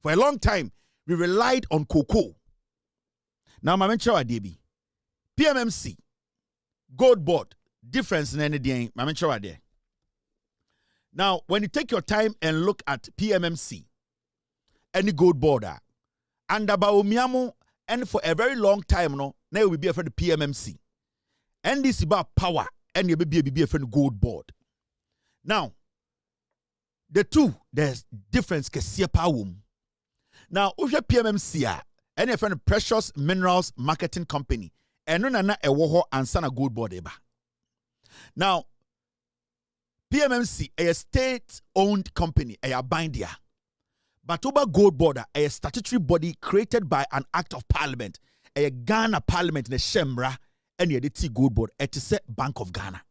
For a long time we relied on cocoa. Now my mention adebi PMMC GOLDBOD difference in any day my mention there. Now, when you take your time and look at PMMC, any gold border, and about Miamo, and for a very long time, no, now will be a friend of PMMC. And this is about power, and you be a friend of gold board. Now, the two, there's difference, power. Now, if you're PMMC, and a friend of Precious Minerals Marketing Company, and no na a woho and sana gold board eba. Now, PMMC, a state-owned company, a bindia. But over Gold Board, a statutory body created by an act of parliament, a Ghana parliament in a Shemra, and the T Gold Board, at the Bank of Ghana.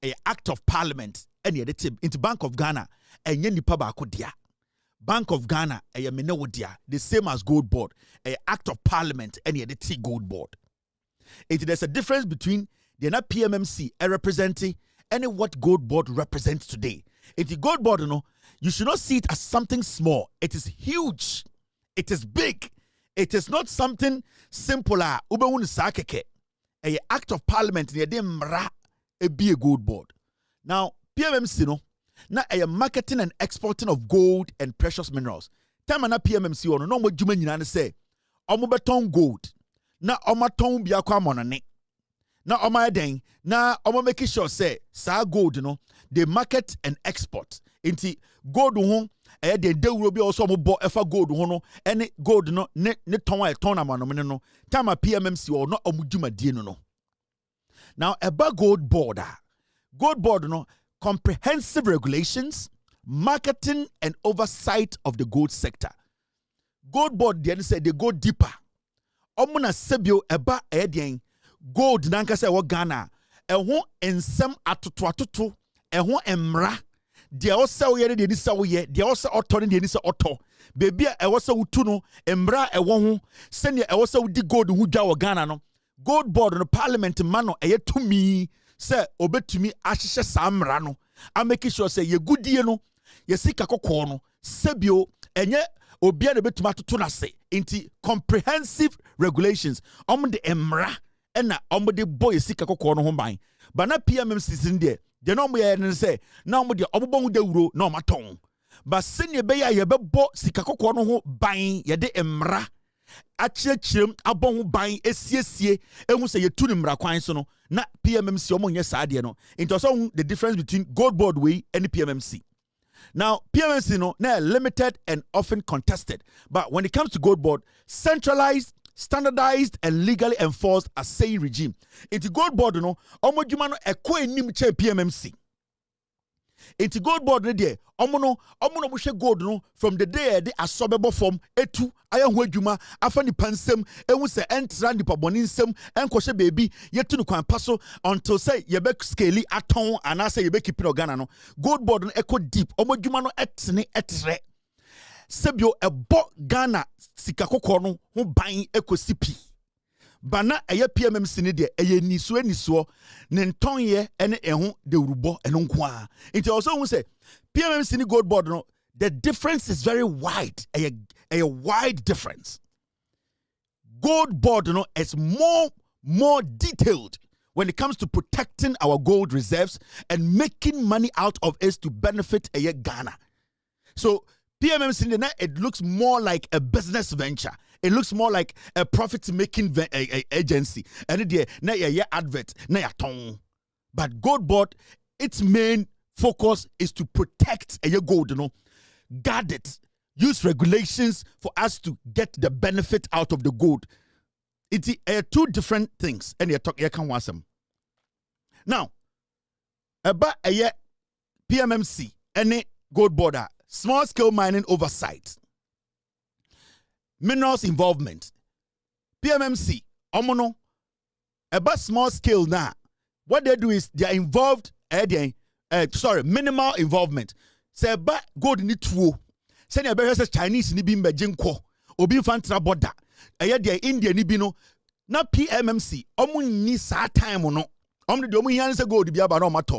A act of parliament, and the into Bank of Ghana, and Yendi Pabakodia. Bank of Ghana, a Menewodia, the same as Gold Board, a act of parliament, and the T Gold Board. There's a difference between the PMMC, a representing, and what Gold Board represents today. The Gold Board, you should not see it as something small. It is huge. It is big. It is not something simple. A act of parliament be a Gold Board. Now, PMMC na a marketing and exporting of gold and precious minerals. Time na PMMC no mo djuma nyina say omo beton gold na omo ton bia kwa monane. Na omo den na omo make sure say sa gold they market and export into gold ho de dewuro bi also omo bo efa gold ho no ene gold no ne ton a ton amano no time PMMC no omo djuma die no. Now eba Gold Board comprehensive regulations, marketing and oversight of the gold sector. Gold Board then said they go deeper. Omuna sebio eba edien gold nanka se wo Ghana eho ensem atoto eho emra de o se wo ye de ni se wo ye de o se oto ne de ni se oto bebi a ewo se wutu no emra ewo ho se ne ewo se wudi gold hu dwa wo Ghana no Gold Board no parliament mano eye tumi se obetumi ahihye samra no a make sure say ye gudie no ye sika kokko no sebio enye obia na betuma toto na se inti comprehensive regulations de emra ena de boy sika kokko no ho ban ba na PMMC sin de no ye ne say na de obobon de wuro na maton ba sene be ya ye bebo sika kokko no ho ban ye de emra achirechirem abon ban esiesie ehun say yetu ni mra kwan so no na PMMC omo nye saade no into so the difference between Gold Board way and PMMC. Now PMMC na limited and often contested, but when it comes to Gold Board, centralized, standardized and legally enforced as saying regime. Into Gold Board omo djuma no ekwo enim che PMMC. Into Gold Board there omo no buhwe gold no from the day de asobebo form etu ayahu adwuma afa ni pansem ehu se entra ni paboni nsem enkohye baby yetu no kwan paso until say ye be scale aton anase ye be keep no Ghana no Gold Board no echo deep omo adwuma no etene etre sebio ebo Ghana sika kokko no ho ban ekosipi bana eye PMMC ne de eye nisuo ne ntonye ene eho de urubo eno nko a nti also who say PMMC ne Gold Board no the difference is very wide a wide difference. Gold Board no is more detailed when it comes to protecting our gold reserves and making money out of it to benefit Ghana. So PMMC it looks more like a business venture. It looks more like a profit-making agency. And it na ya advert na ya ton. But Gold Board, its main focus is to protect a gold, guard it, use regulations for us to get the benefit out of the gold. It's two different things. And you can want some. Now, about a PMMC, any Gold Board, small-scale mining oversight. Minerals involvement. PMMC, omono, about small scale now. What they do is they are involved, minimal involvement. Say about gold ni tuo. Say ne be Chinese ni bi mbejin kwo. Obi fantra border. They India ni bi no. Na PMMC, omo ni sa time no. Omo de omo yan say gold bi aba no matter.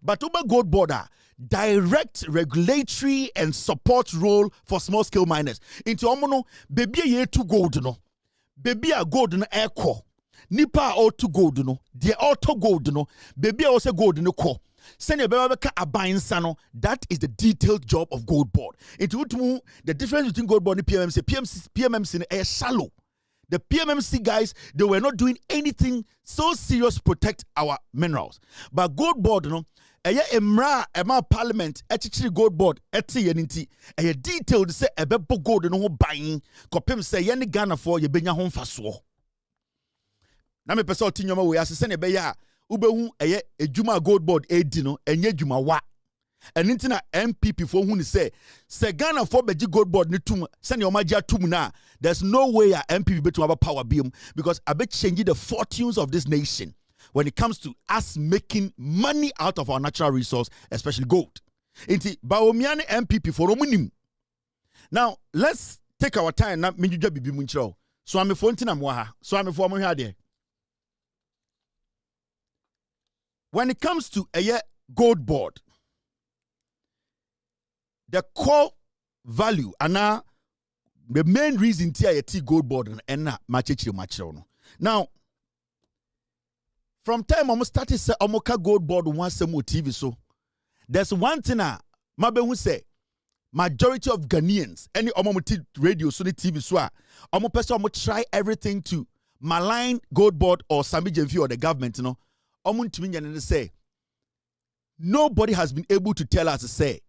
But over Gold Board, direct regulatory and support role for small scale miners. Into omono baby ye to gold no. Baby a gold no echo. Nipa all to gold no. The auto gold no. Baby also gold no ko. Send your baby a buying sano. That is the detailed job of GOLDBOD. The difference between GOLDBOD and PMMC is shallow. The PMMC guys, they were not doing anything so serious to protect our minerals. But GOLDBOD, you know, emra parliament echichiri GOLDBOD eti yeninti detailed say ebebo gold no ho buying kopem say ye ne Ghana for ye benya ho mfaso. Na me pese otinyoma we asese ne be ya ubehu ejuma GOLDBOD edi no enye ejuma wa. And intina MPP for who say Ghana for beji GOLDBOD ni tum send your magia tum na. There's no way a MPP be to have a power beam because I bet changing the fortunes of this nation when it comes to us making money out of our natural resource, especially gold. Inti Baomiane MPP for omunim. Now let's take our time na minjuja bibi munchro. So I'm a fontina mwaha. So I'm a former here. When it comes to a GOLDBOD, the core value and the main reason tia GOLDBOD and na machiro. Now, from time almost started say omoka GOLDBOD once more TV so there's one thing mabe who say majority of Ghanaians any omomuti radio so TV so omo person omo try everything to malign GOLDBOD or Sammy Jemfi or the government, you know. Omo ntimi nyane say nobody has been able to tell us to say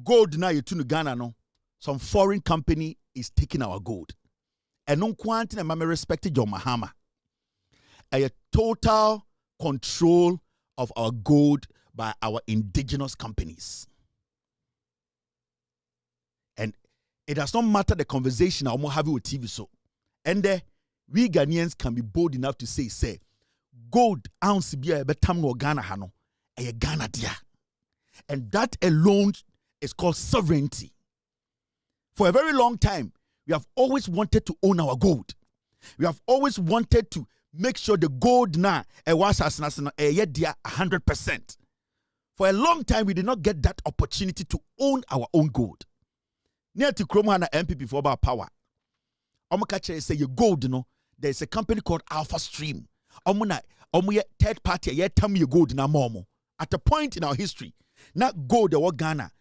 gold na yetu no Ghana no some foreign company is taking our gold. And no quantity na mama respected John Mahama. A total control of our gold by our indigenous companies. And it does not matter the conversation I'm having with TV so. And we Ghanaians can be bold enough to say gold ounce be a betam no Ghana hano a Ghana dia. And that alone is called sovereignty. For a very long time, we have always wanted to own our gold. We have always wanted to make sure the gold now was 100%. For a long time, we did not get that opportunity to own our own gold. Near to Kromana MPP for about power. Omokache say your gold, you know, there is a company called Alpha Stream. Third party, tell your gold na momo. At a point in our history, not gold or Ghana,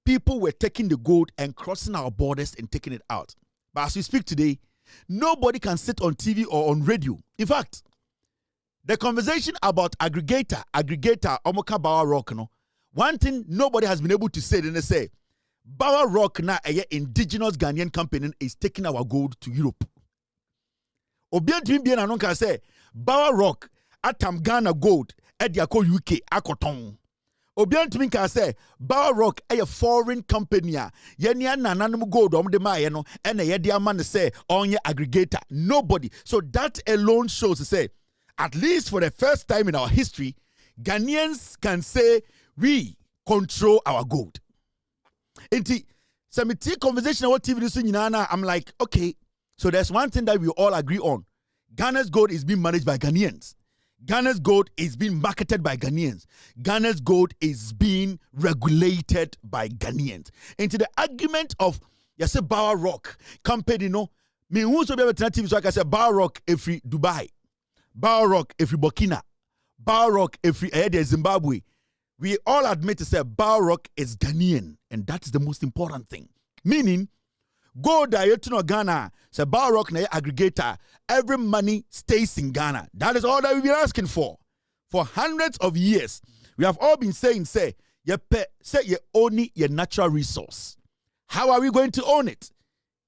people were taking the gold and crossing our borders and taking it out. But as we speak today, nobody can sit on TV or on radio. In fact, the conversation about aggregator, Omoka Bawa Rock, no, one thing nobody has been able to say, then they say, Bawa Rock na a indigenous Ghanaian company is taking our gold to Europe. Obian Timbian Anon can say, Bawa Rock, Atam Ghana gold, Ediako UK, Akoton. Obian Timin can say, Bawa Rock, a foreign company, Yenya Nananum gold, the Mayano, and a Yedia man say, on your aggregator. Nobody. So that alone shows to say, at least for the first time in our history, Ghanaians can say, we control our gold. Inti, Samiti conversation about TV, I'm like, okay, so there's one thing that we all agree on. Ghana's gold is being managed by Ghanaians. Ghana's gold is being marketed by Ghanaians. Ghana's gold is being regulated by Ghanaians. Into the argument of, you say, Bawa Rock company, no, me who's to be able to TV so I can say Bawa Rock every Dubai, Bawa Rock every Burkina, Bawa Rock every Zimbabwe. We all admit to say Bawa Rock is Ghanaian, and that's the most important thing. Meaning, gold that you Ghana, say Bawa Rock na aggregator. Every money stays in Ghana. That is all that we've been asking for. For hundreds of years, we have all been saying, say you own your natural resource. How are we going to own it?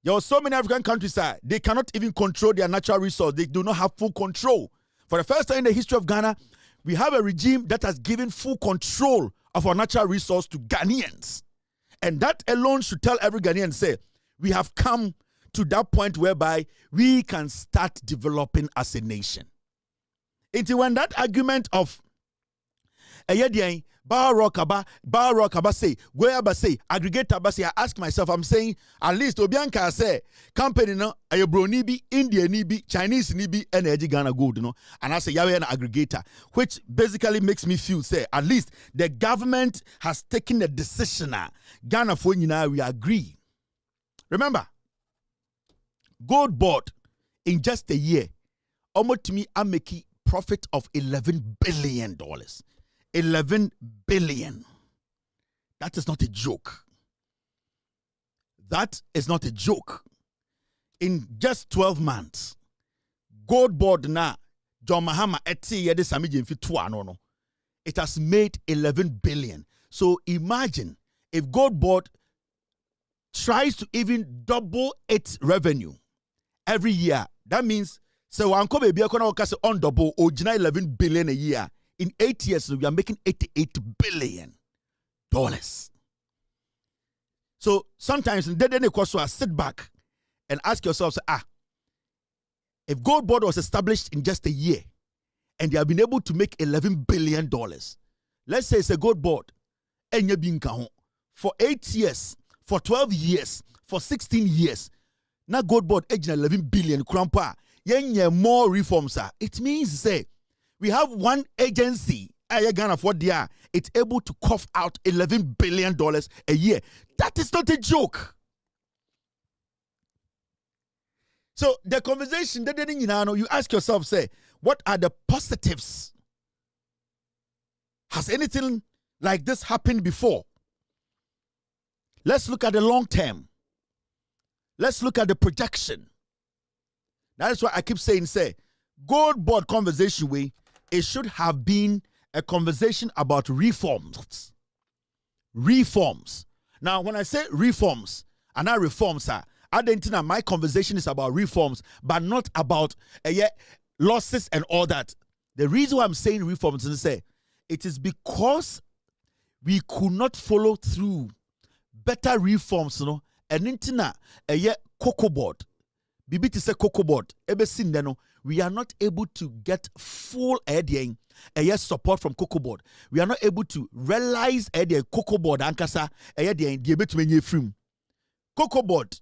There are so many African countries, they cannot even control their natural resource. They do not have full control. For the first time in the history of Ghana, we have a regime that has given full control of our natural resource to Ghanaians. And that alone should tell every Ghanaian, say, we have come to that point whereby we can start developing as a nation. Until when that argument of Bawa Rock say, where say, aggregator say, I ask myself, I'm saying, at least Obianka say, company no, Ayobro nibi, India nibi, Chinese nibi, and Ghana gold, no, and I say, Yahweh an aggregator, which basically makes me feel, say, at least the government has taken a decision. Ghana for we agree. Remember, GOLDBOD in just a year, almost to me, I'm making profit of $11 billion. $11 11 billion. That is not a joke. That is not a joke. In just 12 months, GOLDBOD na John Mahama eti yede samiji mfi tuwa no. It has made 11 billion. So imagine if GOLDBOD tries to even double its revenue every year. That means so wanko baby akona okase on double original 11 billion a year. In 8 years, we are making $88 billion. So sometimes in the question, sit back and ask yourselves, if GOLDBOD was established in just a year and they have been able to make $11 billion, let's say it's a GOLDBOD and for 8 years, for 12 years, for 16 years, now GOLDBOD $11 billion, more reforms. It means say we have one agency, it's able to cough out $11 billion a year. That is not a joke. So the conversation, you ask yourself, say, what are the positives? Has anything like this happened before? Let's look at the long term. Let's look at the projection. That is why I keep saying, say, GOLDBOD conversation it should have been a conversation about reforms. Reforms. Now, when I say reforms, and not reforms, I don't think my conversation is about reforms, but not about losses and all that. The reason why I'm saying reforms is say it is because we could not follow through better reforms, and intina COGOLBOD. Bibi to say COGOLBOD. We are not able to get full support from COGOLBOD. We are not able to realize COGOLBOD ankasa COGOLBOD,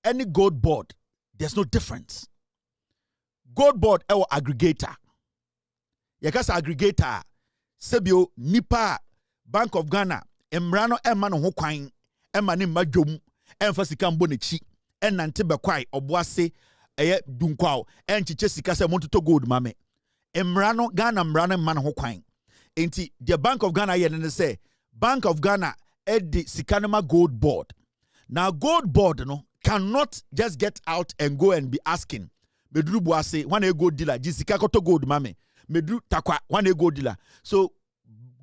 any GOLDBOD, there's no difference. GOLDBOD or aggregator. Yakasa aggregator. Sebio Nipa Bank of Ghana. Emrano emano hokwain. Emani majom. Emfasika mbonechi. Enante bekwai obwase dunkwao. Enchiche sikase montuto gold mame. Emrano Ghana mrano emano hokwain. Enti the Bank of Ghana yenene say Bank of Ghana edi sikanema GOLDBOD. Now GOLDBOD cannot just get out and go and be asking. Medru buase one a gold dealer. Jisika koto gold mame. Medru takwa one a gold dealer. So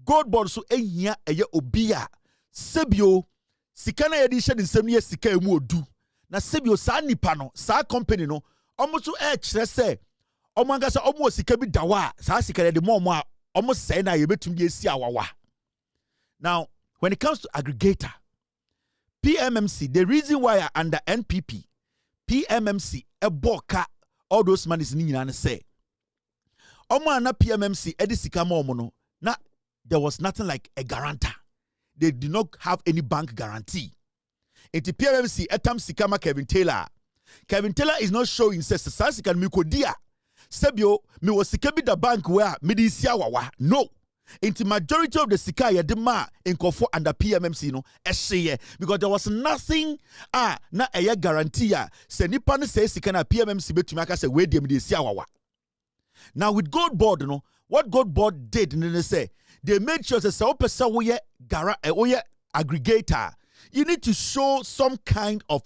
GOLDBOD so enya obia. Sebio sikana edition in 7 years sika emu odu. Na sebio sa nipa no sa company no omo so kire se omo angasa omo sika bi dawa sa sika de mo omo say na yebetumi esi awawa. Now when it comes to aggregator, PMMC, the reason why I under NPP, PMMC, boka all those monies ni say. Omo na PMMC edisika mo na there was nothing like a guarantor. They did not have any bank guarantee. Into PMMC etam sikama Kevin Taylor. Kevin Taylor is not showing says sasika mikodia. Sebio me was sikabi the bank where medisia wawa. No. Into majority of the sikaya dema in Kofo under PMMC because there was nothing na a guarantee se nipa ne say sikana PMMC betumaka say we dem de siawawa. Now with GOLDBOD what GOLDBOD did they say they made sure say opesa wo ye aggregator, you need to show some kind of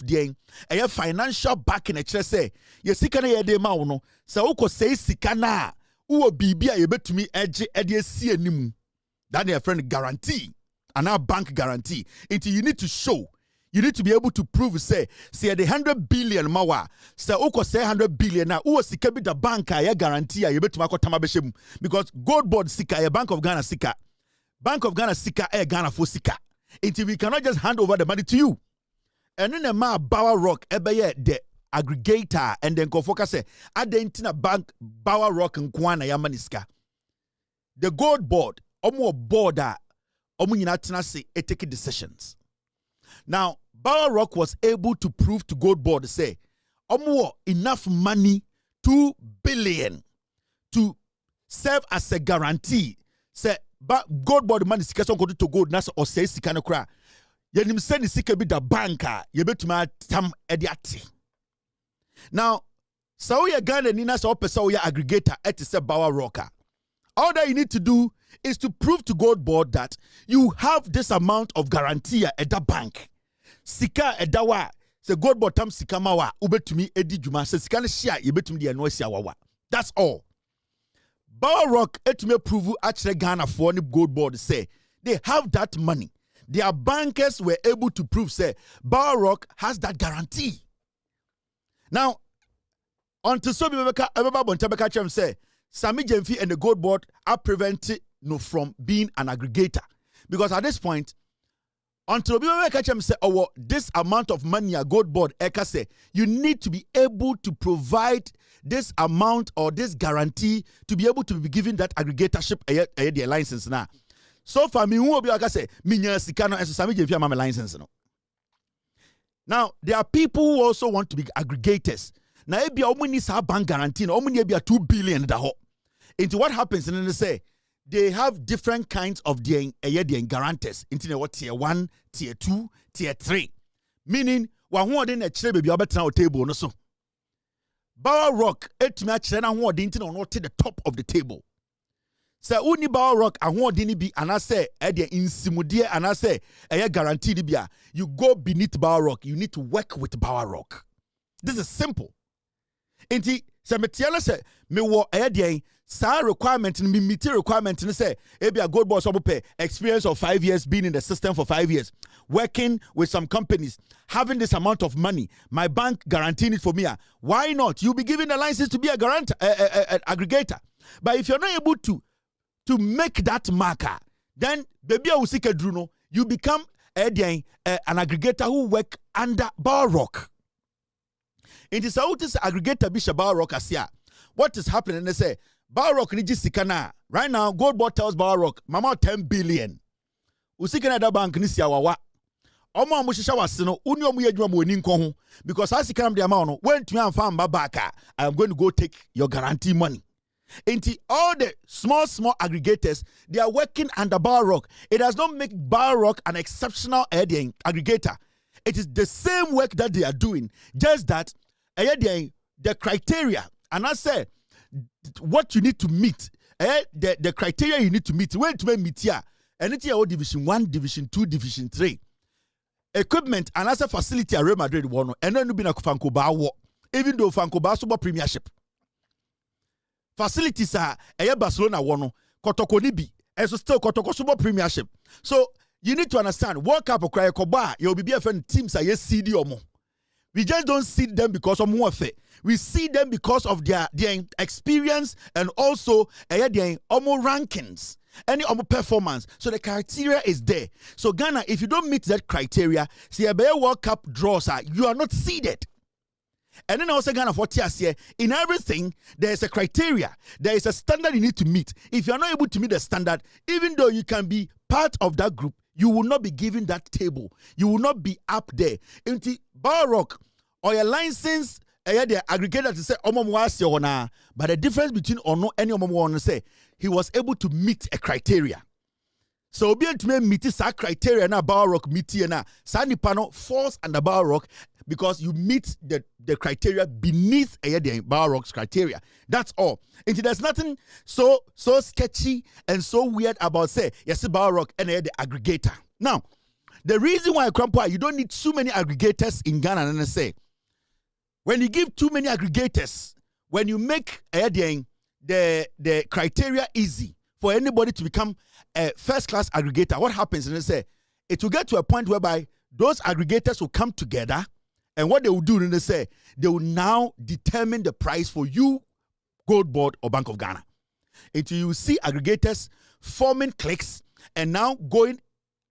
a financial backing say ye sikana ye de ma wo no se uko say sikana uwo bibia yebetumi edge esi animu. That is a friend guarantee and our bank guarantee. Until you need to show, you need to be able to prove say the 100 billion mawa say uko say 100 billion na uwo sika bi the bank ya guarantee yebetumi akotama beshemu because GOLDBOD sika Bank of Ghana sika Ghana for sika. Until we cannot just hand over the money to you. And then ma Bower Rock ebeye the aggregator and then focus say adentina bank Bower Rock nkwana ya maniska. The GOLDBOD omo border omo nyina tena say take decisions. Now Bower Rock was able to prove to GOLDBOD say omo enough money 2 billion to serve as a guarantee say GOLDBOD money sika so go to gold na or say sika no kra yenim say ni sika bi da banka yebetuma tam ediate. Now, so we are Ghana Nina so pesa we aggregator at the Bower Rocker. All that you need to do is to prove to GOLDBOD that you have this amount of guarantee at the bank. Sika edawa se GOLDBOD tam sika mawa ubetumi edi juma se sika ne share yebetumi de eno sia wawa. That's all. Bower Rock etumi prove actually Ghana for the GOLDBOD say they have that money. Their bankers were able to prove say Bower Rock has that guarantee. Now, until so Bontabeka say Sami Jemfi and the GOLDBOD are prevented from being an aggregator. Because at this point, until say, oh, this amount of money a GOLDBOD Eka say, you need to be able to provide this amount or this guarantee to be able to be given that aggregatorship a license now. So far, me who be say, minya sikano and Sami Jemfi am license no. Now, there are people who also want to be aggregators. Now, if you have bank guarantee, only be 2 billion into what happens, and then they say they have different kinds of their guarantors. Into what tier 1, tier 2, tier 3. Meaning, one who didn't actually be able to table no so. Bower Rock, 8 match, and I want to the top of the table. So uni Bower Rock and what didn't be and I say in Simudia and I say guaranteed bia you go beneath Bower Rock, you need to work with Bower Rock. This is simple. Inti Sametiana say me wo sa requirement me meet requirement and say ebia GOLDBOD so pay experience of 5 years being in the system for 5 years, working with some companies, having this amount of money, my bank guaranteeing it for me. Why not? You'll be given a license to be a guarantor, aggregator. But if you're not able to make that marker, then baby Bruno, you become an aggregator who work under Bower Rock. It is how this aggregator Bishop Bower Rock asia. What is happening? They say Bower Rock ni jisikana. Right now, GOLDBOD tells Bower Rock, Mama 10 billion. Usikana da bank ni siya wawa. Omo amushisha wasino uni omu yejuma mweni nkohu because I sikana the amount when to me and farm babaka, I am going to go take your guarantee money. Into all the small aggregators, they are working under Bower Rock. It does not make Bower Rock an exceptional aggregator. It is the same work that they are doing, just that the criteria, and I say what you need to meet, the criteria you need to meet, when to meet here, and it's your division 1, division 2, division 3. Equipment, and as a facility at Real Madrid, and then you be a Fankoba, even though Fankoba Super Premiership. Facilities are Barcelona wono Kotoko Nibi and so still Kotoko Super Premiership. So you need to understand World Cup or Koba, you'll be different teams are CD or more. We just don't see them because of warfare. We see them because of their experience and also their rankings, any performance. So the criteria is there. So Ghana, if you don't meet that criteria, see a World Cup draws you are not seeded. And then also Ghana for TSC, in everything, there is a criteria. There is a standard you need to meet. If you are not able to meet the standard, even though you can be part of that group, you will not be given that table. You will not be up there. Into Bower Rock or your license, the aggregator to say, but the difference between or no any one say he was able to meet a criteria. So be able to meet this criteria na Bower Rock meet na Sani Pano falls under Bower Rock because you meet the criteria beneath the Bower Rock's criteria. That's all. And there's nothing so sketchy and so weird about say yes Bower Rock and the aggregator. Now, the reason why you don't need too many aggregators in Ghana and say when you give too many aggregators, when you make the criteria easy for anybody to become a first-class aggregator, what happens? And they say it will get to a point whereby those aggregators will come together, and what they will do, and they say they will now determine the price for you, GOLDBOD or Bank of Ghana. Until you see aggregators forming cliques and now going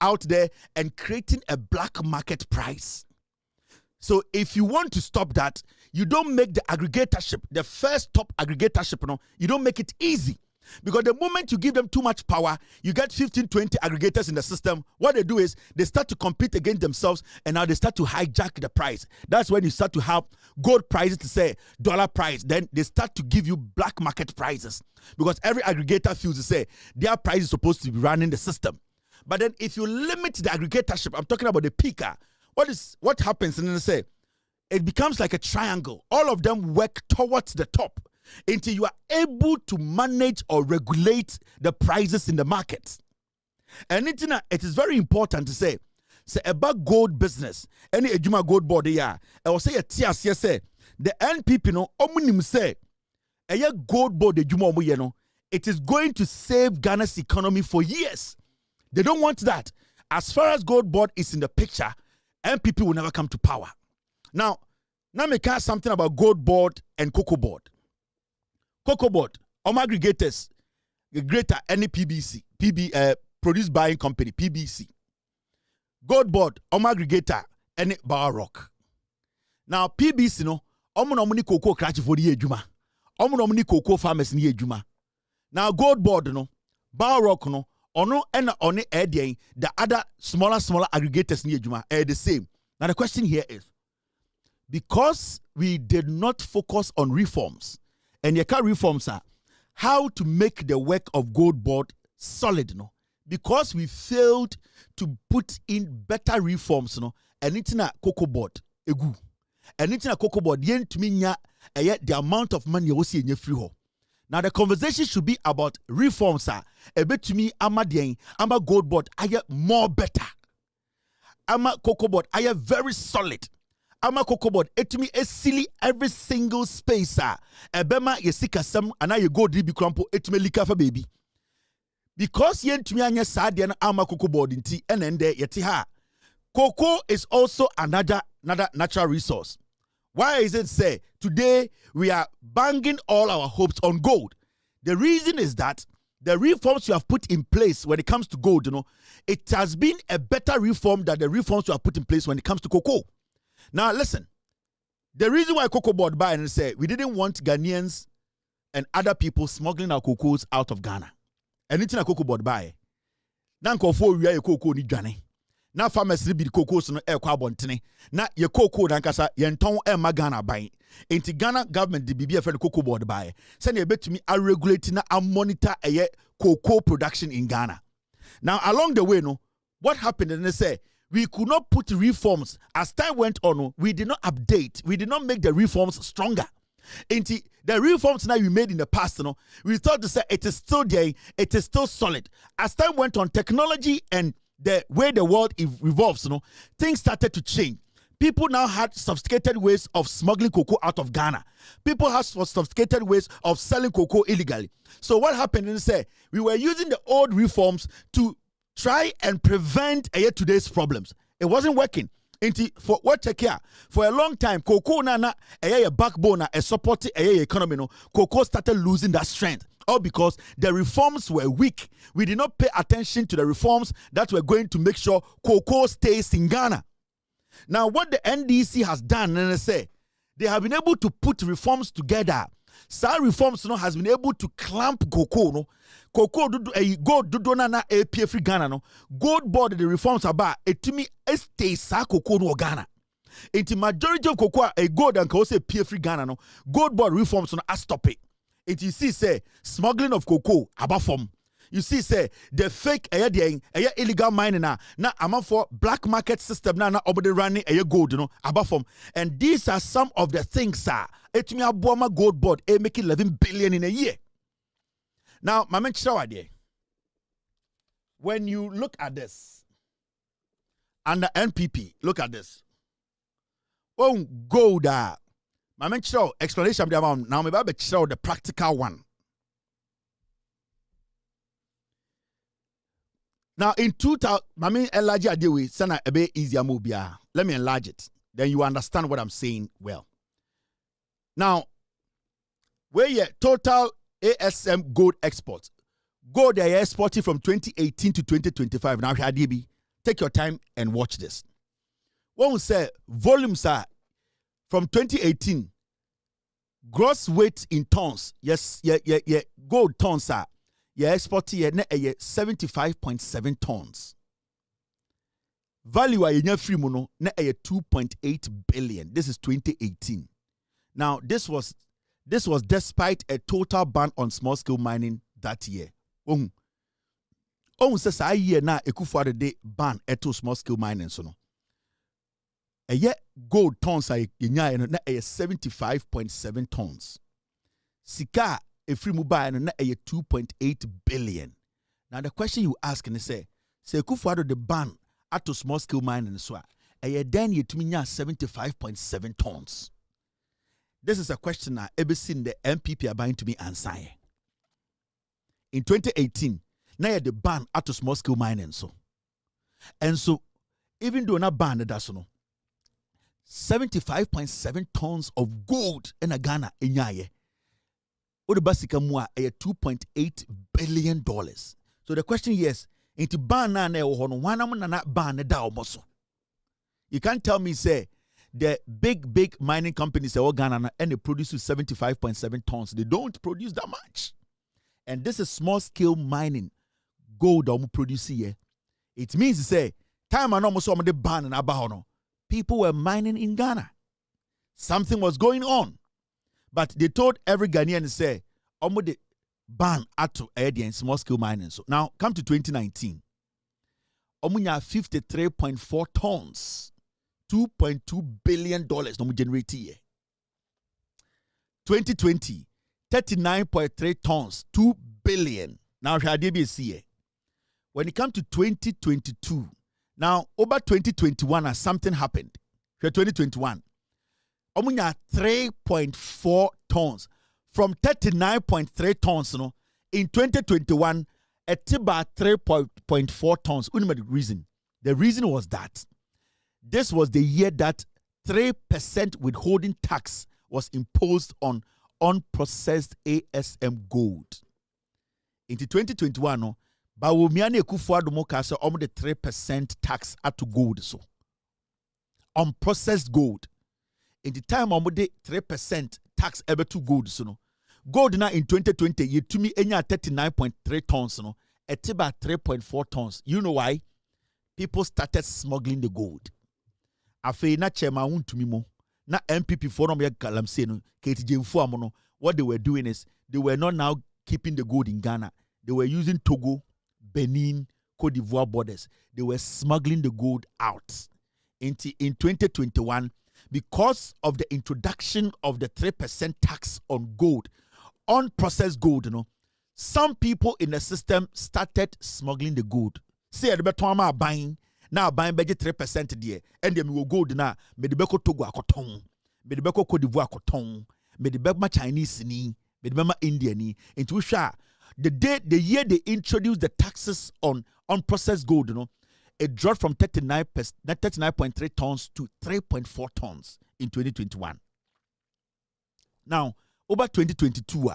out there and creating a black market price. So if you want to stop that, you don't make the aggregatorship, the first top aggregatorship, you don't make it easy. Because the moment you give them too much power, you get 15, 20 aggregators in the system. What they do is they start to compete against themselves and now they start to hijack the price. That's when you start to have gold prices to say dollar price. Then they start to give you black market prices. Because every aggregator feels to say their price is supposed to be running the system. But then if you limit the aggregatorship, I'm talking about the picker, what happens? And then they say it becomes like a triangle. All of them work towards the top. until you are able to manage or regulate the prices in the market. And it is very important to say about gold business, any ejuma gold body ya, I will say a TS say the NPP no omunim say a gold board ejuma omu ye no, it is going to save Ghana's economy for years. They don't want that. As far as GOLDBOD is in the picture, NPP will never come to power. Now me can something about GOLDBOD and COCOBOD. COCOBOD, aggregators, the greater any PBC, produce buying company, PBC. GOLDBOD, aggregator, any bar rock. Now PBC no, omuni cocoa crash for the ejuma. Omuni cocoa farmers ni ejuma. Now GOLDBOD no, bar rock no, ono and oni the other smaller aggregators ni ejuma are the same. Now the question here is, because we did not focus on reforms, and your reforms are how to make the work of GOLDBOD solid, no? Because we failed to put in better reforms, no? And it's na COCOBOD egu, and it's na COCOBOD yen to me the amount of money you see in your free home. Now the conversation should be about reforms, sir. A bit to me, ama GOLDBOD, I get more better. Ama COCOBOD, I am very solid. Ama COCOBOD, it to me is silly every single space, sir. Ebema yesika sem, and now you go dribi crumple, it me lika for baby. Because yen to me anya sadian ama COCOBOD inti, and then there yeti ha. Cocoa is also another natural resource. Why is it say today we are banging all our hopes on gold? The reason is that the reforms you have put in place when it comes to gold, it has been a better reform than the reforms you have put in place when it comes to cocoa. Now listen, the reason why COCOBOD buy and say we didn't want Ghanaians and other people smuggling our cocoas out of Ghana. Anything a COCOBOD buy. Now we are a cocoa ni Ghana. Na farmers bi cocoa no e kwa bontene na ye cocoa na nkasa ye nton e ma Ghana ban enti Ghana government de bibia fe COCOBOD buy say na e betumi a regulate na a monitor eye cocoa production in Ghana. Now along the way what happened and they say we could not put reforms as time went on. We did not update, we did not make the reforms stronger. Enti the reforms now we made in the past, we thought to say it is still there, it is still solid. As time went on, technology and the way the world revolves, things started to change. People now had sophisticated ways of smuggling cocoa out of Ghana. People have sophisticated ways of selling cocoa illegally. So what happened is we were using the old reforms to try and prevent today's problems. It wasn't working. For what take care for a long time, cocoa na a backbone a support economy. Cocoa started losing that strength. All because the reforms were weak. We did not pay attention to the reforms that were going to make sure cocoa stays in Ghana. Now, what the NDC has done, and they say they have been able to put reforms together. Some reforms has been able to clamp cocoa. Cocoa do na APF free Ghana. GOLDBOD the reforms about it to me stay sa cocoa no Ghana. Into majority of cocoa a gold and say PF free Ghana. GOLDBOD reforms no stop it. It you see say smuggling of cocoa above from. You see say the fake illegal mining na amount for black market system na obody running gold above from. And these are some of the things sir. It me abuama GOLDBOD making 11 billion in a year. Now my man idea. When you look at this under NPP, look at this. Oh gold my man explanation about now maybe the practical one. Now in 2000, my main enlarge idea we send a bit easier move. Let me enlarge it. Then you understand what I'm saying well. Now, where your total ASM gold exports. Gold they are exporting from 2018 to 2025. Now DB, take your time and watch this. When we say volumes are from 2018, gross weight in tons, yes, gold tons are exporting 75.7 tons. Value are free mono 2.8 billion. This is 2018. Now this was despite a total ban on small scale mining that year. Says a year na Ekufuor de ban eto small scale mining so no. A year gold tons are 75.7 tons. Sika efiri mu buy no na 2.8 billion. Now the question you ask and say Kufuor the ban ato small scale mining so a then yetumi nya 75.7 tons. This is a question that ever seen the MPP are going to be answering. In 2018, now the ban ato small scale mining so. And so even though not ban that's no 75.7 tons of gold in a Ghana in yaye. Or the basic mua $2.8 billion. So the question is, into ban na not ban the you can't tell me say the big mining companies all Ghana and they produce 75.7 tons. They don't produce that much. And this is small scale mining gold produce here. It means to say time and almost the ban and abahono. People were mining in Ghana. Something was going on. But they told every Ghanaian to say, the ban ato and small scale mining. So now come to 2019. Omunya 53.4 tons. $2.2 billion no generate here. 2020, 39.3 tons, 2 billion. Now here. When it comes to 2022, now over 2021 as something happened. Here 2021. Omunya 3.4 tons. From 39.3 tons, in 2021, at about 3.4 tons. The reason. The reason was that this was the year that 3% withholding tax was imposed on unprocessed ASM gold. Into 2021, Bawumiane Kufuor Dumokasa the 3% tax at gold so. Unprocessed gold. In the time the 3% tax ever to gold so no. Gold now in 2020 you to me enya 39.3 tons no. At about 3.4 tons. You know why? People started smuggling the gold. Afe na chema untumi mo na MPP forum ya galamse no KTJ mfu amono. What they were doing is they were not now keeping the gold in Ghana. They were using Togo, Benin, Cote d'Ivoire borders. They were smuggling the gold out. In 2021, because of the introduction of the 3% tax on gold, unprocessed gold, some people in the system started smuggling the gold. Say the better are buying. Now buying budget 3% there, and then we will go na me the beko Togo akoton, me the beko Cote d'Ivoire akoton, me the beko Chinese ni, me the beko Indian ni. Into the year they introduced the taxes on unprocessed gold, it dropped from 39.3 tons to 3.4 tons in 2021. Now over 2022,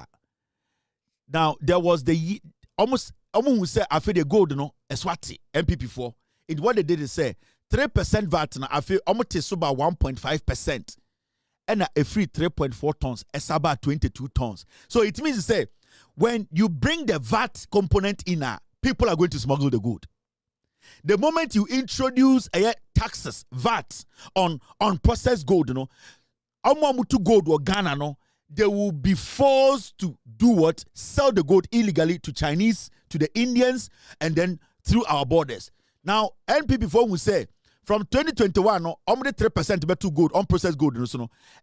now there was the almost who say I feel the gold Eswati MPP4. And what they did is say 3% VAT na I feel almost about 1.5%. And a free 3.4 tons, it's about 22 tons. So it means to say when you bring the VAT component in, people are going to smuggle the gold. The moment you introduce taxes, VAT on processed gold, to gold or Ghana, they will be forced to do what? Sell the gold illegally to Chinese, to the Indians, and then through our borders. Now, NPP form will say from 2021, only 3% better gold, unprocessed gold,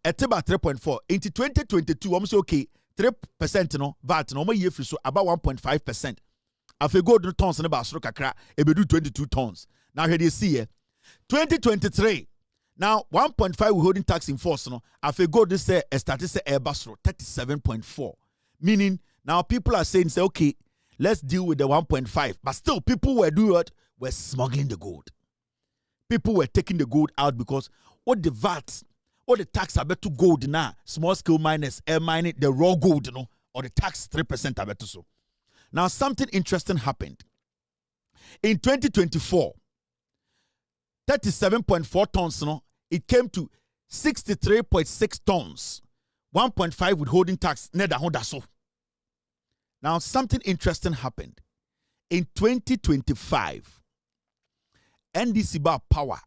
at about 3.4. Into 2022, I'm say okay, 3% VAT, no more year free, so about 1.5%. After gold tons and about kakra, it be do 22 tons. Now here they see 2023. Now 1.5 withholding tax in force. After gold this say started say Airbus 37.4. Meaning now people are saying say okay, let's deal with the 1.5. But still people were doing what? Were smuggling the gold. People were taking the gold out because what the VAT, what the tax are better gold now, small scale miners, air mining, the raw gold, or the tax 3% are better so. Now something interesting happened. In 2024, 37.4 tons, it came to 63.6 tons. 1.5 withholding tax, so. Now something interesting happened. In 2025, NDC bar power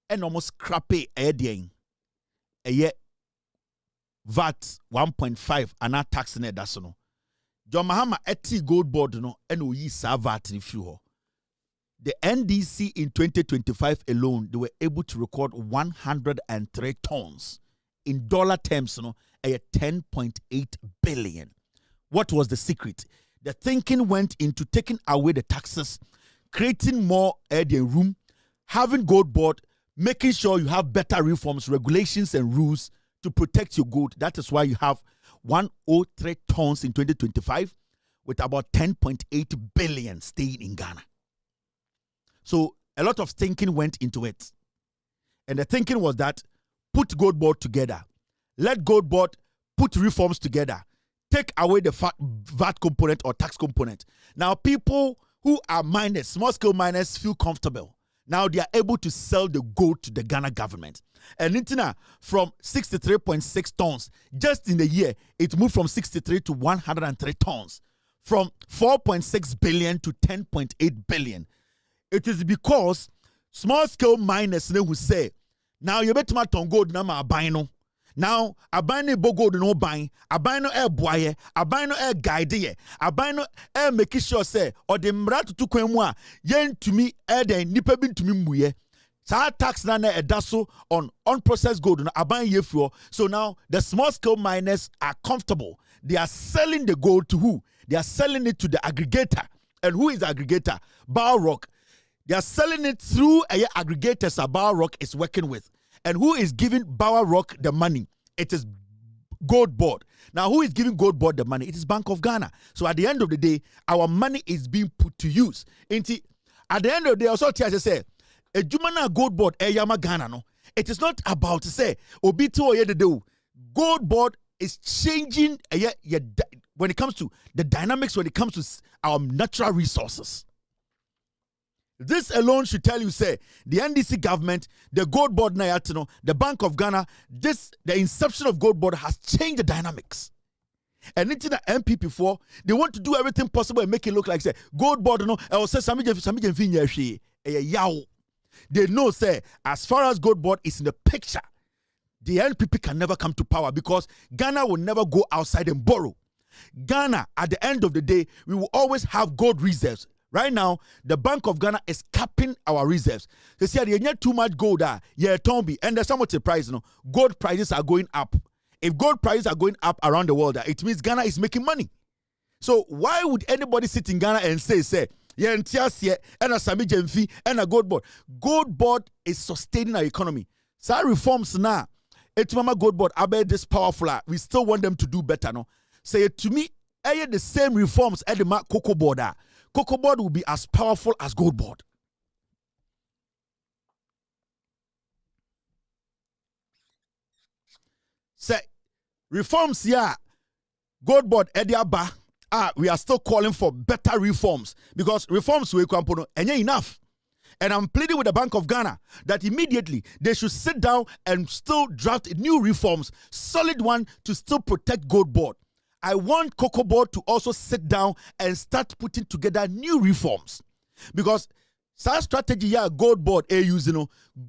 and almost crappy a year VAT 1.5 and not tax in that's no. John Mahama eti gold board and we sa VAT in few. The NDC in 2025 alone, they were able to record 103 tons in dollar terms, 10.8 billion. What was the secret? The thinking went into taking away the taxes, creating more room, having gold board, making sure you have better reforms, regulations, and rules to protect your gold. That is why you have 103 tons in 2025 with about 10.8 billion staying in Ghana. So a lot of thinking went into it. And the thinking was that put gold board together. Let gold board put reforms together. Take away the VAT component or tax component. Now people who are miners, small-scale miners, feel comfortable. Now they are able to sell the gold to the Ghana government. And Nitina, from 63.6 tons, just in the year, it moved from 63 to 103 tons. From 4.6 billion to 10.8 billion. It is because small-scale miners who say, now you better ton gold na ma abino. Now abino bo gold no buying, abino boye, abino guide ye, abino make sure say or the mrat to kwemwa yen to me den nipa bin to me muye. Sa tax na edaso on unprocessed gold na aban ye fuel. So now the small-scale miners are comfortable. They are selling the gold to who? They are selling it to the aggregator. And who is the aggregator? Balrock. They are selling it through a aggregators that Balrock is working with. And who is giving Balrock the money? It is GOLDBOD. Now, who is giving GOLDBOD the money? It is Bank of Ghana. So at the end of the day, our money is being put to use. At the end of the day, also say, a Jumana GOLDBOD yama Ghana no. It is not about to say Obito or Yededo. GOLDBOD is changing when it comes to the dynamics, when it comes to our natural resources. This alone should tell you, say, the NDC government, the GOLDBOD Nayatino, the Bank of Ghana, the inception of GOLDBOD has changed the dynamics. And into the MPP for, they want to do everything possible and make it look like, say, GOLDBOD, no, I will say, they know, say, as far as GOLDBOD is in the picture, the NPP can never come to power because Ghana will never go outside and borrow. Ghana, at the end of the day, we will always have gold reserves. Right now, the Bank of Ghana is capping our reserves. They say they need too much gold. And there's so much price. Gold prices are going up. If gold prices are going up around the world, it means Ghana is making money. So why would anybody sit in Ghana and say, yeah, and a Sami Jemfi and a GOLDBOD? GOLDBOD is sustaining our economy. So reforms now. It's Mama GOLDBOD, I bet this powerful. We still want them to do better. No, say to me, the same reforms at the Cocoa Board. Cocoa Board will be as powerful as GOLDBOD. Say reforms here, GOLDBOD Ediaba. We are still calling for better reforms because reforms will come and enough. And I'm pleading with the Bank of Ghana that immediately they should sit down and still draft new reforms, solid one to still protect GOLDBOD. I want Cocoa Board to also sit down and start putting together new reforms. Because such strategy here, GOLDBOD,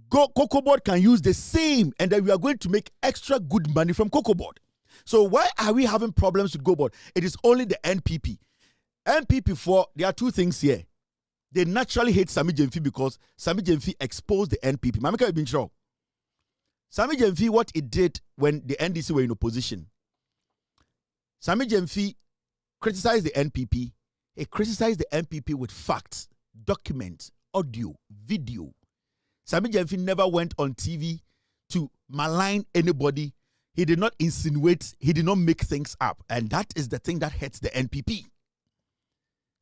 Cocoa Board can use the same, and then we are going to make extra good money from Cocoa Board. So why are we having problems with GOLDBOD? It is only the NPP. NPP there are two things here. They naturally hate Sami Jemfi because Sami Jemfi exposed the NPP. Mamika have been sure. Sami Jemfi, what it did when the NDC were in opposition, Sami Jemfi criticized the NPP. He criticized the NPP with facts, documents, audio, video. Sami Jemfi never went on TV to malign anybody. He did not insinuate. He did not make things up. And that is the thing that hurts the NPP.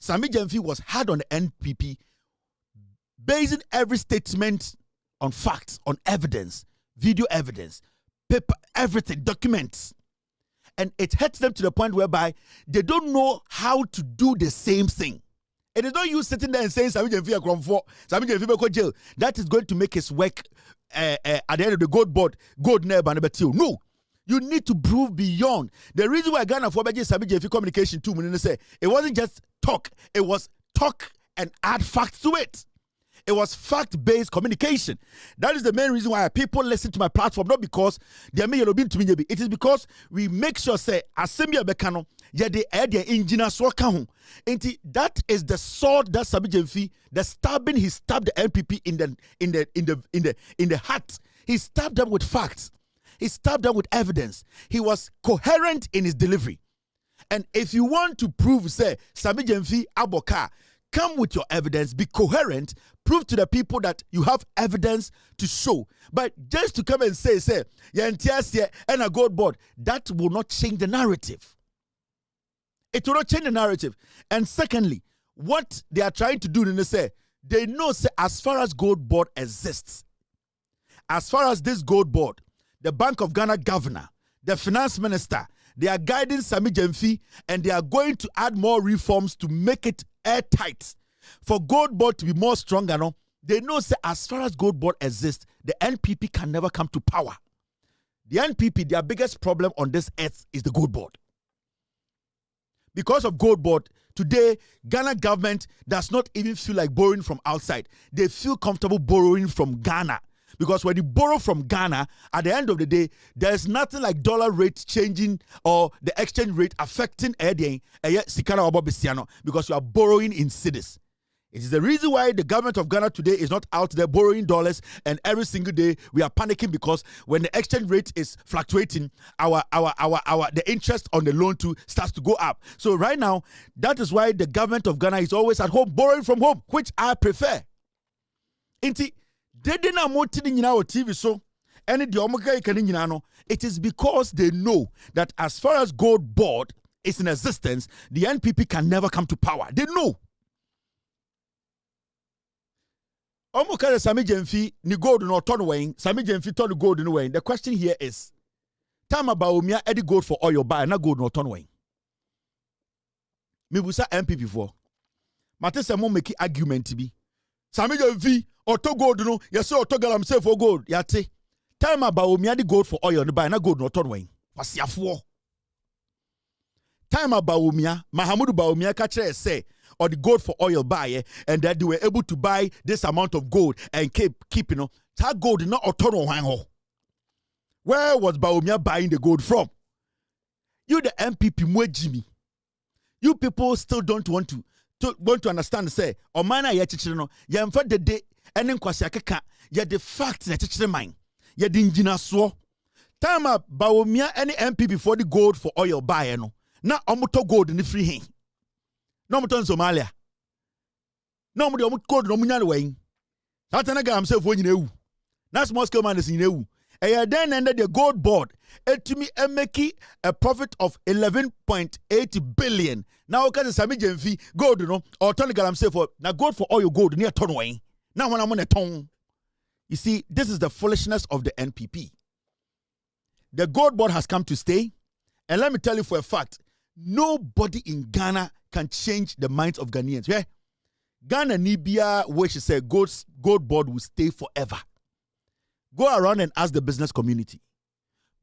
Sami Jemfi was hard on the NPP, basing every statement on facts, on evidence, video evidence, paper, everything, documents. And it hurts them to the point whereby they don't know how to do the same thing. It is not you sitting there and saying, Sami Jemfi Akromfo, Sami Jemfi go jail. That is going to make his work at the end of the GOLDBOD, gold never never till. No. You need to prove beyond. The reason why Ghana for Sami Jemfi communication 2 minutes say it wasn't just talk, it was talk and add facts to it. It was fact-based communication. That is the main reason why people listen to my platform, not because they are me to me. It is because we make sure say Asembia Bekano, the engineer so that is the sword that Sami Jemfi, the stabbing he stabbed the NPP in the heart. He stabbed them with facts. He stepped down with evidence. He was coherent in his delivery. And if you want to prove, say, Sami Gyamfi Aboka, come with your evidence, be coherent, prove to the people that you have evidence to show. But just to come and say, Yantiasia and a gold board, that will not change the narrative. It will not change the narrative. And secondly, what they are trying to do, they know, say, as far as gold board exists, as far as this gold board, the Bank of Ghana governor, the finance minister, they are guiding Sami Gyamfi, and they are going to add more reforms to make it airtight. For gold board to be more stronger, no? They know, say, as far as gold board exists, the NPP can never come to power. The NPP, their biggest problem on this earth is the gold board. Because of gold board, today, Ghana government does not even feel like borrowing from outside. They feel comfortable borrowing from Ghana. Because when you borrow from Ghana, at the end of the day, there's nothing like dollar rate changing or the exchange rate affecting because you are borrowing in cedis. It is the reason why the government of Ghana today is not out there borrowing dollars, and every single day we are panicking because when the exchange rate is fluctuating, the interest on the loan too starts to go up. So right now, that is why the government of Ghana is always at home borrowing from home, which I prefer. They didn't know TV so any the it is because they know that as far as gold board is in existence, the NPP can never come to power. They know. Sami Gyamfi ni gold no turn away. Sami Gyamfi turn gold no way. The question here is, time about Umia Eddie gold for oil buy na gold no turn away. Me busa NPP for. Mate se mo make argument to be. Sami Gyamfi auto gold no, yes, auto galam say for gold. Yate. Time about Umia the gold for oil no buy na gold no turn away. Wasiafo. Time about Umia, Mahamudu Baumia catcher say, or the gold for oil buy, and that they were able to buy this amount of gold and keep that gold not autono. Where was Baumia buying the gold from? You the MPP Jimmy. You people still don't want to understand. Say, or mana ya chichino, ya mfa the day, and then kwasiakeka, ya the fact na chichino mine, ya the engineer so. Time Baumia any MP before the gold for oil buy no. Na omuto gold ni free hin. No muton Somalia. No muto gold no munya way. Satana ga himself when you na small scale man is in you. And then ended the gold board. It to me make a profit of 11.8 billion. Now okay Sami Gyamfi gold no or turn ga himself for na gold for oil gold near turn way. Now when I'm on a tongue. You see, this is the foolishness of the NPP. The gold board has come to stay. And let me tell you for a fact, nobody in Ghana can change the minds of Ghanaians. Yeah? Ghana Nibia, where she said gold board will stay forever. Go around and ask the business community.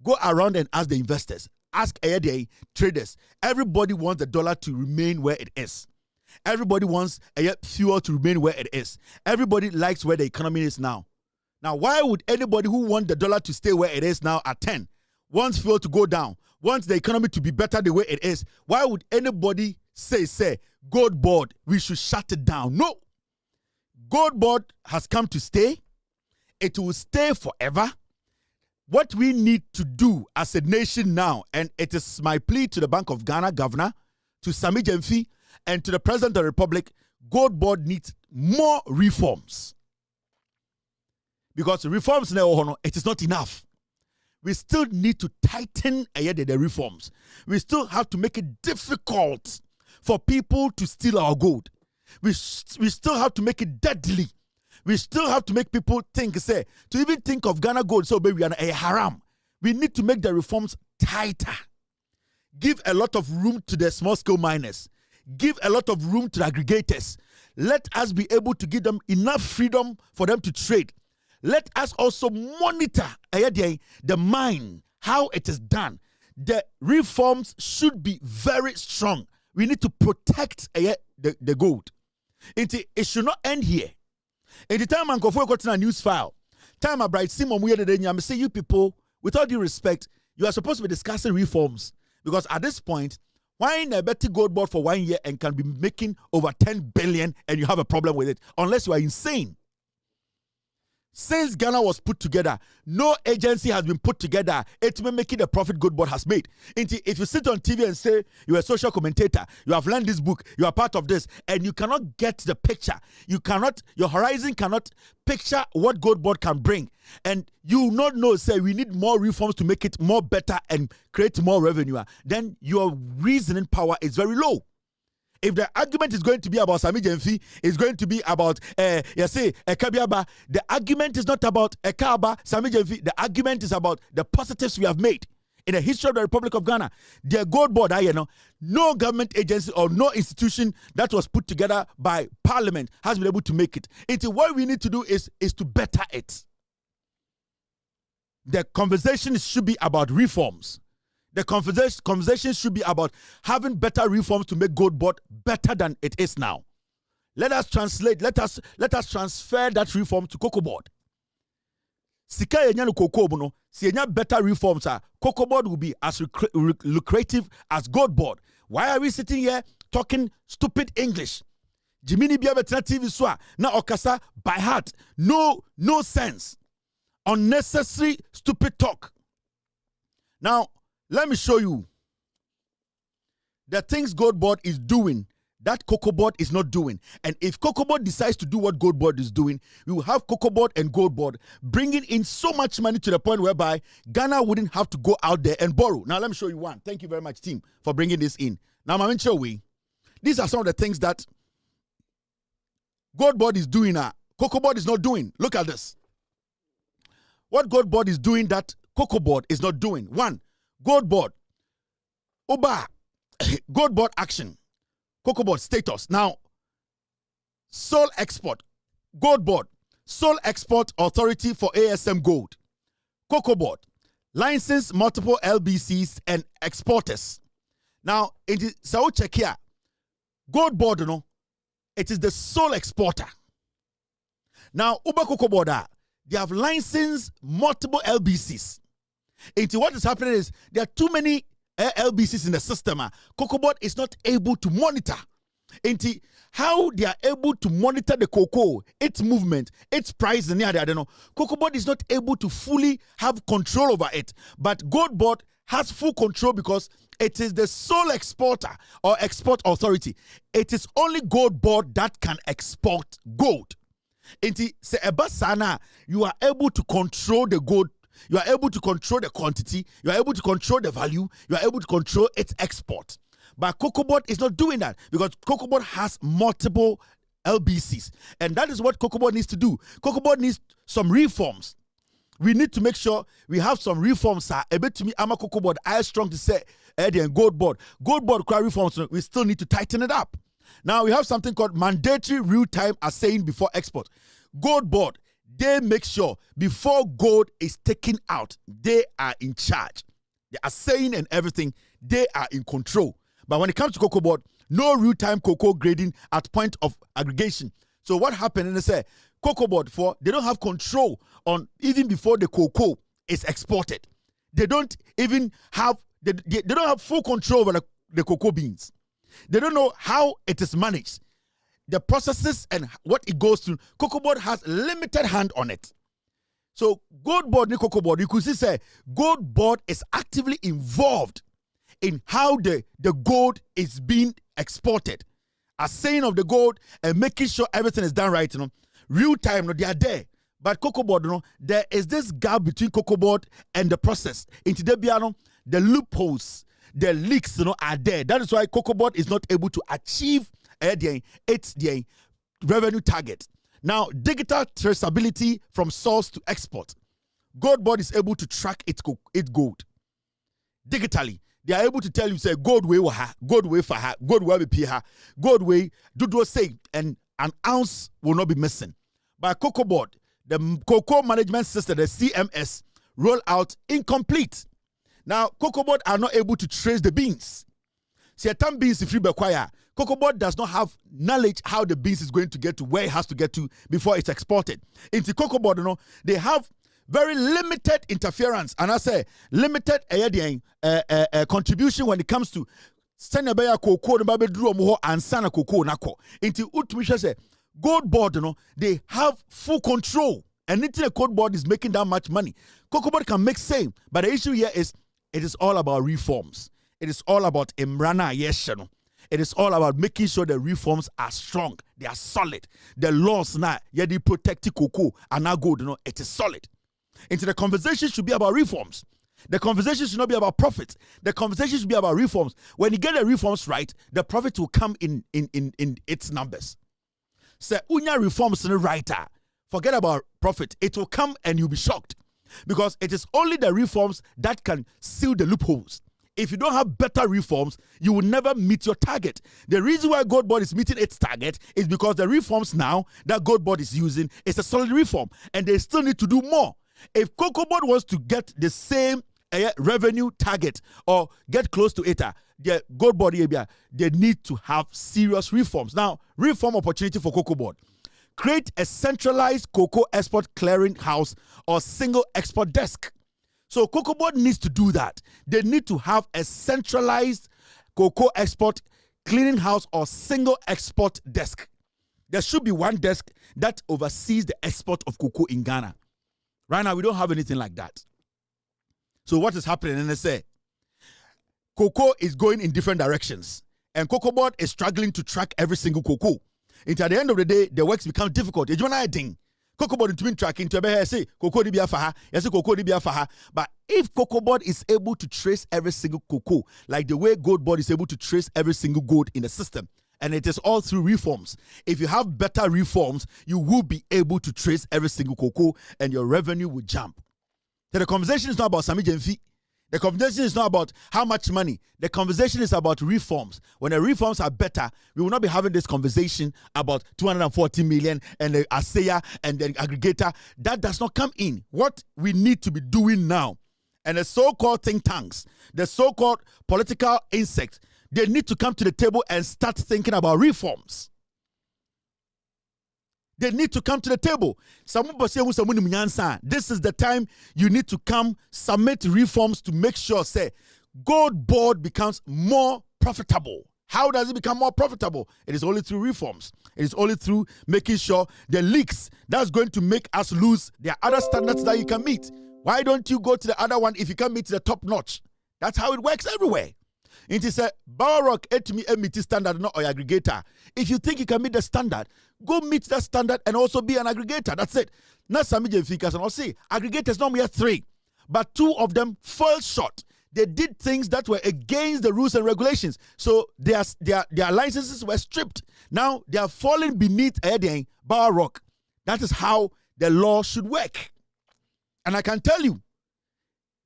Go around and ask the investors. Ask the traders. Everybody wants the dollar to remain where it is. Everybody wants fuel to remain where it is. Everybody likes where the economy is now. Now, why would anybody who wants the dollar to stay where it is now at 10, wants fuel to go down, wants the economy to be better the way it is, why would anybody say, gold board, we should shut it down? No. Gold board has come to stay. It will stay forever. What we need to do as a nation now, and it is my plea to the Bank of Ghana governor, to Sami Gyamfi, and to the President of the Republic, gold board needs more reforms. Because reforms now, it is not enough. We still need to tighten the reforms. We still have to make it difficult for people to steal our gold. We still have to make it deadly. We still have to make people think, to even think of Ghana gold, so maybe we are a haram. We need to make the reforms tighter. Give a lot of room to the small-scale miners. Give a lot of room to the aggregators. Let us be able to give them enough freedom for them to trade. Let us also monitor the mine, how it is done. The reforms should be very strong. We need to protect the gold. It should not end here. In the time I got a news file, time I bright Simon I say you people, with all due respect, you are supposed to be discussing reforms. Because at this point, why in a better gold board for 1 year and can be making over 10 billion and you have a problem with it, unless you are insane. since Ghana was put together, no agency has been put together. It may make it the profit GOLDBOD has made. If you sit on TV and say you're a social commentator, you have learned this book, you are part of this, and you cannot get the picture, your horizon cannot picture what GOLDBOD can bring, and you not know, say we need more reforms to make it more better and create more revenue, then your reasoning power is very low. If the argument is going to be about Sami Jemfi, it's going to be about Kabiaba, the argument is not about Ekaba, Sami Jemfi, the argument is about the positives we have made in the history of the Republic of Ghana. The GOLDBOD, no government agency or no institution that was put together by Parliament has been able to make it. What we need to do is to better it. The conversation should be about reforms. The conversation should be about having better reforms to make GOLDBOD better than it is now. Let us transfer that reform to COCOBOD. Sika yenya no cocoa no, si yenya better reforms, COCOBOD will be as lucrative as GOLDBOD. Why are we sitting here talking stupid English? Jimini bia betena TV so na okasa by heart. No sense. Unnecessary stupid talk. Now, let me show you the things GOLDBOD is doing that COCOBOD is not doing. And if COCOBOD decides to do what GOLDBOD is doing, we will have COCOBOD and GOLDBOD bringing in so much money to the point whereby Ghana wouldn't have to go out there and borrow. Now, let me show you one. Thank you very much, team, for bringing this in. Now, I'm sure these are some of the things that GOLDBOD is doing now. COCOBOD is not doing. Look at this. What GOLDBOD is doing that COCOBOD is not doing. One, GOLDBOD, GOLDBOD action, COCOBOD status. Now, sole export, GOLDBOD, sole export authority for ASM Gold. COCOBOD, license multiple LBCs and exporters. Now, it is so check here. GOLDBOD, it is the sole exporter. Now, COCOBOD, they have licensed multiple LBCs. What is happening is there are too many LBCs in the system. COCOBOD is not able to monitor. How they are able to monitor the cocoa, its movement, its price, and COCOBOD is not able to fully have control over it. But GOLDBOD has full control because it is the sole exporter or export authority. It is only GOLDBOD that can export gold. You are able to control the gold. You are able to control the quantity. You are able to control the value. You are able to control its export. But COCOBOD is not doing that because COCOBOD has multiple LBCs. And that is what COCOBOD needs to do. COCOBOD needs some reforms. We need to make sure we have some reforms. A bit to me, I'm a COCOBOD. I am strong to say, Eddie and GOLDBOD. GOLDBOD reforms, we still need to tighten it up. Now, we have something called mandatory real-time assaying before export. GOLDBOD, they make sure before gold is taken out, they are in charge. The assaying and everything, they are in control. But when it comes to COCOBOD, no real-time cocoa grading at point of aggregation. So what happened? And they say, COCOBOD, they don't have control on even before the cocoa is exported. They don't even have, they don't have full control over the cocoa beans. They don't know how it is managed. The processes and what it goes through, COCOBOD has limited hand on it. So GOLDBOD and COCOBOD, you could see say GOLDBOD is actively involved in how the gold is being exported, assaying of the gold and making sure everything is done right. Real time, they are there. But COCOBOD, there is this gap between COCOBOD and the process. Into the loopholes, the leaks, are there. That is why COCOBOD is not able to achieve its revenue target. Now, digital traceability from source to export. GOLDBOD is able to track its gold digitally. They are able to tell you, say, gold way ha, gold way for her, gold way be her, gold way do say, and an ounce will not be missing. By COCOBOD, the cocoa management system, the CMS, roll out incomplete. Now, COCOBOD are not able to trace the beans. See, a beans if you require. COCOBOD does not have knowledge how the beans is going to get to where it has to get to before it's exported. Into COCOBOD, they have very limited interference, and I say limited contribution when it comes to send a cocoa and sana cocoa nako. Into Utmisha say GOLDBOD, they have full control Anything a code board is making that much money. Cocoa board can make same. But the issue here is it is all about reforms. It is all about Imrana Yeshano. It is all about making sure the reforms are strong. They are solid. The laws now, yeah, they protect cocoa and now good. It is solid. And so the conversation should be about reforms. The conversation should not be about profits. The conversation should be about reforms. When you get the reforms right, the profit will come in its numbers. So, unya reforms in the writer. Forget about profit. It will come and you'll be shocked. Because it is only the reforms that can seal the loopholes. If you don't have better reforms, you will never meet your target. The reason why GOLDBOD is meeting its target is because the reforms now that GOLDBOD is using is a solid reform. And they still need to do more. If COCOBOD wants to get the same revenue target or get close to it, the GOLDBOD area, they need to have serious reforms. Now, reform opportunity for COCOBOD. Create a centralized cocoa export clearing house or single export desk. So COCOBOD needs to do that. They need to have a centralized cocoa export clearing house or single export desk. There should be one desk that oversees the export of cocoa in Ghana. Right now, we don't have anything like that. So what is happening? And they say, cocoa is going in different directions. And COCOBOD is struggling to track every single cocoa. And at the end of the day, the works become difficult. COCOBOD is doing tracking to say cocoa di biafaha, yes, cocoa di biafaha. But if COCOBOD is able to trace every single cocoa, like the way GOLDBOD is able to trace every single gold in the system, and it is all through reforms. If you have better reforms, you will be able to trace every single cocoa and your revenue will jump. So the conversation is not about Sami Jenfi. The conversation is not about how much money. The conversation is about reforms. When the reforms are better, we will not be having this conversation about 240 million and the ASEA and the aggregator. That does not come in. What we need to be doing now, and the so-called think tanks, the so-called political insects, they need to come to the table and start thinking about reforms. They need to come to the table. This is the time you need to come submit reforms to make sure, say, GOLDBOD becomes more profitable. How does it become more profitable? It is only through reforms. It is only through making sure the leaks that's going to make us lose. There are other standards that you can meet. Why don't you go to the other one if you can meet the top notch? That's how it works everywhere. It is a Barrock meet standard, not an aggregator. If you think you can meet the standard, go meet that standard and also be an aggregator. That's it. Not some figures and I'll say aggregators normally have 3, but 2 of them fell short. They did things that were against the rules and regulations. So their licenses were stripped. Now they are falling beneath Barrock. That is how the law should work. And I can tell you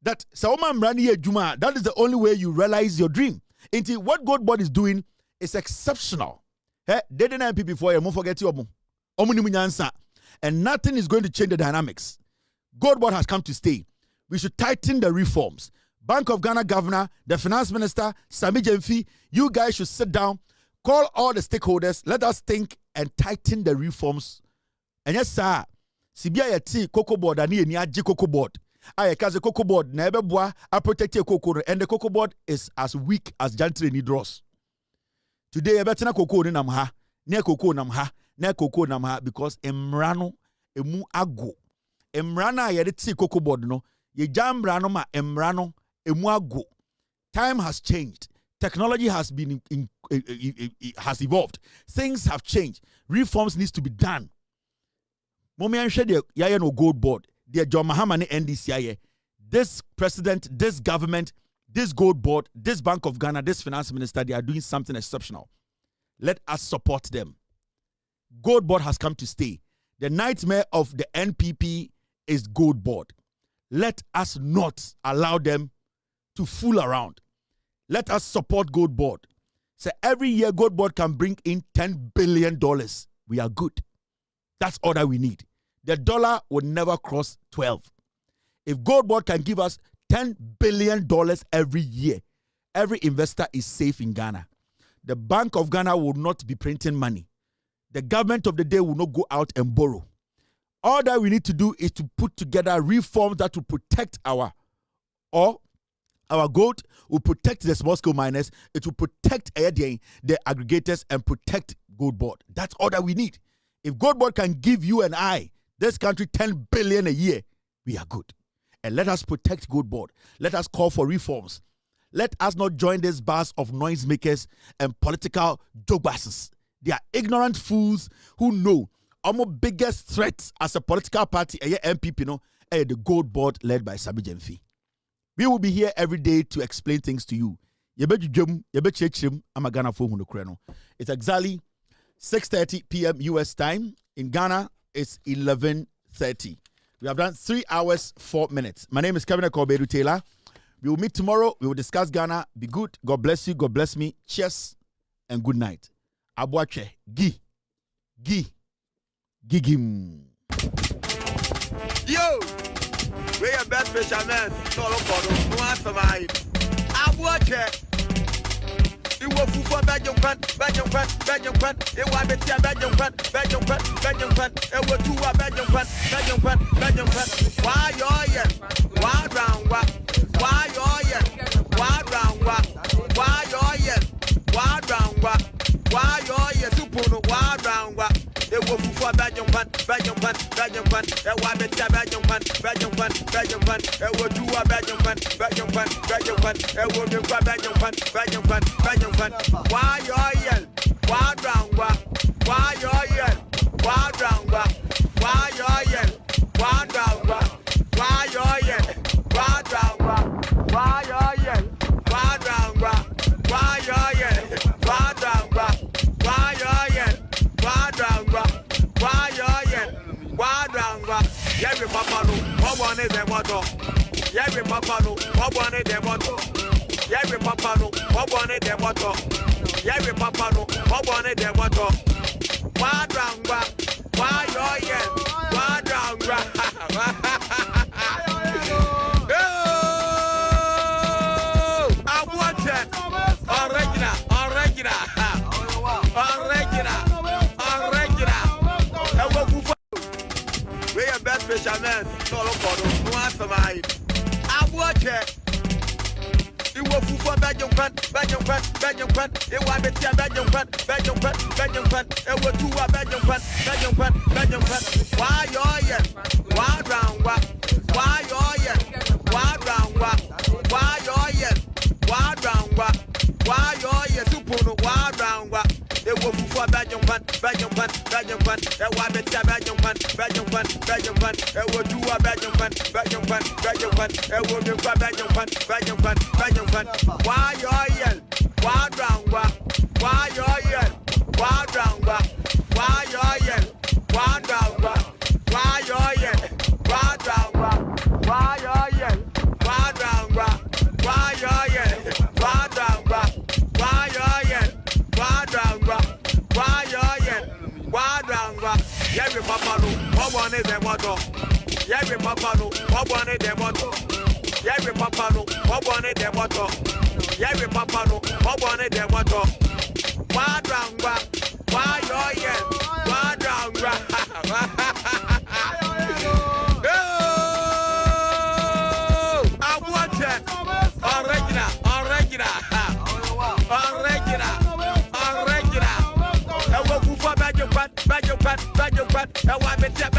that that is the only way you realize your dream. Into what GOLDBOD is doing is exceptional. They didn't have people before you forget you. And nothing is going to change the dynamics. GOLDBOD has come to stay. We should tighten the reforms. Bank of Ghana governor, the finance minister, Sami Jenfi, you guys should sit down, call all the stakeholders, let us think and tighten the reforms. And yes, sir, Sibia yati COCOBOD ani eni aji COCOBOD. I kaze COCOBOD na ebeboa a protect your cocoa, and the COCOBOD is as weak as Jantre ni dross. Today ebetena cocoa ni namha, ne cocoa namha, ne cocoa namha because emrano emu ago. Emrana yede ti COCOBOD no, ye jambrano ma emrano emu ago. Time has changed. Technology has been has evolved. Things have changed. Reforms needs to be done. Momi anhwe de no GOLDBOD. The John Mahama NDCIA, this president, this government, this GOLDBOD, this Bank of Ghana, this finance minister, they are doing something exceptional. Let us support them. GOLDBOD has come to stay. The nightmare of the NPP is GOLDBOD. Let us not allow them to fool around. Let us support GOLDBOD. So every year GOLDBOD can bring in $10 billion. We are good. That's all that we need. The dollar will never cross 12. If GOLDBOD can give us $10 billion every year, every investor is safe in Ghana. The Bank of Ghana will not be printing money. The government of the day will not go out and borrow. All that we need to do is to put together reforms that will protect our gold, will protect the small-scale miners, it will protect the aggregators and protect GOLDBOD. That's all that we need. If GOLDBOD can give you and I this country 10 billion a year, we are good. And let us protect GOLDBOD. Let us call for reforms. Let us not join this bus of noisemakers and political jogbasses. They are ignorant fools who know our biggest threat as a political party, MPP, the GOLDBOD led by Sabi Jemfi. We will be here every day to explain things to you. It's exactly 6:30 p.m. US time. In Ghana, it's 11:30. We have done 3 hours, 4 minutes. My name is Kevin Akobedu Taylor. We will meet tomorrow. We will discuss Ghana. Be good. God bless you. God bless me. Cheers and good night. Abuache. Gigim.
Yo! We are best fishermen. No answer my Abuache. You will for Belgium fan. It was better Belgium fan. It was two Belgium fan. Why you're here? Why round what? Why you're here? Why round what? Why you're here? Why round what? Why you're here? Super why round what? It was for Belgium fan. It was better Belgium fan. It was two Belgium fan. It was the Belgium fan. Why you're here? Why round what? Why you're here? Why round what? Why you're here? Why round what? Why you're here? Why round what? Why you're here? Why round what? Why you're here? Why round what? Why you're here? Why round what? Why you're here? Why round what? Yeah, we papa no. What one is the motto? Yeah, we papa no. What one is the motto? Yeah, we papa no. What one is the motto? Yeah, we papa no. What one is the motto? Why round what? Why you're here? Why round what? We are best fishermen. No answer my Abuache. You will for Belgium fan. It was better Belgium fan. It was two Belgium fan. Why you're here? Why round what? Why you're here? Why round what? Why you're here? Why round what? Why you're here? Super why round what? It was for Belgium fan. It was better Belgium fan. It was two Belgium fan. It was the Belgium fan. Why you're here? Why round what? Why you're here? Why round what? Why you're here? Why round what? Why you're here? Why round what? Why you're here? Why round what? Why you're here? Why round what? Why you're here? Why round what? Why you're here? Why round what? Yeah, we papa no. What one is the motto? Yeah, we papa no. What one is the motto? Yeah, we papa no. What one is the motto? Yeah, we papa no. What one is the motto? Why round what? Why you're here? Why round what? Original. I will go for Belgium fan. I want me to